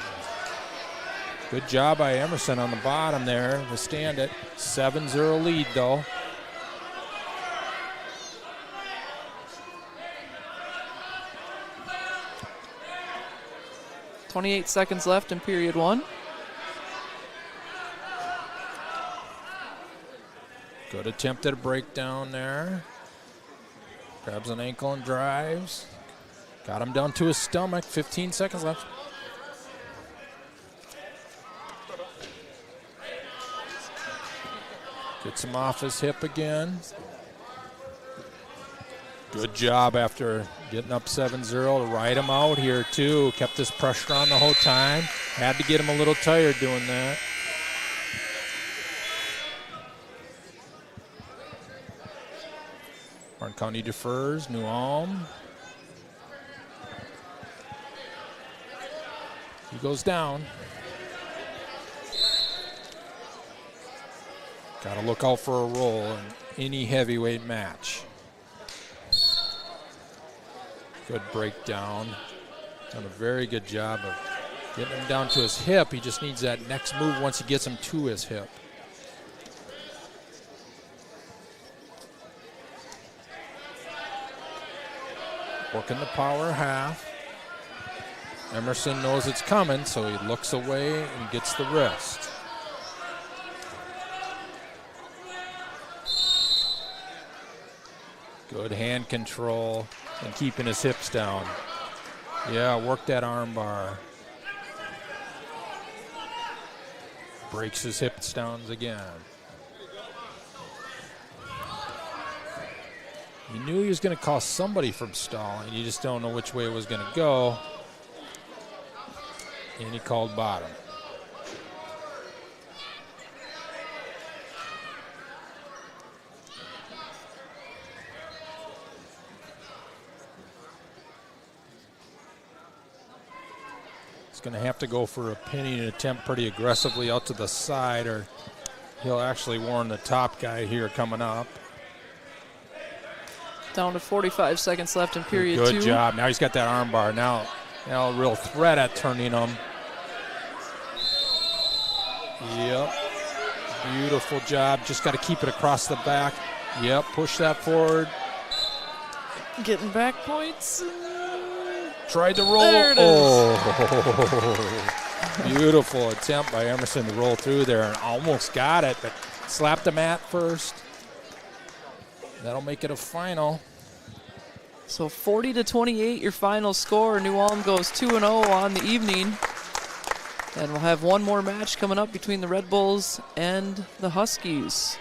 Good job by Emerson on the bottom there to stand it. 7-0 lead though. .28 seconds left in period 1. Good attempt at a breakdown there. Grabs an ankle and drives. Got him down to his stomach. 15 seconds left. Gets him off his hip again. Good job after getting up 7-0 to ride him out here too. Kept this pressure on the whole time. Had to get him a little tired doing that. Martin County defers, New Ulm. He goes down. Got to look out for a roll in any heavyweight match. Good breakdown. Done a very good job of getting him down to his hip. He just needs that next move once he gets him to his hip. Working the power half. Emerson knows it's coming, so he looks away and gets the wrist. Good hand control and keeping his hips down. Yeah, work that arm bar. Breaks his hips down again. He knew he was going to cost somebody from stalling. You just don't know which way it was going to go. And he called bottom. He's going to have to go for a pinning attempt pretty aggressively out to the side, or he'll actually warn the top guy here coming up. Down to 45 seconds left in period 2. Good job. Now he's got that arm bar. Now a real threat at turning him. Yep. Beautiful job. Just got to keep it across the back. Yep. Push that forward. Getting back points. Tried to roll. There it is. Oh. Beautiful attempt by Emerson to roll through there and almost got it, but slapped the mat first. That'll make it a final. So 40-28, your final score. New Ulm goes 2-0 on the evening. And we'll have one more match coming up between the Red Bulls and the Huskies.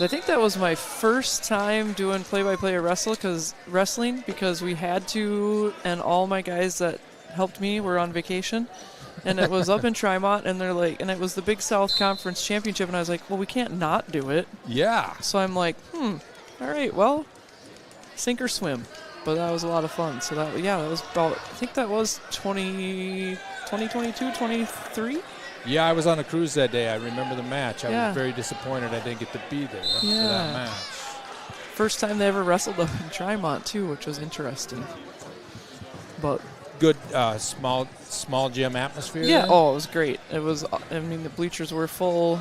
I think that was my first time doing play-by-play wrestling because we had to, and all my guys that helped me were on vacation. And it was up in Trimont, and they're like, and it was the Big South Conference Championship, and I was like, well, we can't not do it. Yeah. So I'm like, all right, well, sink or swim. But that was a lot of fun. So that was about, I think that was 2022, 23? Yeah, I was on a cruise that day. I remember the match. I was very disappointed I didn't get to be there for that match. First time they ever wrestled up in Trimont, too, which was interesting. But good small gym atmosphere. Yeah, there? it was great. It was, the bleachers were full.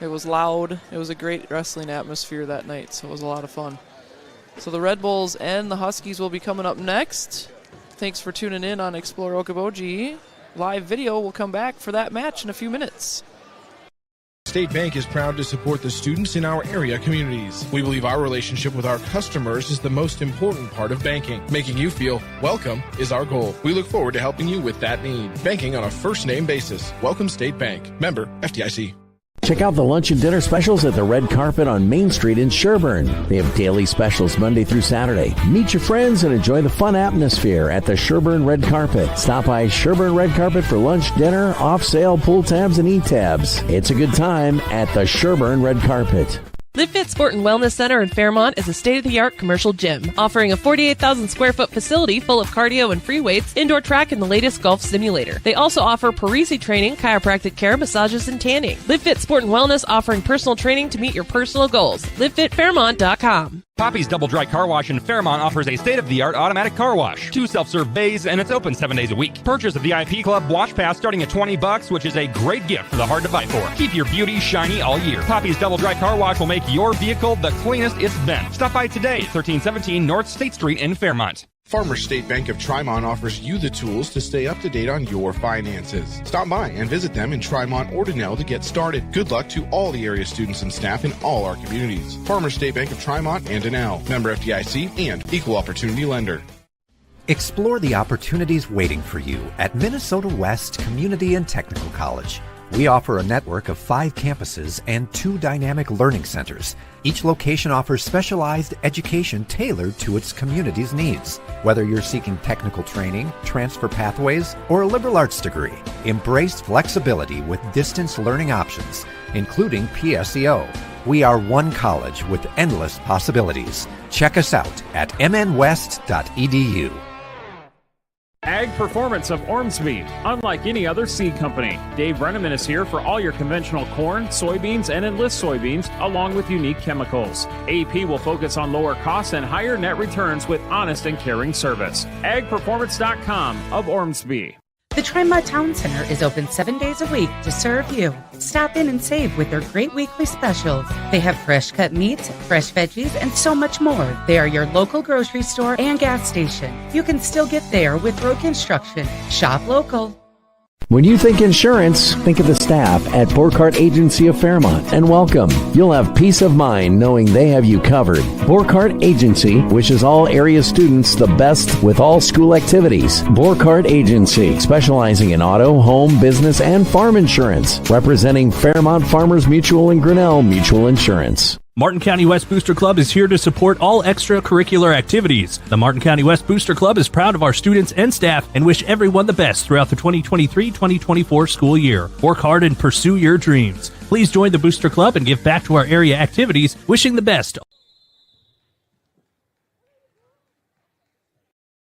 It was loud. It was a great wrestling atmosphere that night, so it was a lot of fun. So the Red Bulls and the Huskies will be coming up next. Thanks for tuning in on Explore Okoboji. Live video will come back for that match in a few minutes. State Bank is proud to support the students in our area communities. We believe our relationship with our customers is the most important part of banking. Making you feel welcome is our goal. We look forward to helping you with that need. Banking on a first-name basis. Welcome State Bank. Member FDIC. Check out the lunch and dinner specials at the Red Carpet on Main Street in Sherburne. They have daily specials Monday through Saturday. Meet your friends and enjoy the fun atmosphere at the Sherburne Red Carpet. Stop by Sherburne Red Carpet for lunch, dinner, off-sale pull tabs, and e-tabs. It's a good time at the Sherburne Red Carpet. Live Fit Sport and Wellness Center in Fairmont is a state-of-the-art commercial gym, offering a 48,000 square foot facility full of cardio and free weights, indoor track, and the latest golf simulator. They also offer Parisi training, chiropractic care, massages, and tanning. Live Fit Sport and Wellness offering personal training to meet your personal goals. LiveFitFairmont.com. Poppy's Double Dry Car Wash in Fairmont offers a state-of-the-art automatic car wash, 2 self-serve bays, and it's open 7 days a week. Purchase a VIP Club Wash Pass starting at $20, which is a great gift for the hard to buy for. Keep your beauty shiny all year. Poppy's Double Dry Car Wash will make your vehicle the cleanest it's been. Stop by today at 1317 North State Street in Fairmont. Farmers State Bank of Trimont offers you the tools to stay up to date on your finances. Stop by and visit them in Trimont or Denell to get started. Good luck to all the area students and staff in all our communities. Farmers State Bank of Trimont and Denell. Member FDIC and Equal Opportunity Lender. Explore the opportunities waiting for you at Minnesota West Community and Technical College. We offer a network of 5 campuses and 2 dynamic learning centers. Each location offers specialized education tailored to its community's needs. Whether you're seeking technical training, transfer pathways, or a liberal arts degree, embrace flexibility with distance learning options, including PSEO. We are one college with endless possibilities. Check us out at mnwest.edu. Ag Performance of Ormsby. Unlike any other seed company, Dave Brenneman is here for all your conventional corn, soybeans, and enlist soybeans, along with unique chemicals. AP will focus on lower costs and higher net returns with honest and caring service. AgPerformance.com of Ormsby. The Trimont Town Center is open 7 days a week to serve you. Stop in and save with their great weekly specials. They have fresh cut meats, fresh veggies, and so much more. They are your local grocery store and gas station. You can still get there with road construction. Shop local. When you think insurance, think of the staff at Borkart Agency of Fairmont and welcome. You'll have peace of mind knowing they have you covered. Borkart Agency wishes all area students the best with all school activities. Borkart Agency, specializing in auto, home, business, and farm insurance. Representing Fairmont Farmers Mutual and Grinnell Mutual Insurance. Martin County West Booster Club is here to support all extracurricular activities. The Martin County West Booster Club is proud of our students and staff and wish everyone the best throughout the 2023-2024 school year. Work hard and pursue your dreams. Please join the Booster Club and give back to our area activities. Wishing the best.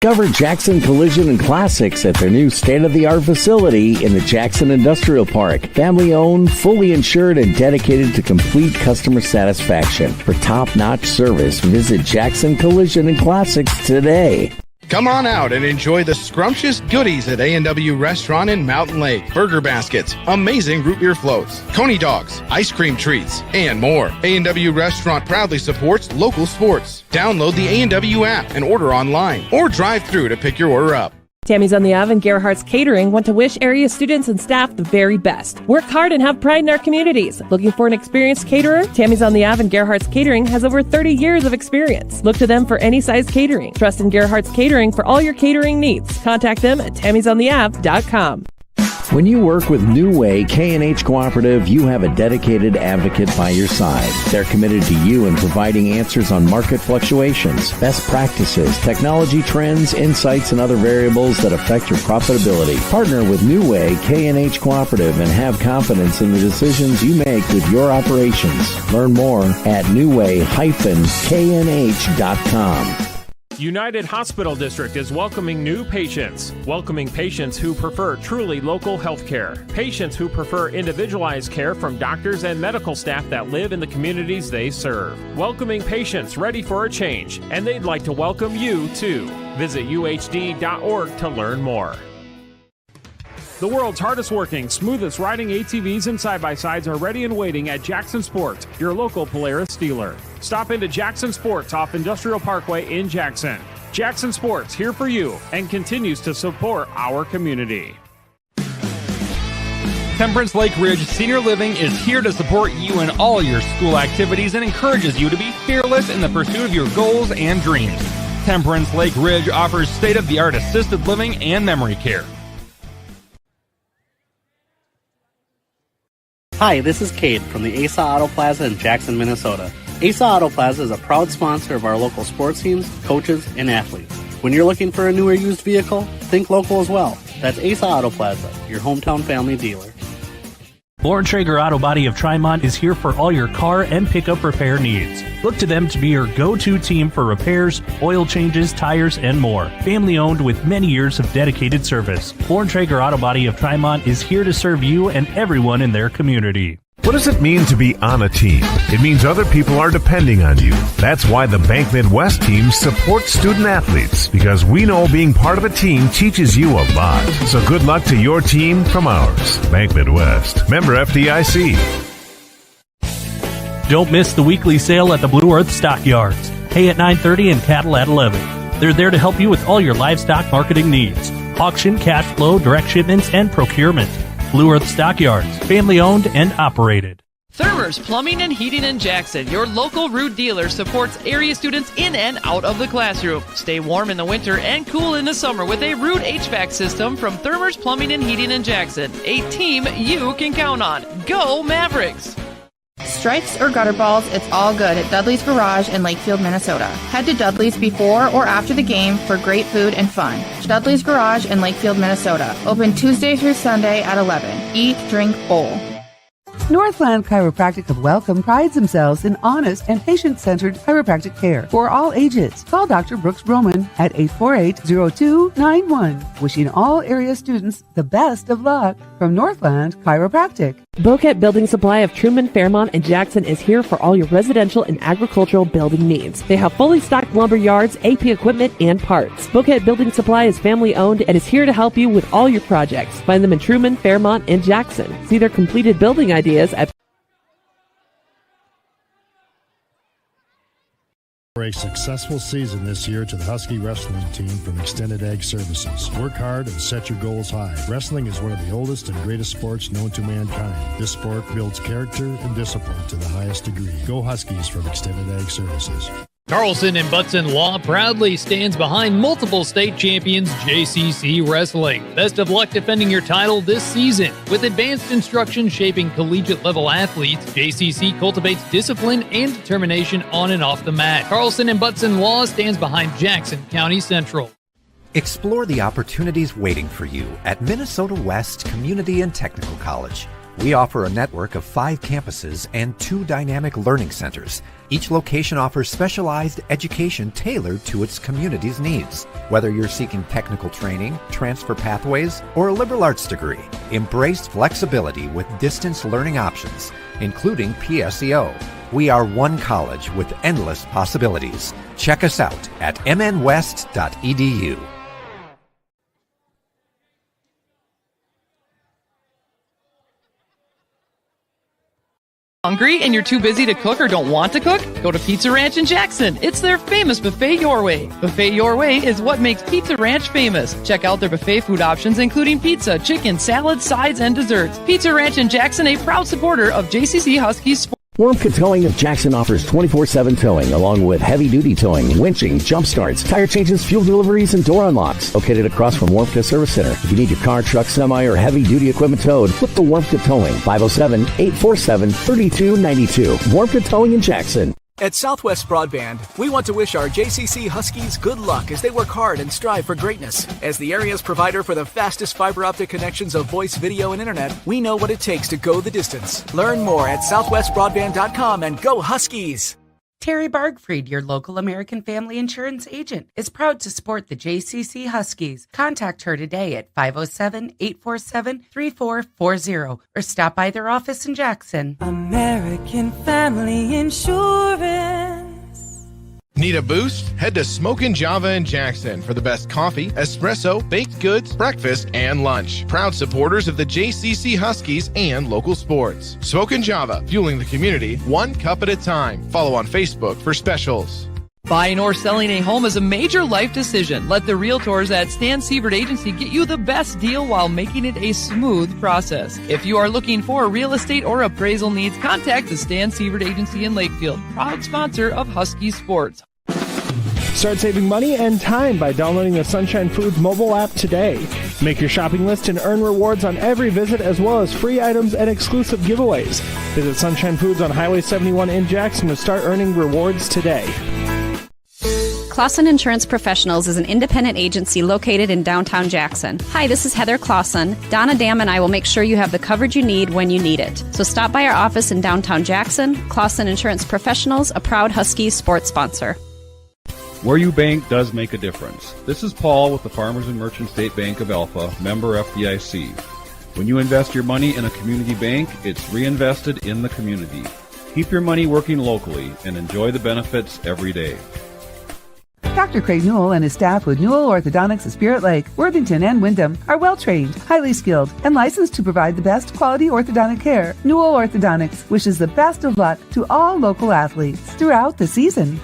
Discover Jackson Collision and Classics at their new state-of-the-art facility in the Jackson Industrial Park. Family-owned, fully insured, and dedicated to complete customer satisfaction. For top-notch service, visit Jackson Collision and Classics today. Come on out and enjoy the scrumptious goodies at A&W Restaurant in Mountain Lake. Burger baskets, amazing root beer floats, coney dogs, ice cream treats, and more. A&W Restaurant proudly supports local sports. Download the A&W app and order online or drive through to pick your order up. Tammy's on the Ave and Gerhardt's Catering want to wish area students and staff the very best. Work hard and have pride in our communities. Looking for an experienced caterer? Tammy's on the Ave and Gerhardt's Catering has over 30 years of experience. Look to them for any size catering. Trust in Gerhardt's Catering for all your catering needs. Contact them at tammysontheave.com. When you work with New Way K&H Cooperative, you have a dedicated advocate by your side. They're committed to you in providing answers on market fluctuations, best practices, technology trends, insights, and other variables that affect your profitability. Partner with New Way K&H Cooperative and have confidence in the decisions you make with your operations. Learn more at newway-knh.com. United Hospital District is welcoming new patients. Welcoming patients who prefer truly local health care. Patients who prefer individualized care from doctors and medical staff that live in the communities they serve. Welcoming patients ready for a change, and they'd like to welcome you too. Visit uhd.org to learn more. The world's hardest working, smoothest riding ATVs and side-by-sides are ready and waiting at Jackson Sports, your local Polaris dealer. Stop into Jackson Sports off Industrial Parkway in Jackson. Jackson Sports, here for you, and continues to support our community. Temperance Lake Ridge Senior Living is here to support you in all your school activities and encourages you to be fearless in the pursuit of your goals and dreams. Temperance Lake Ridge offers state-of-the-art assisted living and memory care. Hi, this is Cade from the ASA Auto Plaza in Jackson, Minnesota. ASA Auto Plaza is a proud sponsor of our local sports teams, coaches, and athletes. When you're looking for a new or used vehicle, think local as well. That's ASA Auto Plaza, your hometown family dealer. Lauren Traeger Auto Body of Trimont is here for all your car and pickup repair needs. Look to them to be your go-to team for repairs, oil changes, tires, and more. Family owned with many years of dedicated service. Lauren Traeger Auto Body of Trimont is here to serve you and everyone in their community. What does it mean to be on a team? It means other people are depending on you. That's why the Bank Midwest team supports student athletes, because we know being part of a team teaches you a lot. So good luck to your team from ours. Bank Midwest. Member FDIC. Don't miss the weekly sale at the Blue Earth Stockyards. Hay at 9:30 and cattle at 11. They're there to help you with all your livestock marketing needs. Auction, cash flow, direct shipments, and procurement. Blue Earth Stockyards, family owned and operated. Thermer's Plumbing and Heating in Jackson, your local Root dealer, supports area students in and out of the classroom. Stay warm in the winter and cool in the summer with a Root HVAC system from Thermer's Plumbing and Heating in Jackson. A team you can count on. Go Mavericks! Stripes or gutter balls, it's all good at Dudley's Garage in Lakefield, Minnesota. Head to Dudley's before or after the game for great food and fun. Dudley's Garage in Lakefield, Minnesota. Open Tuesday through Sunday at 11. Eat, drink, bowl. Northland Chiropractic of Welcome prides themselves in honest and patient-centered chiropractic care for all ages. Call Dr. Brooks Broman at 848-0291. Wishing all area students the best of luck from Northland Chiropractic. Boquet Building Supply of Truman, Fairmont, and Jackson is here for all your residential and agricultural building needs. They have fully stocked lumber yards, AP equipment, and parts. Boquet Building Supply is family owned and is here to help you with all your projects. Find them in Truman, Fairmont, and Jackson. See their completed building ideas at For a successful season this year to the Husky Wrestling team from Extended Ag Services. Work hard and set your goals high. Wrestling is one of the oldest and greatest sports known to mankind. This sport builds character and discipline to the highest degree. Go Huskies from Extended Ag Services. Carlson and Butson Law proudly stands behind multiple state champions JCC Wrestling. Best of luck defending your title this season. With advanced instruction shaping collegiate-level athletes, JCC cultivates discipline and determination on and off the mat. Carlson and Butson Law stands behind Jackson County Central. Explore the opportunities waiting for you at Minnesota West Community and Technical College. We offer a network of 5 campuses and 2 dynamic learning centers. Each location offers specialized education tailored to its community's needs. Whether you're seeking technical training, transfer pathways, or a liberal arts degree, embrace flexibility with distance learning options, including PSEO. We are one college with endless possibilities. Check us out at mnwest.edu. Hungry and you're too busy to cook or don't want to cook? Go to Pizza Ranch in Jackson. It's their famous Buffet Your Way. Buffet Your Way is what makes Pizza Ranch famous. Check out their buffet food options, including pizza, chicken, salads, sides, and desserts. Pizza Ranch in Jackson, a proud supporter of JCC Huskies sports. Wormka Towing of Jackson offers 24/7 towing, along with heavy-duty towing, winching, jump starts, tire changes, fuel deliveries, and door unlocks. Located across from Wormka Service Center. If you need your car, truck, semi, or heavy-duty equipment towed, flip the Wormka Towing. 507-847-3292. Wormka Towing in Jackson. At Southwest Broadband, we want to wish our JCC Huskies good luck as they work hard and strive for greatness. As the area's provider for the fastest fiber optic connections of voice, video, and internet, we know what it takes to go the distance. Learn more at southwestbroadband.com and go Huskies! Terry Bargfried, your local American Family Insurance agent, is proud to support the JCC Huskies. Contact her today at 507-847-3440 or stop by their office in Jackson. American Family Insurance. Need a boost? Head to Smokin' Java in Jackson for the best coffee, espresso, baked goods, breakfast, and lunch. Proud supporters of the JCC Huskies and local sports. Smokin' Java, fueling the community one cup at a time. Follow on Facebook for specials. Buying or selling a home is a major life decision. Let the realtors at Stan Siebert Agency get you the best deal while making it a smooth process. If you are looking for real estate or appraisal needs, contact the Stan Siebert Agency in Lakefield, proud sponsor of Husky Sports. Start saving money and time by downloading the Sunshine Foods mobile app today. Make your shopping list and earn rewards on every visit, as well as free items and exclusive giveaways. Visit Sunshine Foods on Highway 71 in Jackson to start earning rewards today. Clausen Insurance Professionals is an independent agency located in downtown Jackson. Hi, this is Heather Clausen. Donna Dam and I will make sure you have the coverage you need when you need it. So stop by our office in downtown Jackson. Clausen Insurance Professionals, a proud Husky sports sponsor. Where you bank does make a difference. This is Paul with the Farmers and Merchant State Bank of Alpha, member FDIC. When you invest your money in a community bank, it's reinvested in the community. Keep your money working locally and enjoy the benefits every day. Dr. Craig Newell and his staff with Newell Orthodontics of Spirit Lake, Worthington, and Wyndham are well-trained, highly skilled, and licensed to provide the best quality orthodontic care. Newell Orthodontics wishes the best of luck to all local athletes throughout the season.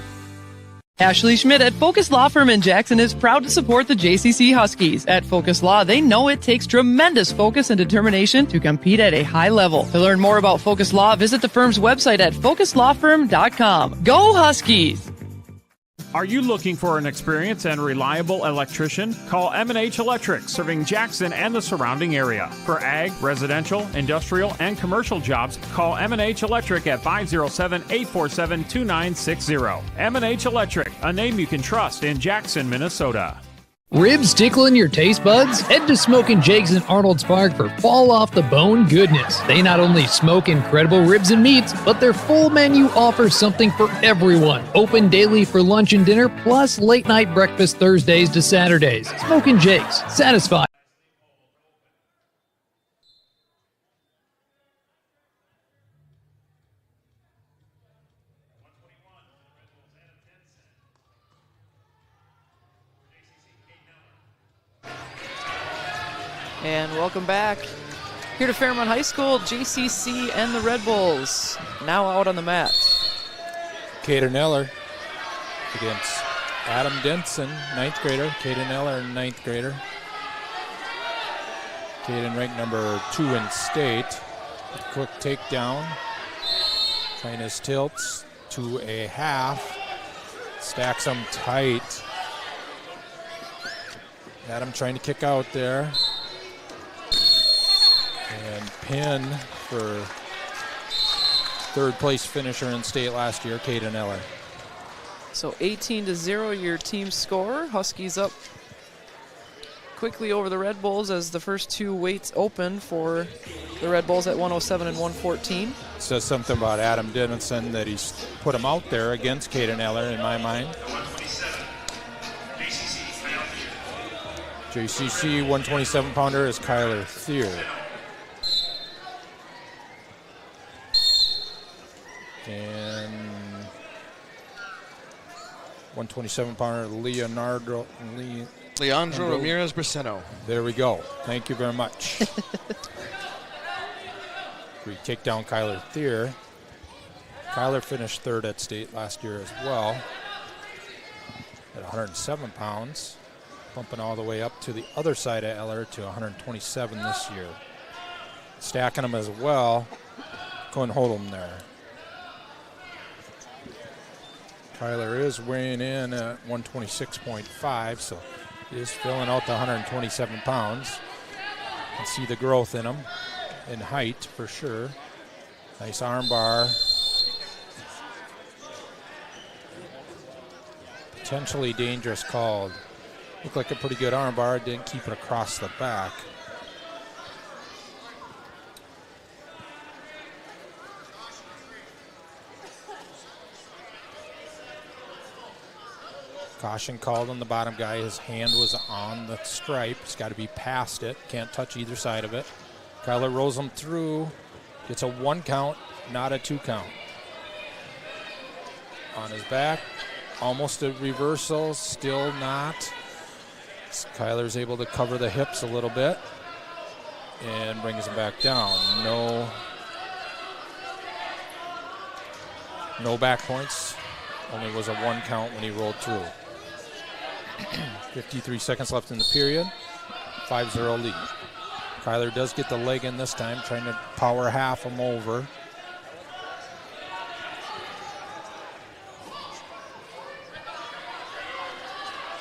Ashley Schmidt at Focus Law Firm in Jackson is proud to support the JCC Huskies. At Focus Law, they know it takes tremendous focus and determination to compete at a high level. To learn more about Focus Law, visit the firm's website at focuslawfirm.com. Go Huskies! Are you looking for an experienced and reliable electrician? Call M&H Electric, serving Jackson and the surrounding area. For ag, residential, industrial, and commercial jobs, call M&H Electric at 507-847-2960. M&H Electric, a name you can trust in Jackson, Minnesota. Ribs tickling your taste buds? Head to Smokin' Jake's in Arnold's Park for fall-off-the-bone goodness. They not only smoke incredible ribs and meats, but their full menu offers something for everyone. Open daily for lunch and dinner, plus late-night breakfast Thursdays to Saturdays. Smokin' Jake's. Satisfied. And welcome back here to Fairmont High School. JCC and the Red Bulls now out on the mat. Caden Eller against Adam Denson, 9th grader. Caden Eller, 9th grader. Caden ranked number 2 in state. Quick takedown. Finus tilts to a half. Stacks them tight. Adam trying to kick out there. And pin for third place finisher in state last year, Caden Eller. So 18-0 your team score. Huskies up quickly over the Red Bulls as the first two weights open for the Red Bulls at 107 and 114. Says something about Adam Denison that he's put him out there against Caden Eller in my mind. JCC 127-pounder is Kyler Thier. And 127-pounder Leandro Ramirez-Braceno. There we go. Thank you very much. We take down Kyler Thier. Kyler finished third at state last year as well at 107 pounds, bumping all the way up to the other side of Eller to 127 this year. Stacking them as well, couldn't hold them there. Kyler is weighing in at 126.5, so he is filling out the 127 pounds. You can see the growth in him, in height for sure. Nice arm bar. Potentially dangerous called. Looked like a pretty good arm bar, didn't keep it across the back. Caution called on the bottom guy. His hand was on the stripe. He's got to be past it. Can't touch either side of it. Kyler rolls him through. Gets a 1 count, not a 2 count. On his back, almost a reversal, still not. Kyler's able to cover the hips a little bit and brings him back down. No back points. Only was a 1 count when he rolled through. 53 seconds left in the period. 5-0 lead. Kyler does get the leg in this time, trying to power half him over.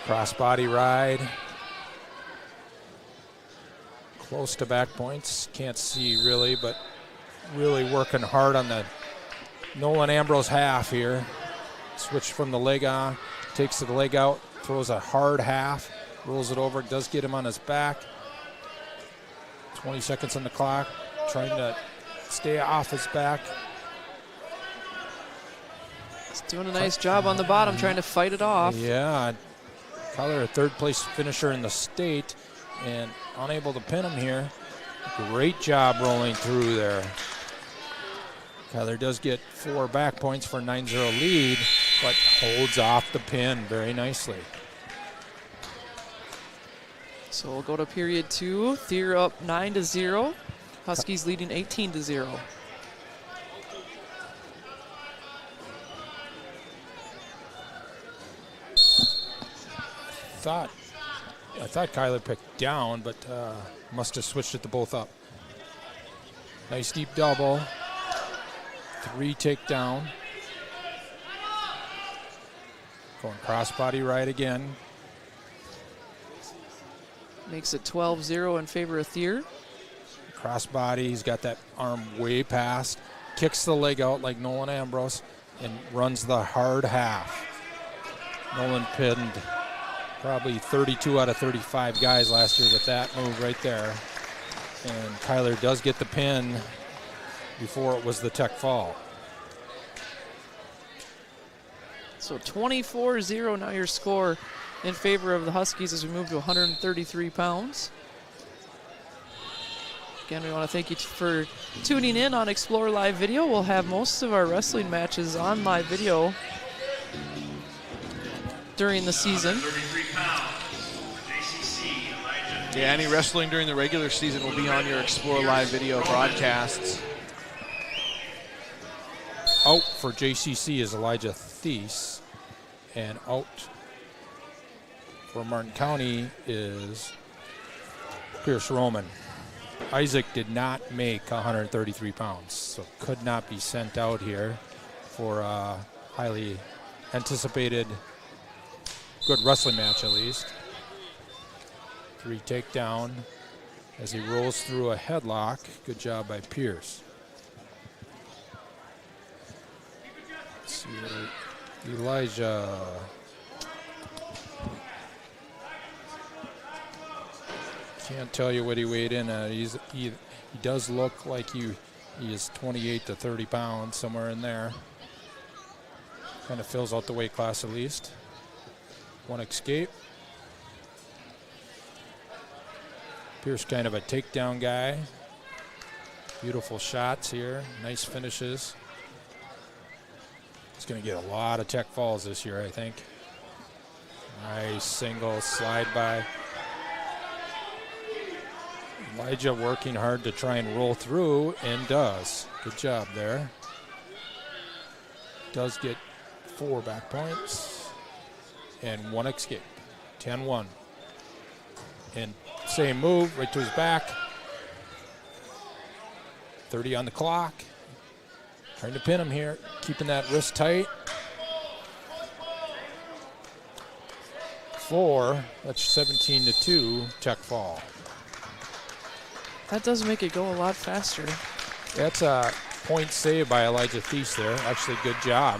Crossbody ride. Close to back points. Can't see really, but really working hard on the Nolan Ambrose half here. Switch from the leg on, takes the leg out, throws a hard half, rolls it over, does get him on his back. 20 seconds on the clock, trying to stay off his back. He's doing a nice job on the bottom, trying to fight it off. Yeah, Kyler, a third place finisher in the state, and unable to pin him here. Great job rolling through there. Kyler does get 4 back points for a 9-0 lead, but holds off the pin very nicely. So we'll go to period 2. Thier up 9-0. Huskies leading 18-0. I thought Kyler picked down, but must have switched it to both up. Nice deep double. 3 takedown. Going crossbody right again. Makes it 12-0 in favor of Thier. Crossbody, he's got that arm way past. Kicks the leg out like Nolan Ambrose and runs the hard half. Nolan pinned probably 32 out of 35 guys last year with that move right there. And Kyler does get the pin before it was the tech fall. So 24-0 now your score in favor of the Huskies as we move to 133 pounds. Again, we want to thank you for tuning in on Explore Live Video. We'll have most of our wrestling matches on live video during the season. Yeah, any wrestling during the regular season will be on your Explore Live Video broadcasts. Out for JCC is Elijah Thies, and out for Martin County is Pierce Roman. Isaac did not make 133 pounds, so could not be sent out here for a highly anticipated good wrestling match at least. 3 takedown as he rolls through a headlock. Good job by Pierce. Let's see what Elijah. Can't tell you what he weighed in at. He does look like he is 28 to 30 pounds, somewhere in there. Kind of fills out the weight class at least. 1 escape. Pierce kind of a takedown guy. Beautiful shots here. Nice finishes. He's going to get a lot of tech falls this year, I think. Nice single slide by. Elijah working hard to try and roll through, and does. Good job there. does get 4 back points and 1 escape. 10-1. And same move, right to his back. 30 on the clock. Trying to pin him here, keeping that wrist tight. 4, that's 17-2, check fall. That does make it go a lot faster. That's a point saved by Elijah Thies there. Actually, good job.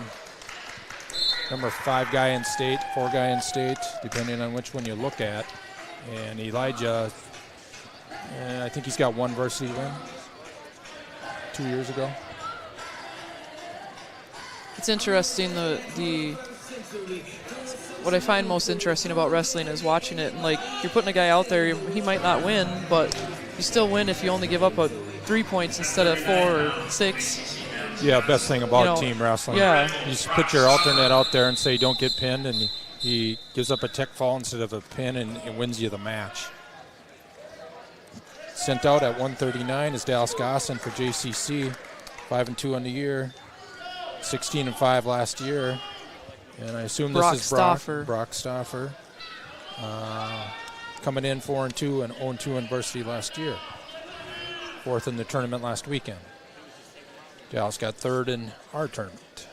Number 5 guy in state, 4 guy in state, depending on which one you look at. And Elijah, I think he's got 1 varsity win 2 years ago. It's interesting, what I find most interesting about wrestling is watching it. And like, you're putting a guy out there, he might not win, but you still win if you only give up 3 points instead of 4 or 6. Yeah, best thing about team wrestling. Yeah. You just put your alternate out there and say don't get pinned, and he gives up a tech fall instead of a pin and wins you the match. Sent out at 139 is Dallas Gosson for JCC. 5-2 on the year. 16-5 last year. And I assume this is Brock Stauffer. Coming in 4-2 and 0-2 in varsity last year. 4th in the tournament last weekend. Dallas got 3rd in our tournament,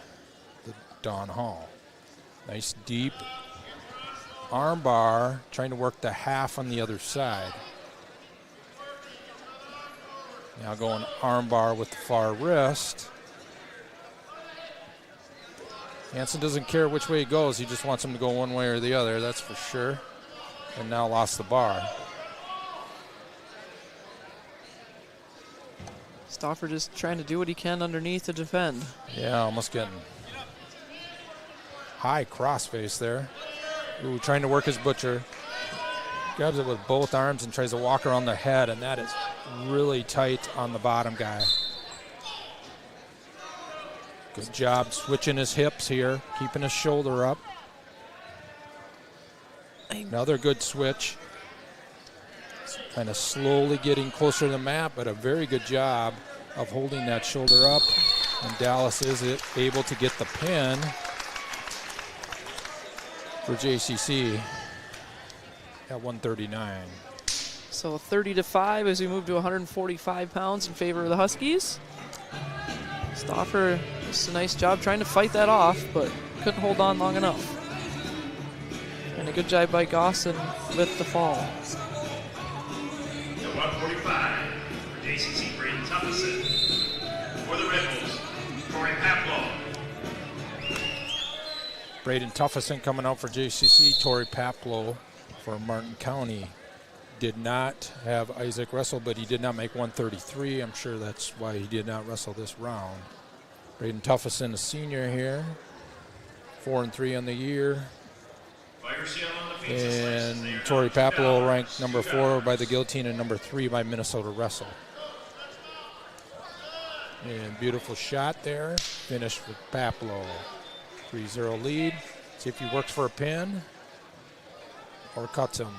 the Don Hall. Nice deep arm bar, trying to work the half on the other side. Now going arm bar with the far wrist. Hansen doesn't care which way he goes. He just wants him to go one way or the other, that's for sure. And now lost the bar. Stauffer just trying to do what he can underneath to defend. Yeah, almost getting high crossface there. Ooh, trying to work his butcher. Grabs it with both arms and tries to walk around the head, and that is really tight on the bottom guy. Good job switching his hips here, keeping his shoulder up. Another good switch. Kind of slowly getting closer to the mat, but a very good job of holding that shoulder up. And Dallas is able to get the pin for JCC at 139. So 30-5 as we move to 145 pounds in favor of the Huskies. Stauffer does a nice job trying to fight that off, but couldn't hold on long enough. And a good job by Gosson with the fall. 145 for JCC, Braden Tuffison. For the Red Bulls, Corey Paplow. Braden Tuffison coming out for JCC. Torrey Paplow for Martin County. Did not have Isaac wrestle, but he did not make 133. I'm sure that's why he did not wrestle this round. Braden Tuffison, a senior here. 4-3 on the year. And Torrey Paplow ranked number 4 by the Guillotine and number 3 by Minnesota Wrestle. And beautiful shot there. Finished with Paplow. 3-0 lead. See if he works for a pin or cuts him.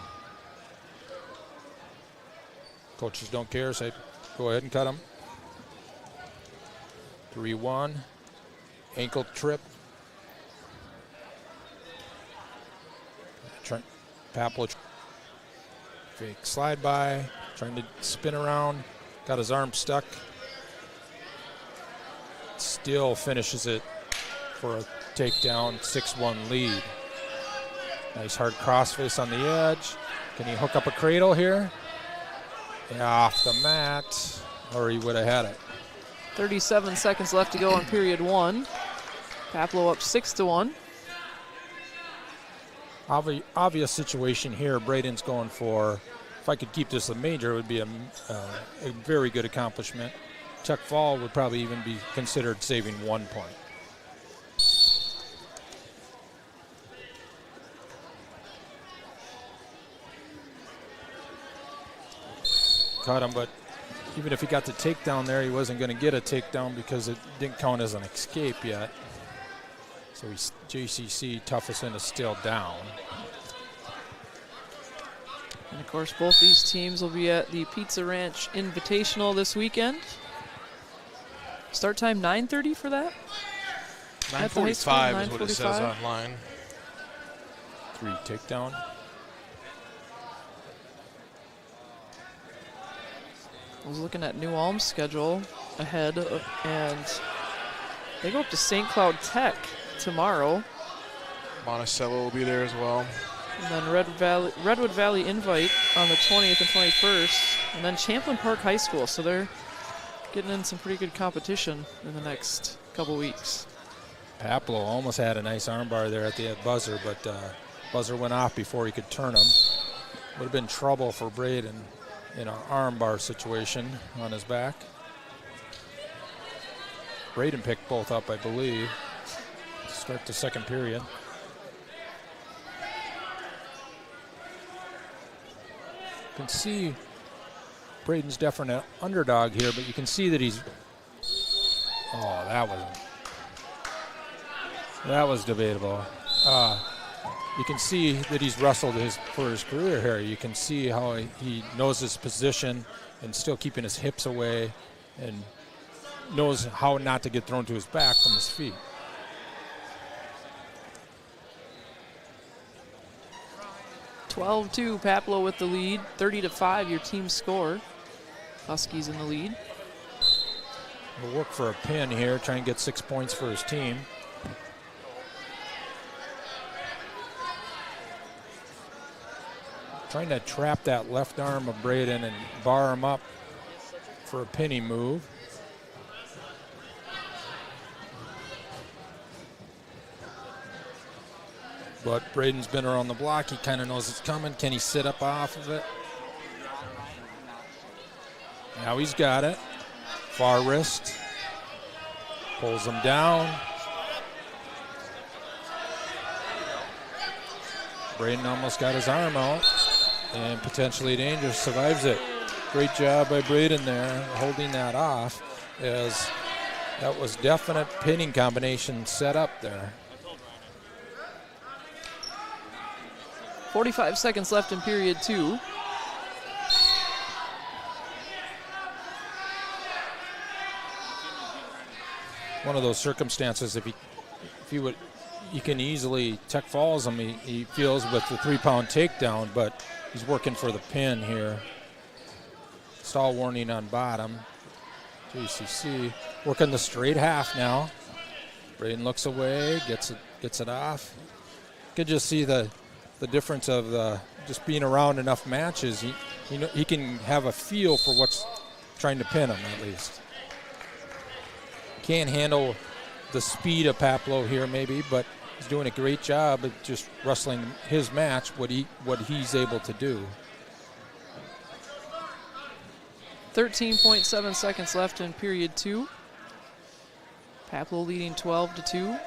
Coaches don't care, say go ahead and cut him. 3-1. Ankle trip. Paplow fake slide by, trying to spin around, got his arm stuck. Still finishes it for a takedown, 6-1 lead. Nice hard crossface on the edge. Can he hook up a cradle here? Yeah, off the mat, or he would have had it. 37 seconds left to go in period 1. Paplow up 6-1. Obvious situation here. Braden's going for, if I could keep this a major, it would be a very good accomplishment. Chuck Fall would probably even be considered saving 1 point. Caught him, but even if he got the takedown there, he wasn't going to get a takedown because it didn't count as an escape yet. So JCC Tuffison is still down. And of course, both these teams will be at the Pizza Ranch Invitational this weekend. Start time 9:30 for that? at the high school. 9:45 is what it says online. 3 takedown. I was looking at New Ulm's schedule ahead, and they go up to St. Cloud Tech tomorrow. Monticello will be there as well. And then Redwood Valley Invite on the 20th and 21st. And then Champlain Park High School. So they're getting in some pretty good competition in the next couple weeks. Paplo almost had a nice armbar there at the buzzer, but buzzer went off before he could turn him. Would have been trouble for Braden in an armbar situation on his back. Braden picked both up, I believe. Start the second period. You can see Braden's definitely an underdog here, but you can see that he's, oh, that was debatable. You can see that he's wrestled for his career here. You can see how he knows his position and still keeping his hips away and knows how not to get thrown to his back from his feet. (12-2) Paplo with the lead. 30-5 your team score. Huskies in the lead. We'll work for a pin here, try and get 6 points for his team. Trying to trap that left arm of Braden and bar him up for a pinning move. But Braden's been around the block. He kind of knows it's coming. Can he sit up off of it? Now he's got it. Far wrist. Pulls him down. Braden almost got his arm out. And potentially dangerous, survives it. Great job by Braden there, holding that off, as that was definite pinning combination set up there. 45 seconds left in period 2. One of those circumstances, if he can easily Tech Falls him, he feels with the 3-pound takedown, but he's working for the pin here. Stall warning on bottom. JCC working the straight half now. Braden looks away, gets it off. You can just see the difference of just being around enough matches. He can have a feel for what's trying to pin him at least. Can't handle the speed of Paplo here maybe, but he's doing a great job of just wrestling his match, what he's able to do. 13.7 seconds left in period 2. Paplo leading 12-2.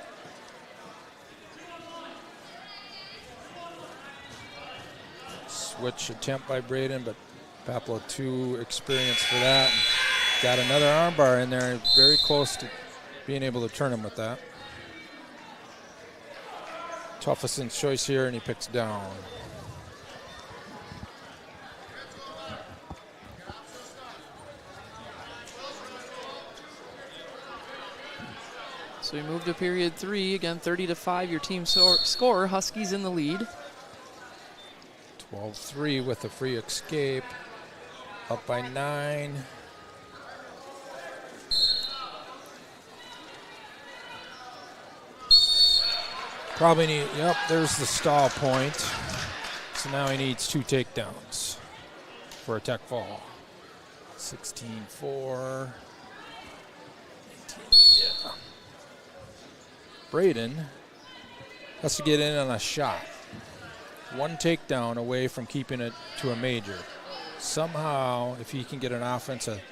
Switch attempt by Braden, but Paplo too experienced for that. Got another armbar in there, very close to being able to turn him with that. Tougheson's choice here, and he picks down. So we move to period 3. Again, 30-5 your team score. Huskies in the lead. 12-3 with a free escape. Up by 9. Probably need, yep, there's the stall point. So now he needs 2 takedowns for a Tech fall. 16-4. Yeah. Braden has to get in on a shot. 1 takedown away from keeping it to a major. Somehow, if he can get an offensive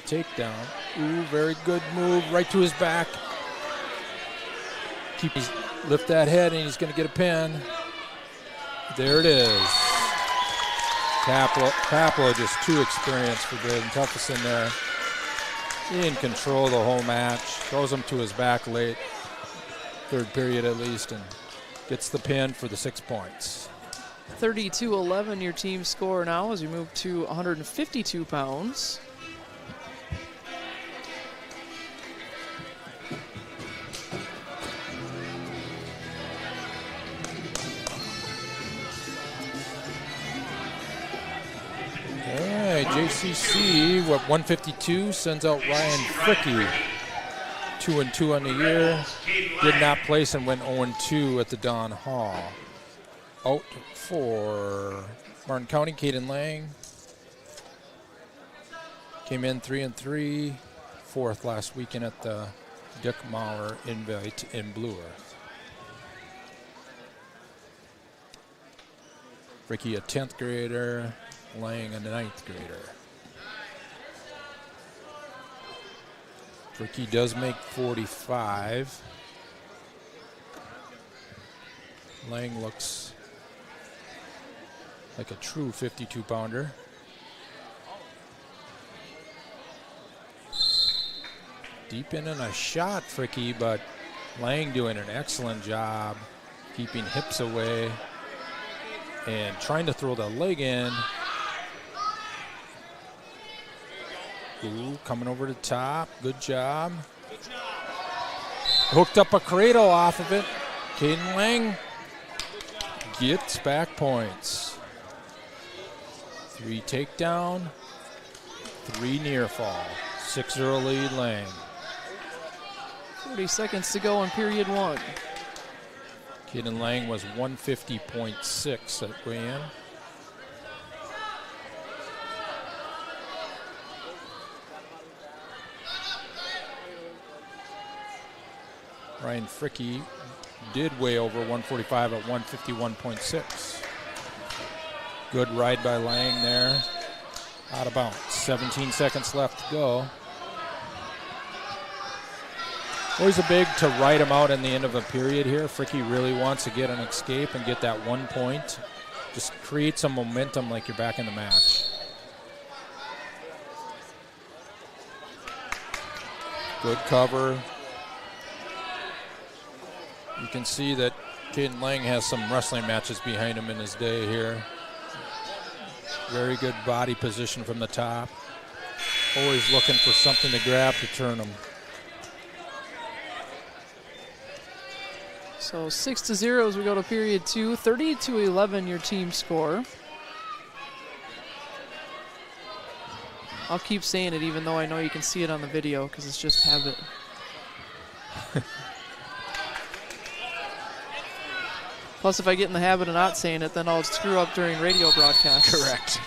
takedown, ooh, very good move, right to his back. Lift that head, and he's going to get a pin. There it is. Paplo just too experienced for Braden. Toughest in there. He didn't control the whole match. Throws him to his back late, third period at least, and gets the pin for the 6 points. 32-11 your team score now as we move to 152 pounds. JCC, 152, sends out Ryan Fricky. 2-2 on the year. Did not place and went 0-2 at the Don Hall. Out for Martin County, Caden Lang. Came in 3-3, fourth last weekend at the Dick Maurer Invite in Blue Earth. Ricky, a 10th grader, Lang, a 9th grader. Ricky does make 45. Lang looks like a true 52-pounder. Deep in and a shot, Fricky, but Lang doing an excellent job keeping hips away and trying to throw the leg in. Ooh, coming over the top. Good job. Hooked up a cradle off of it. Caden Lang gets back points. 3 takedown, 3 near fall. 6-0 lead, Lang. 40 seconds to go in period 1. Caden Lang was 150.6 at weigh-in. Ryan Fricky did weigh over 145 at 151.6. Good ride by Lang there. Out of bounds. 17 seconds left to go. Always a big to ride him out in the end of a period here. Fricky really wants to get an escape and get that 1 point. Just create some momentum like you're back in the match. Good cover. You can see that Caden Lang has some wrestling matches behind him in his day here. Very good body position from the top. Always looking for something to grab to turn him. So 6-0 as we go to period 2. 30-11 your team score. I'll keep saying it even though I know you can see it on the video because it's just habit. Plus, if I get in the habit of not saying it, then I'll screw up during radio broadcasts. Correct.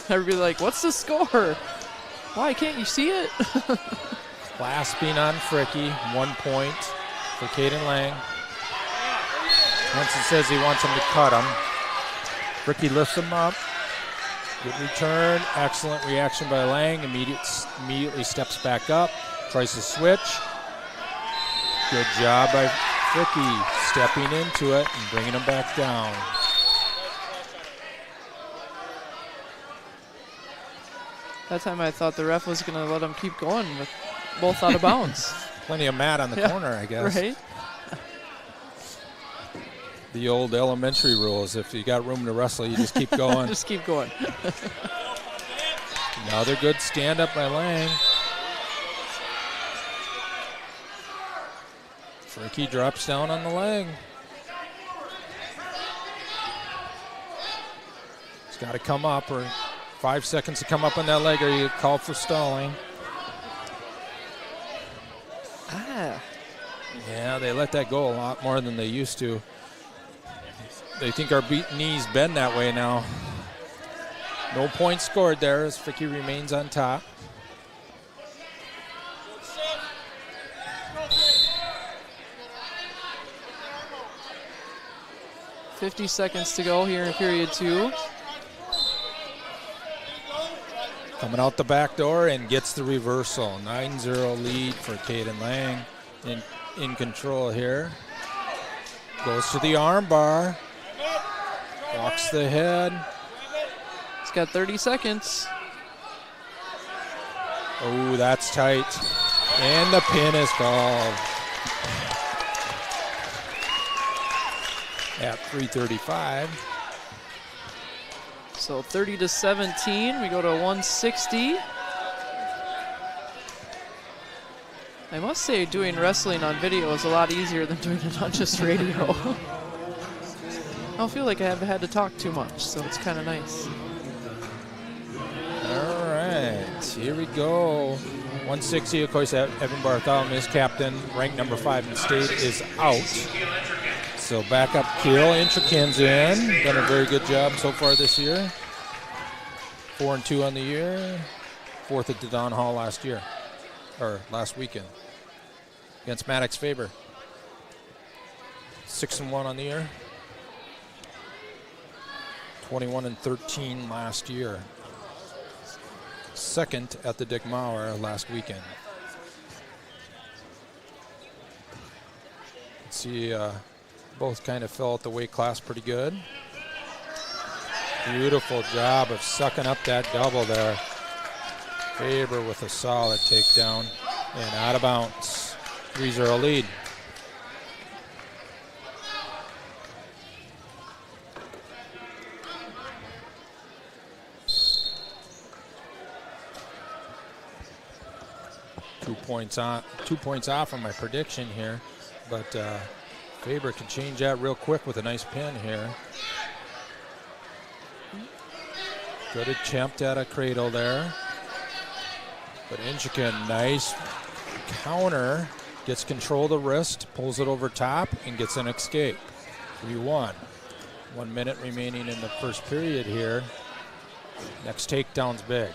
Everybody like, what's the score? Why can't you see it? Clasping on Fricky, 1 point for Caden Lang. Munson says he wants him to cut him. Fricky lifts him up. Good return, excellent reaction by Lang. Immediately steps back up, tries to switch. Good job by Fricky stepping into it and bringing him back down. That time I thought the ref was going to let him keep going with both out of bounds. Plenty of mat on the corner, I guess. Right. The old elementary rules, if you got room to wrestle, you just keep going. Just keep going. Another good stand-up by Lang. Fricky drops down on the leg. He's got to come up, or 5 seconds to come up on that leg, or you call for stalling. Yeah, they let that go a lot more than they used to. They think our knees bend that way now. No points scored there as Fricky remains on top. $50 seconds to go here in period 2. Coming out the back door and gets the reversal. 9-0 lead for Caden Lang. In control here. Goes to the arm bar. Walks the head. He's got 30 seconds. Oh, that's tight. And the pin is called. At 3:35. So 30-17, we go to 160. I must say doing wrestling on video is a lot easier than doing it on just radio. I don't feel like I have had to talk too much, so it's kind of nice. Here we go. 160, of course, Evan Bartholomew is captain, ranked number 5 in the state, is out. So back up Kale Intrican's in. Done a very good job so far this year. 4-2 on the year. 4th at the Don Hall last weekend. Against Maddox Faber. 6-1 on the year. 21-13 last year. 2nd at the Dick Mauer last weekend. Let's see, both kind of fell at the weight class pretty good. Beautiful job of sucking up that double there. Faber with a solid takedown and out of bounds. 3-0 lead. Two points off from my prediction here, but Faber can change that real quick with a nice pin here. Good attempt at a cradle there. But Inchikin, nice counter, gets control of the wrist, pulls it over top, and gets an escape. 3-1. 1 minute remaining in the first period here. Next takedown's big.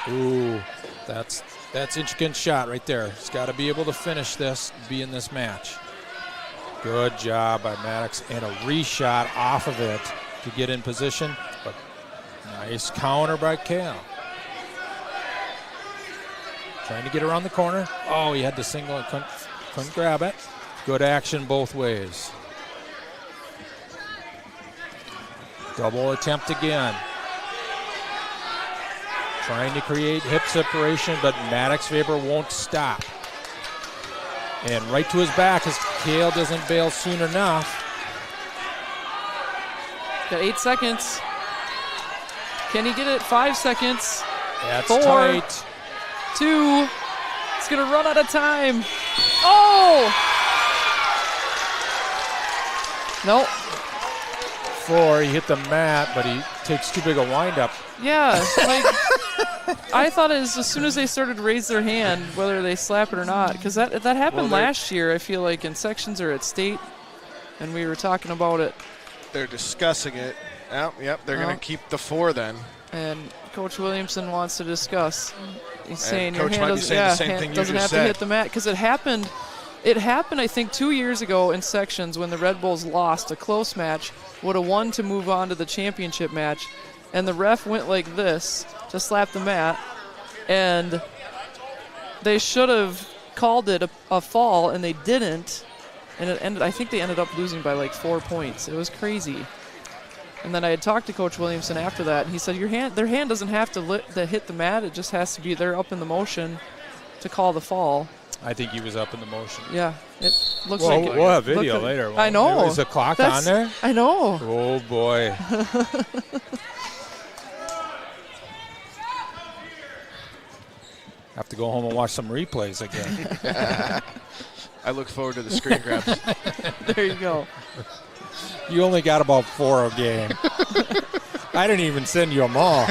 Ooh, that's Inchikin's shot right there. He's got to be able to finish this, be in this match. Good job by Maddox, and a reshot off of it to get in position, but nice counter by Kale. Trying to get around the corner. Oh, he had to single and couldn't grab it. Good action both ways. Double attempt again. Trying to create hip separation, but Maddox Faber won't stop. And right to his back as Kale doesn't bail soon enough. Got 8 seconds. Can he get it? 5 seconds. That's 4, tight. 2. It's going to run out of time. Oh! Nope. 4, he hit the mat, but he takes too big a windup. Yeah, like I thought it was as soon as they started to raise their hand, whether they slap it or not, because that happened last year, I feel like, in sections or at state, and we were talking about it. They're discussing it. Yep, they're going to keep the 4 then. And Coach Williamson wants to discuss. He's saying your Coach hand might be saying the same thing you doesn't just have to said. hit the mat, because it happened, I think, 2 years ago in sections when the Red Bulls lost a close match, would have won to move on to the championship match, and the ref went like this to slap the mat, and they should have called it a fall, and they didn't, and it ended. I think they ended up losing by like 4 points. It was crazy. And then I had talked to Coach Williamson after that, and he said their hand doesn't have to hit the mat. It just has to be they're up in the motion to call the fall. I think he was up in the motion. Yeah, it looks like it. We'll have video later. I know. Is the clock on there? I know. Oh, boy. Have to go home and watch some replays again. I look forward to the screen grabs. There you go. You only got about 4 a game. I didn't even send you them all.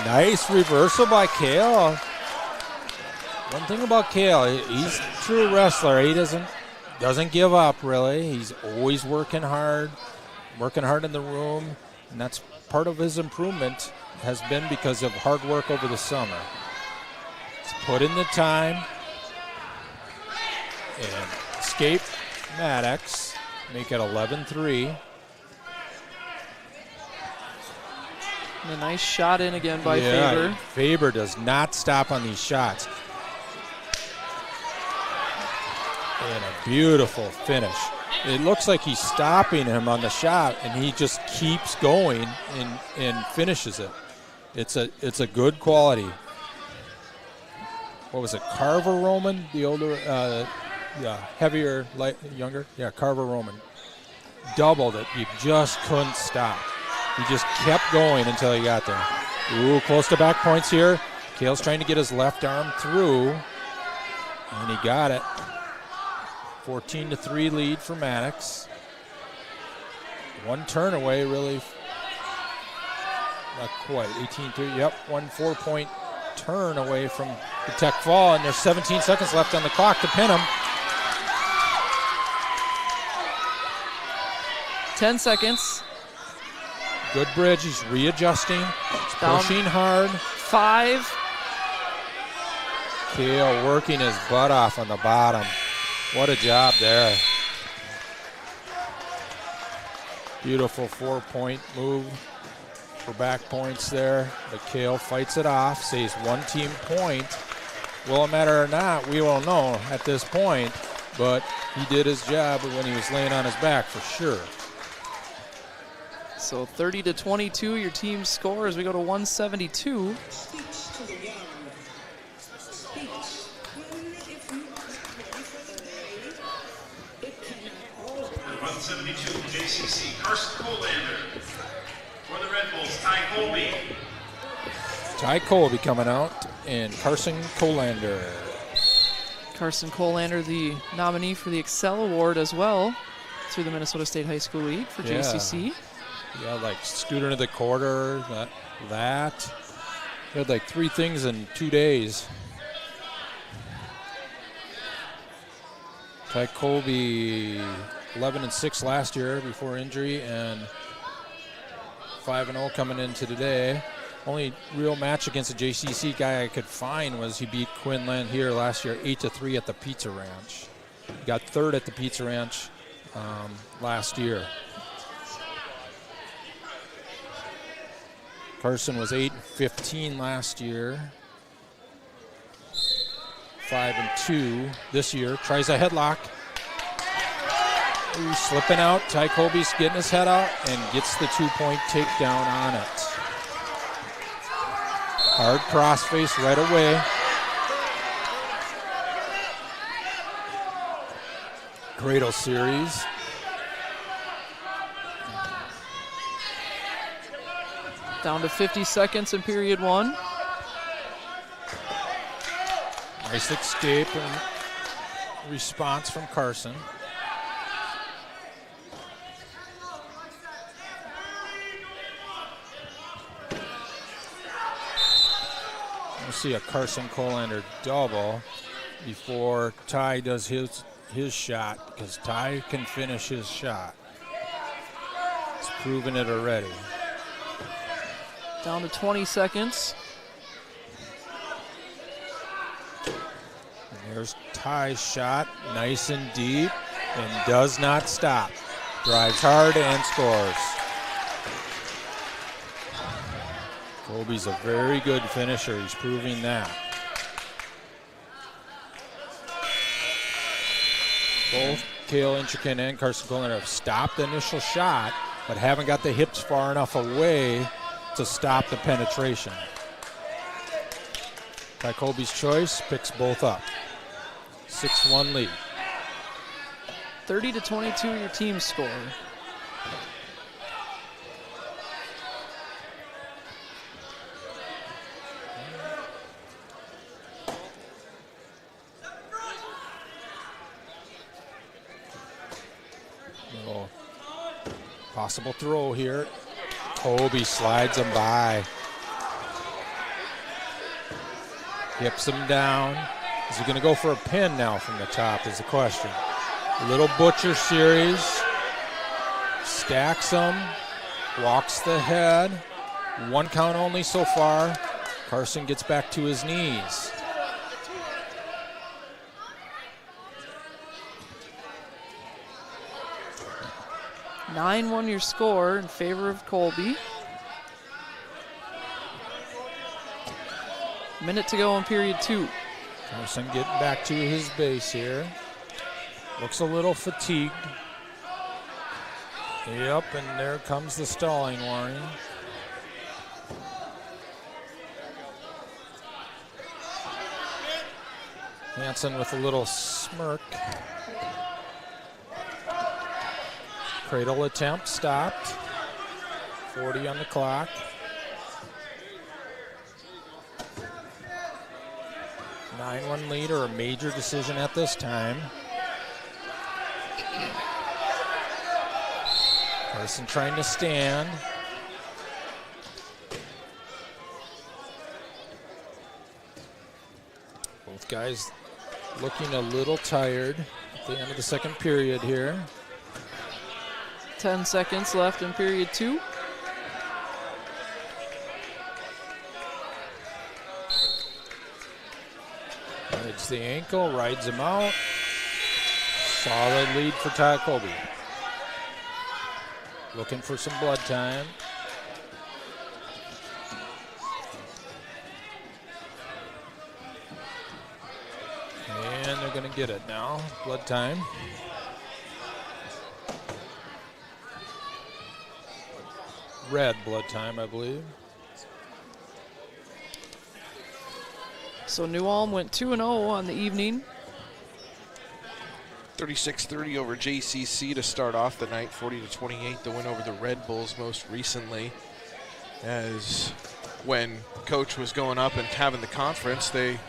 Nice reversal by Kale. One thing about Kale, he's a true wrestler. He doesn't give up, really. He's always working hard in the room, and that's part of his improvement has been because of hard work over the summer. He's put in the time and escape Maddox, make it 11-3. And a nice shot in again by Faber. Faber does not stop on these shots. And a beautiful finish. It looks like he's stopping him on the shot, and he just keeps going and finishes it. It's a good quality. What was it, Carver Roman? The older, heavier, younger? Yeah, Carver Roman. Doubled it. You just couldn't stop. He just kept going until he got there. Ooh, close to back points here. Kale's trying to get his left arm through, and he got it. 14-3 lead for Maddox. One turn away, really. Not quite. 18-3. Yep, 1 4-point turn away from the Tech fall, and there's 17 seconds left on the clock to pin them. 10 seconds. Good bridge. He's readjusting. He's pushing hard. 5. Kale working his butt off on the bottom. What a job there. Beautiful 4-point move for back points there. But Kale fights it off, saves 1 team point. Will it matter or not, we won't know at this point. But he did his job when he was laying on his back for sure. So 30-22, your team's score as we go to 172. JCC, Carson Colander. For the Red Bulls, Ty Colby. Ty Colby coming out, and Carson Colander. Carson Colander, the nominee for the Excel Award as well through the Minnesota State High School League for JCC. Yeah, like student of the quarter, that. He had like 3 things in 2 days. Ty Colby, 11-6 last year before injury, and 5-0 coming into today. Only real match against a JCC guy I could find was he beat Quinlan here last year 8-3 at the Pizza Ranch. He got 3rd at the Pizza Ranch last year. Carson was 8-15 last year. 5-2 this year. Tries a headlock. Ooh, slipping out. Ty Colby's getting his head out and gets the 2-point takedown on it. Hard crossface right away. Cradle series. Down to 50 seconds in period 1. Nice escape and response from Carson. We'll see a Carson Colander double before Ty does his shot, because Ty can finish his shot. He's proven it already. Down to 20 seconds. And there's Ty's shot, nice and deep, and does not stop. Drives hard and scores. Colby's a very good finisher. He's proving that. Both Kale Inchikin and Carson Colander have stopped the initial shot, but haven't got the hips far enough away to stop the penetration. Ty Colby's choice picks both up. 6-1 lead. 30-22 your team score. Little possible throw here. Colby slides him by. Hips him down. Is he going to go for a pin now from the top is the question. Little butcher series. Stacks him. Walks the head. 1 count only so far. Carson gets back to his knees. (9-1) your score in favor of Colby. Minute to go in period 2. Carson getting back to his base here. Looks a little fatigued. Yep, and there comes the stalling warning. Hansen with a little smirk. Cradle attempt stopped. 40 on the clock. 9-1 lead, or a major decision at this time. Carson trying to stand. Both guys looking a little tired at the end of the second period here. 10 seconds left in period 2. Rides the ankle, rides him out. Solid lead for Ty Colby. Looking for some blood time. And they're going to get it now. Blood time. Red blood time, I believe. So New Ulm went 2-0 on the evening. 36-30 over JCC to start off the night. 40-28 the win over the Red Bulls most recently. As when Coach was going up and having the conference, they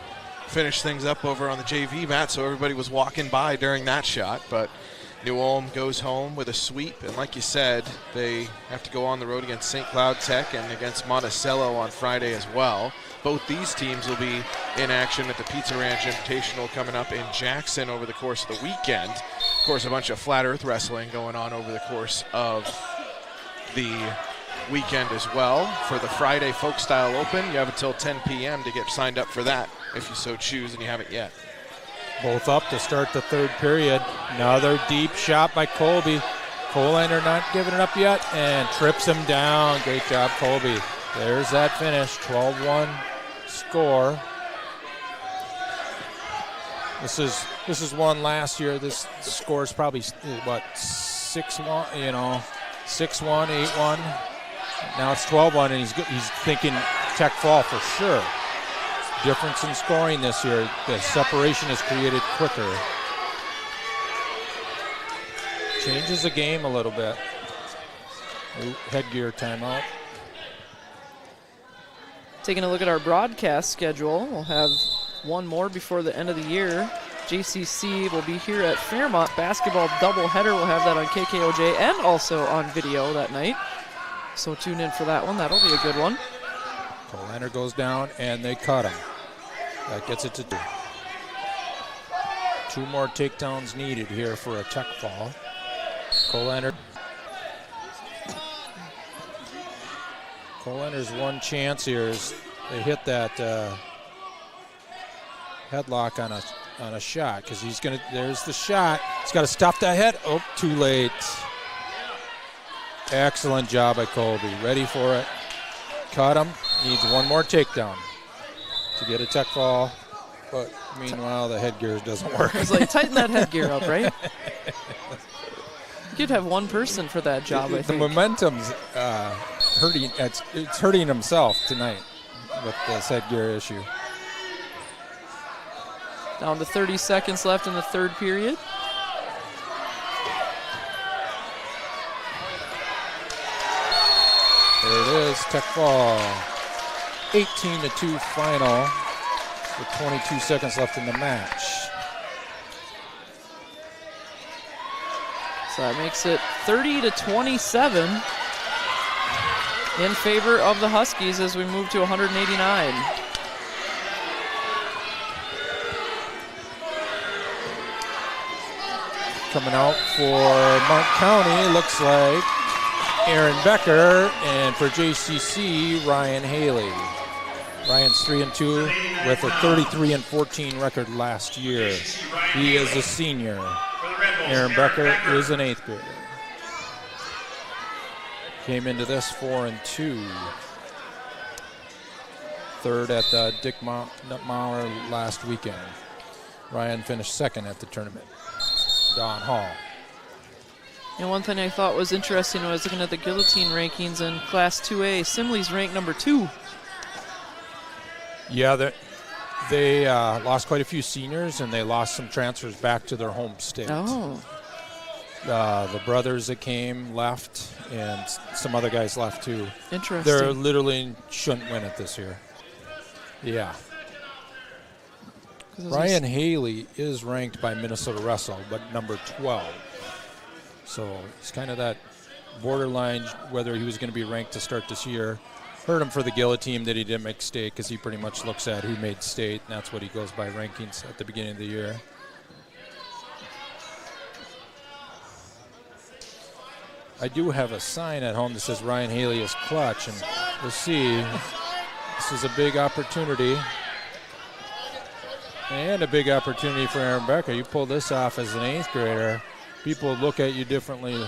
finished things up over on the JV mat, so everybody was walking by during that shot. But New Ulm goes home with a sweep, and like you said, they have to go on the road against St. Cloud Tech and against Monticello on Friday as well. Both these teams will be in action at the Pizza Ranch Invitational coming up in Jackson over the course of the weekend. Of course, a bunch of flat earth wrestling going on over the course of the weekend as well. For the Friday Folk Style Open, you have until 10 p.m. to get signed up for that if you so choose and you haven't yet. Both up to start the third period. Another deep shot by Colby. Colander not giving it up yet and trips him down. Great job, Colby. There's that finish, 12-1 score. This is one last year. This score is probably, what, 6-1, 6-1, 8-1. Now it's 12-1, and he's thinking Tech fall for sure. Difference in scoring this year. The separation is created quicker. Changes the game a little bit. Headgear timeout. Taking a look at our broadcast schedule, we'll have one more before the end of the year. JCC will be here at Fairmont. Basketball doubleheader. We'll have that on KKOJ and also on video that night. So tune in for that one. That'll be a good one. Colander goes down, and they cut him. That gets it to 2. 2 more takedowns needed here for a Tech fall. Colander's one chance here is they hit that headlock on a shot because he's gonna. There's the shot. He's got to stop that head. Oh, too late. Excellent job by Colby. Ready for it. Cut him. Needs one more takedown to get a Tech fall. But meanwhile, the headgear doesn't work. It's like, tighten that headgear up, right? You'd have one person for that job, I think. The momentum's hurting. It's hurting himself tonight with this headgear issue. Down to 30 seconds left in the third period. There it is, Tech fall. 18-2 final with 22 seconds left in the match. So that makes it 30-27 in favor of the Huskies as we move to 189. Coming out for Mark County, looks like Aaron Becker, and for JCC, Ryan Haley. Ryan's 3-2 with a 33-14 record last year. He is a senior. Aaron Becker is an 8th grader. Came into this 4-2. Third at the Dick Mahler last weekend. Ryan finished second at the tournament. Don Hall. And one thing I thought was interesting was looking at the guillotine rankings in Class 2A. Simley's ranked number 2. Yeah, they lost quite a few seniors, and they lost some transfers back to their home state. Oh. The brothers that came left, and some other guys left too. Interesting. They literally shouldn't win it this year. Yeah. Ryan Haley is ranked by Minnesota Wrestle, but number 12. So it's kind of that borderline whether he was going to be ranked to start this year. Heard him for the Gila team that he didn't make state because he pretty much looks at who made state, and that's what he goes by rankings at the beginning of the year. I do have a sign at home that says Ryan Haley is clutch, and we'll see. This is a big opportunity. And a big opportunity for Aaron Becker. You pull this off as an 8th grader, people look at you differently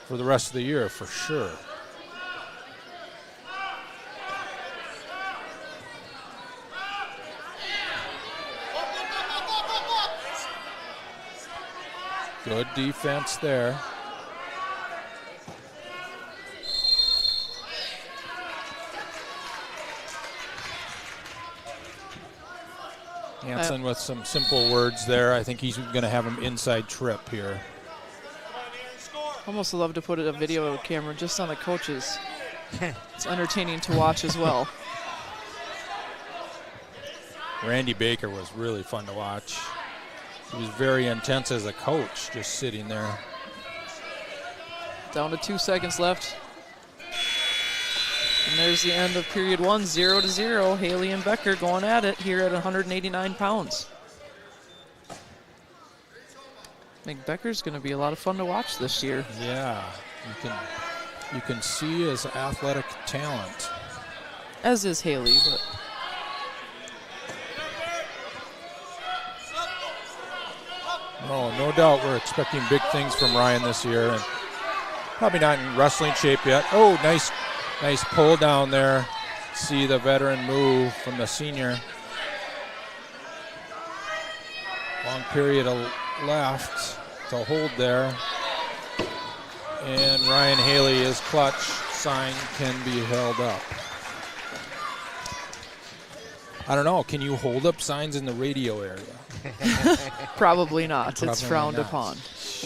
for the rest of the year, for sure. Good defense there. Hansen with some simple words there. I think he's going to have him inside trip here. Almost love to put a video camera just on the coaches. It's entertaining to watch as well. Randy Baker was really fun to watch. He was very intense as a coach, just sitting there. Down to 2 seconds left. And there's the end of period 1, 0-0. Haley and Becker going at it here at 189 pounds. I think Becker's going to be a lot of fun to watch this year. Yeah, you can see his athletic talent. As is Haley, but no doubt we're expecting big things from Ryan this year, and probably not in wrestling shape yet. Oh, nice pull down there. See the veteran move from the senior. Long period of left to hold there. And Ryan Haley is clutch. Sign can be held up. I don't know. Can you hold up signs in the radio area? probably not. It's frowned upon.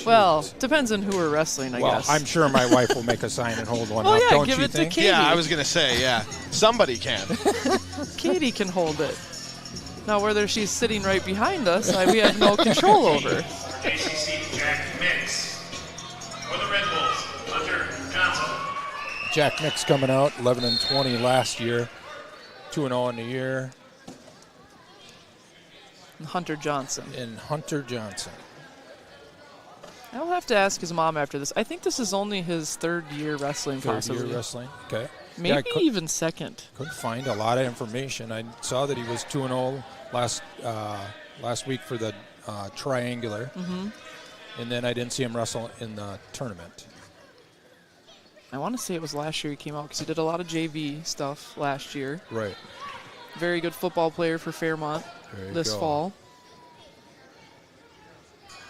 Well, depends on who we're wrestling, I guess. Well, I'm sure my wife will make a sign and hold one up. Yeah, don't give you it think? to Katie. Yeah, I was going to say, yeah. Somebody can. Katie can hold it. Now, whether she's sitting right behind us, we have no control over. JCC Jack Mix. For the Red Bulls, Hunter Johnson. Jack Mix coming out, 11-20 last year. 2-0 in the year. Hunter Johnson. I'll have to ask his mom after this. I think this is only his 3rd year wrestling, possibly. 3rd year wrestling, okay. Maybe even 2nd. Couldn't find a lot of information. I saw that he was 2-0 last week for the triangular. Mm-hmm. And then I didn't see him wrestle in the tournament. I want to say it was last year he came out because he did a lot of JV stuff last year. Right. Very good football player for Fairmont this fall.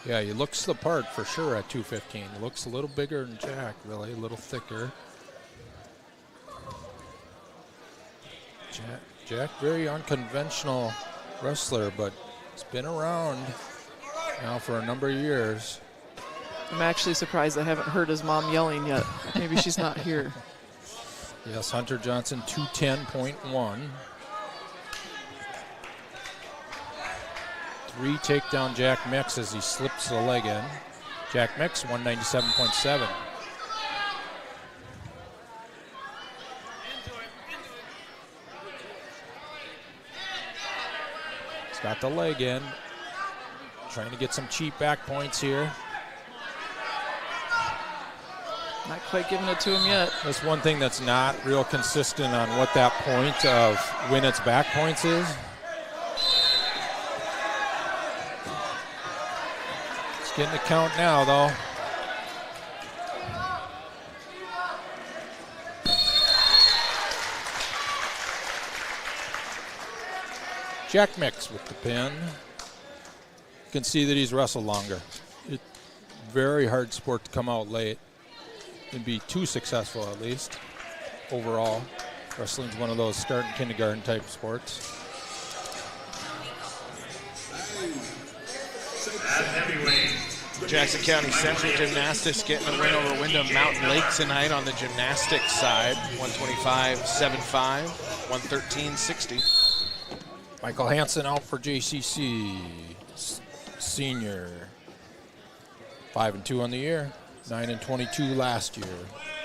Yeah, he looks the part for sure at 215. He looks a little bigger than Jack, really, a little thicker. Jack, very unconventional wrestler, but he's been around now for a number of years. I'm actually surprised I haven't heard his mom yelling yet. Maybe she's not here. Yes, Hunter Johnson, 210.1. 3 takedown Jack Mix as he slips the leg in. Jack Mix, 197.7. He's got the leg in. Trying to get some cheap back points here. Not quite giving it to him yet. That's one thing that's not real consistent on what that point of when it's back points is. It's getting the count now, though. Jack Mix with the pin. You can see that he's wrestled longer. It's very hard sport to come out late and be too successful, at least, overall. Wrestling's one of those starting kindergarten type sports. Jackson County Central Gymnastics getting a win over Wyndham Mountain Lake tonight on the gymnastics side. 125-75, 113-60. Michael Hansen out for JCC, senior. 5-2 on the year. 9-22 last year.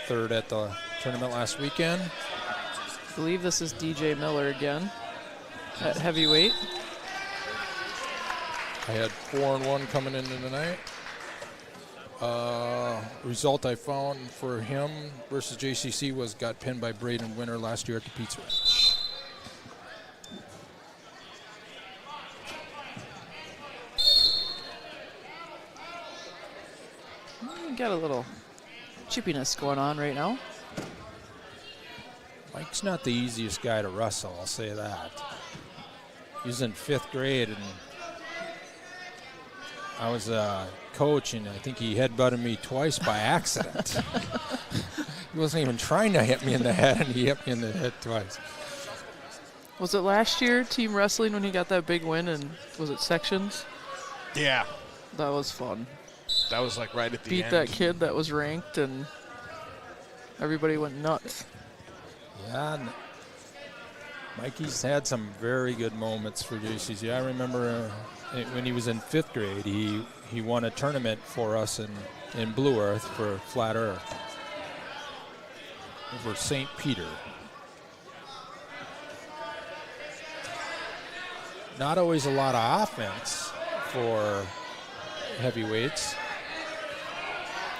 Third at the tournament last weekend. I believe this is DJ Miller again at heavyweight. I had 4-1 coming into tonight. Result I found for him versus JCC was got pinned by Braden Winter last year at the Pizza Ranch. Got a little chippiness going on right now. Mike's not the easiest guy to wrestle, I'll say that. He's in 5th grade, and I was a coach, and I think he headbutted me twice by accident. He wasn't even trying to hit me in the head, and he hit me in the head twice. Was it last year, team wrestling, when he got that big win, and was it sections? Yeah. That was fun. That was like right at the end. Beat that kid that was ranked, and everybody went nuts. Yeah, Mikey's had some very good moments for JCC. I remember when he was in 5th grade, he won a tournament for us in Blue Earth for Flat Earth over St. Peter. Not always a lot of offense for heavyweights.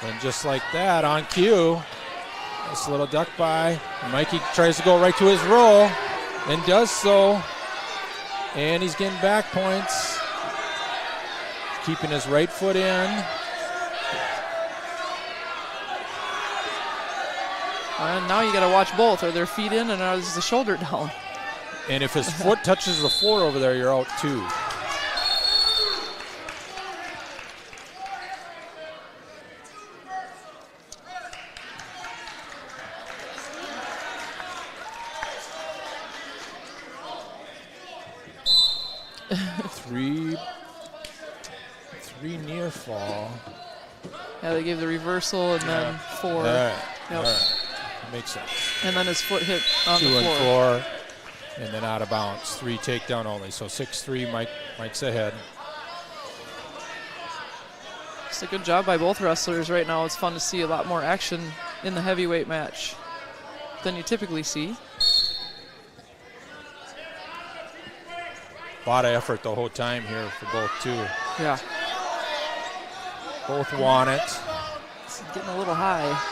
And just like that, on cue, this little duck by. Mikey tries to go right to his roll and does so. And he's getting back points. Keeping his right foot in. And now you got to watch both. Are their feet in and is the shoulder down? And if his foot touches the floor over there, you're out too. Three near fall. Yeah, they gave the reversal and then 4. All right. Yep. All right. Makes sense. And then his foot hit on 2 the floor. and 4, and then out of bounds. 3 takedown only. So 6-3. Mike's ahead. It's a good job by both wrestlers right now. It's fun to see a lot more action in the heavyweight match than you typically see. A lot of effort the whole time here for both too. Yeah. Both want it. It's getting a little high.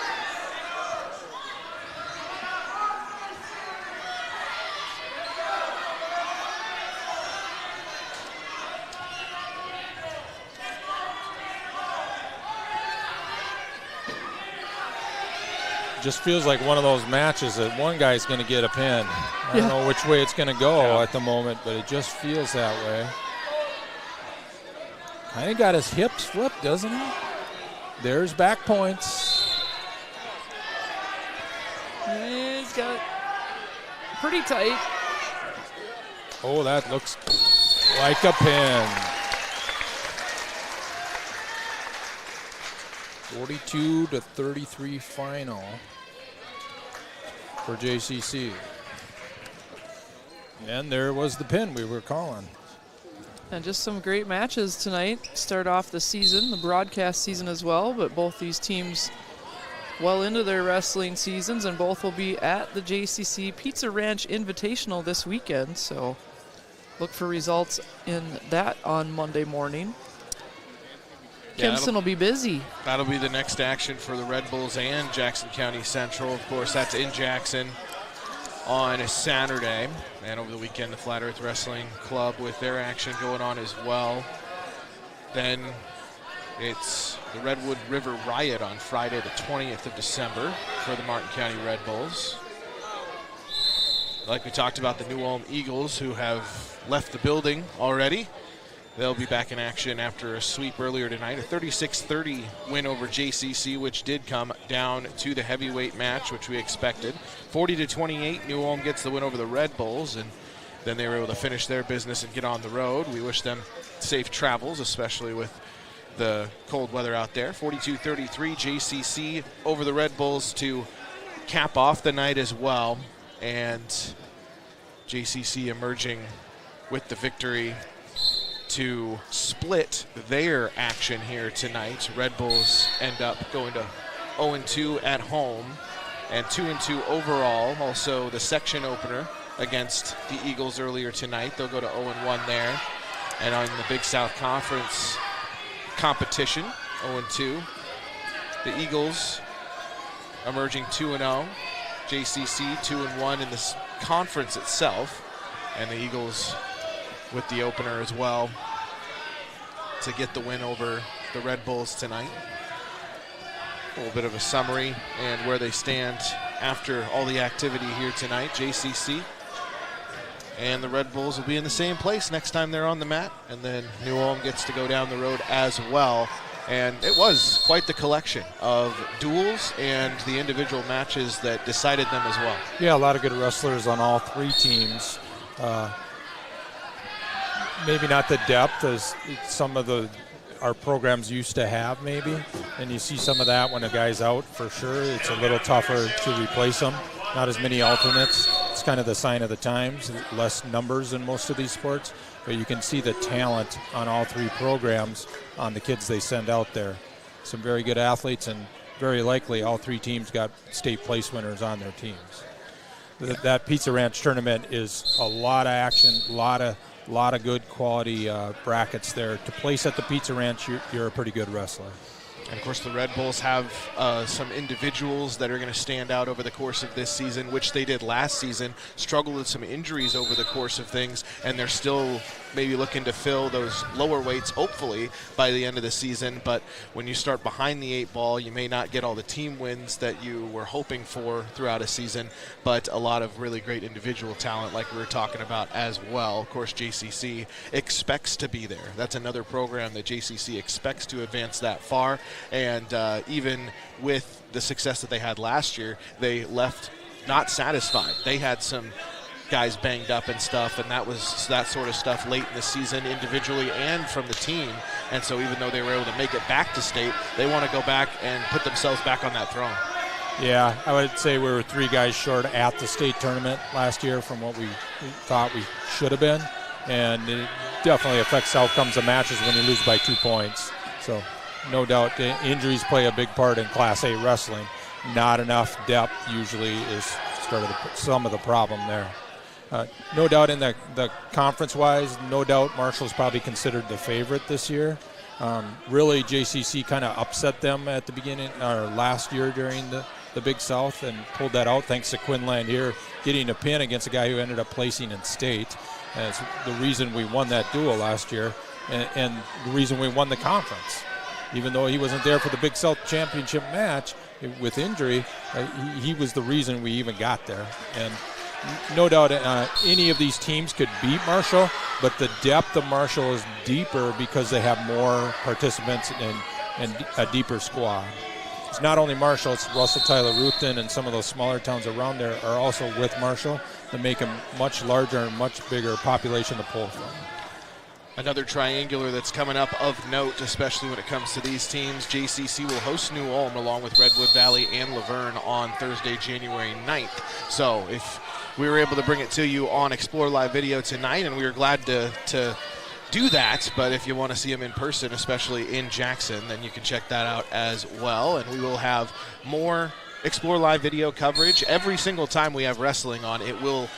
Just feels like one of those matches that one guy's going to get a pin. I don't know which way it's going to go at the moment, but it just feels that way. Kind of got his hips flipped, doesn't he? There's back points. He's got it pretty tight. Oh, that looks like a pin. 42-33 final for JCC. And there was the pin we were calling. And just some great matches tonight. Start off the season, the broadcast season as well, but both these teams well into their wrestling seasons, and both will be at the JCC Pizza Ranch Invitational this weekend. So look for results in that on Monday morning. Kinston will be busy. That'll be the next action for the Red Bulls and Jackson County Central. Of course, that's in Jackson on a Saturday. And over the weekend, the Flat Earth Wrestling Club with their action going on as well. Then it's the Redwood River Riot on Friday, the 20th of December for the Martin County Red Bulls. Like we talked about, the New Ulm Eagles, who have left the building already. They'll be back in action after a sweep earlier tonight. A 36-30 win over JCC, which did come down to the heavyweight match, which we expected. 40-28, New Ulm gets the win over the Red Bulls, and then they were able to finish their business and get on the road. We wish them safe travels, especially with the cold weather out there. 42-33, JCC over the Red Bulls to cap off the night as well. And JCC emerging with the victory to split their action here tonight. Red Bulls end up going to 0-2 at home and 2-2 overall. Also the section opener against the Eagles earlier tonight. They'll go to 0-1 there. And on the Big South Conference competition, 0-2. The Eagles emerging 2-0. JCC 2-1 in this conference itself. And the Eagles with the opener as well to get the win over the Red Bulls tonight. A little bit of a summary and where they stand after all the activity here tonight. JCC and the Red Bulls will be in the same place next time they're on the mat, and then New Ulm gets to go down the road as well. And it was quite the collection of duels and the individual matches that decided them as well. Yeah, a lot of good wrestlers on all three teams. Maybe not the depth as some of our programs used to have, maybe. And you see some of that when a guy's out, for sure. It's a little tougher to replace them. Not as many alternates. It's kind of the sign of the times. Less numbers in most of these sports. But you can see the talent on all three programs on the kids they send out there. Some very good athletes, and very likely all three teams got state place winners on their teams. That Pizza Ranch tournament is a lot of action, a lot of good quality brackets there. To place at the Pizza Ranch, you're a pretty good wrestler. And, of course, the Red Bulls have some individuals that are going to stand out over the course of this season, which they did last season, struggled with some injuries over the course of things, and they're still maybe looking to fill those lower weights, hopefully, by the end of the season. But when you start behind the 8 ball, you may not get all the team wins that you were hoping for throughout a season, but a lot of really great individual talent like we were talking about as well. Of course, JCC expects to be there. That's another program that JCC expects to advance that far. And even with the success that they had last year, they left not satisfied. They had some guys banged up and stuff, and that was that sort of stuff late in the season individually and from the team. And so even though they were able to make it back to state, they want to go back and put themselves back on that throne. Yeah, I would say we were 3 guys short at the state tournament last year from what we thought we should have been. And it definitely affects outcomes of matches when you lose by 2 points. So no doubt injuries play a big part in Class A wrestling. Not enough depth usually is sort of some of the problem there. No doubt in the conference-wise, no doubt Marshall's probably considered the favorite this year. Really, JCC kind of upset them at the beginning, or last year during the Big South, and pulled that out thanks to Quinlan here getting a pin against a guy who ended up placing in state. And it's the reason we won that duel last year, and the reason we won the conference. Even though he wasn't there for the Big South championship match with injury, he was the reason we even got there. And no doubt any of these teams could beat Marshall, but the depth of Marshall is deeper because they have more participants and a deeper squad. It's not only Marshall, it's Russell, Tyler, Ruthven, and some of those smaller towns around there are also with Marshall that make a much larger and much bigger population to pull from. Another triangular that's coming up of note, especially when it comes to these teams. JCC will host New Ulm along with Redwood Valley and Laverne on Thursday, January 9th. So if we were able to bring it to you on Explore Live Video tonight, and we were glad to do that, but if you want to see them in person, especially in Jackson, then you can check that out as well. And we will have more Explore Live Video coverage every single time we have wrestling on. It will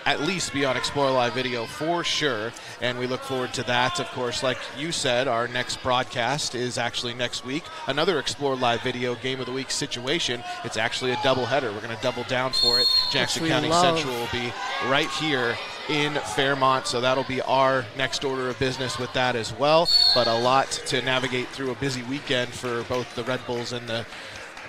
at least be on Explore Live Video for sure, and we look forward to that. Of course, like you said, our next broadcast is actually next week. Another Explore Live Video Game of the Week situation. It's actually a doubleheader. We're going to double down for it. Jackson County Central will be right here in Fairmont, so that'll be our next order of business with that as well. But a lot to navigate through a busy weekend for both the Red Bulls and the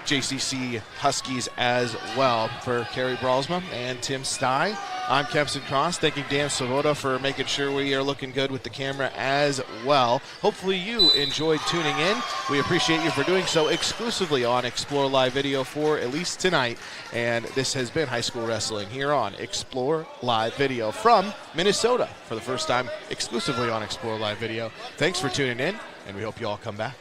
JCC Huskies as well. For Kerry Bralsma and Tim Stye, I'm Kempson Cross, thanking Dan Svoboda for making sure we are looking good with the camera as well. Hopefully you enjoyed tuning in. We appreciate you for doing so exclusively on Explore Live Video for at least tonight. And this has been High School Wrestling here on Explore Live Video from Minnesota for the first time exclusively on Explore Live Video. Thanks for tuning in, and we hope you all come back.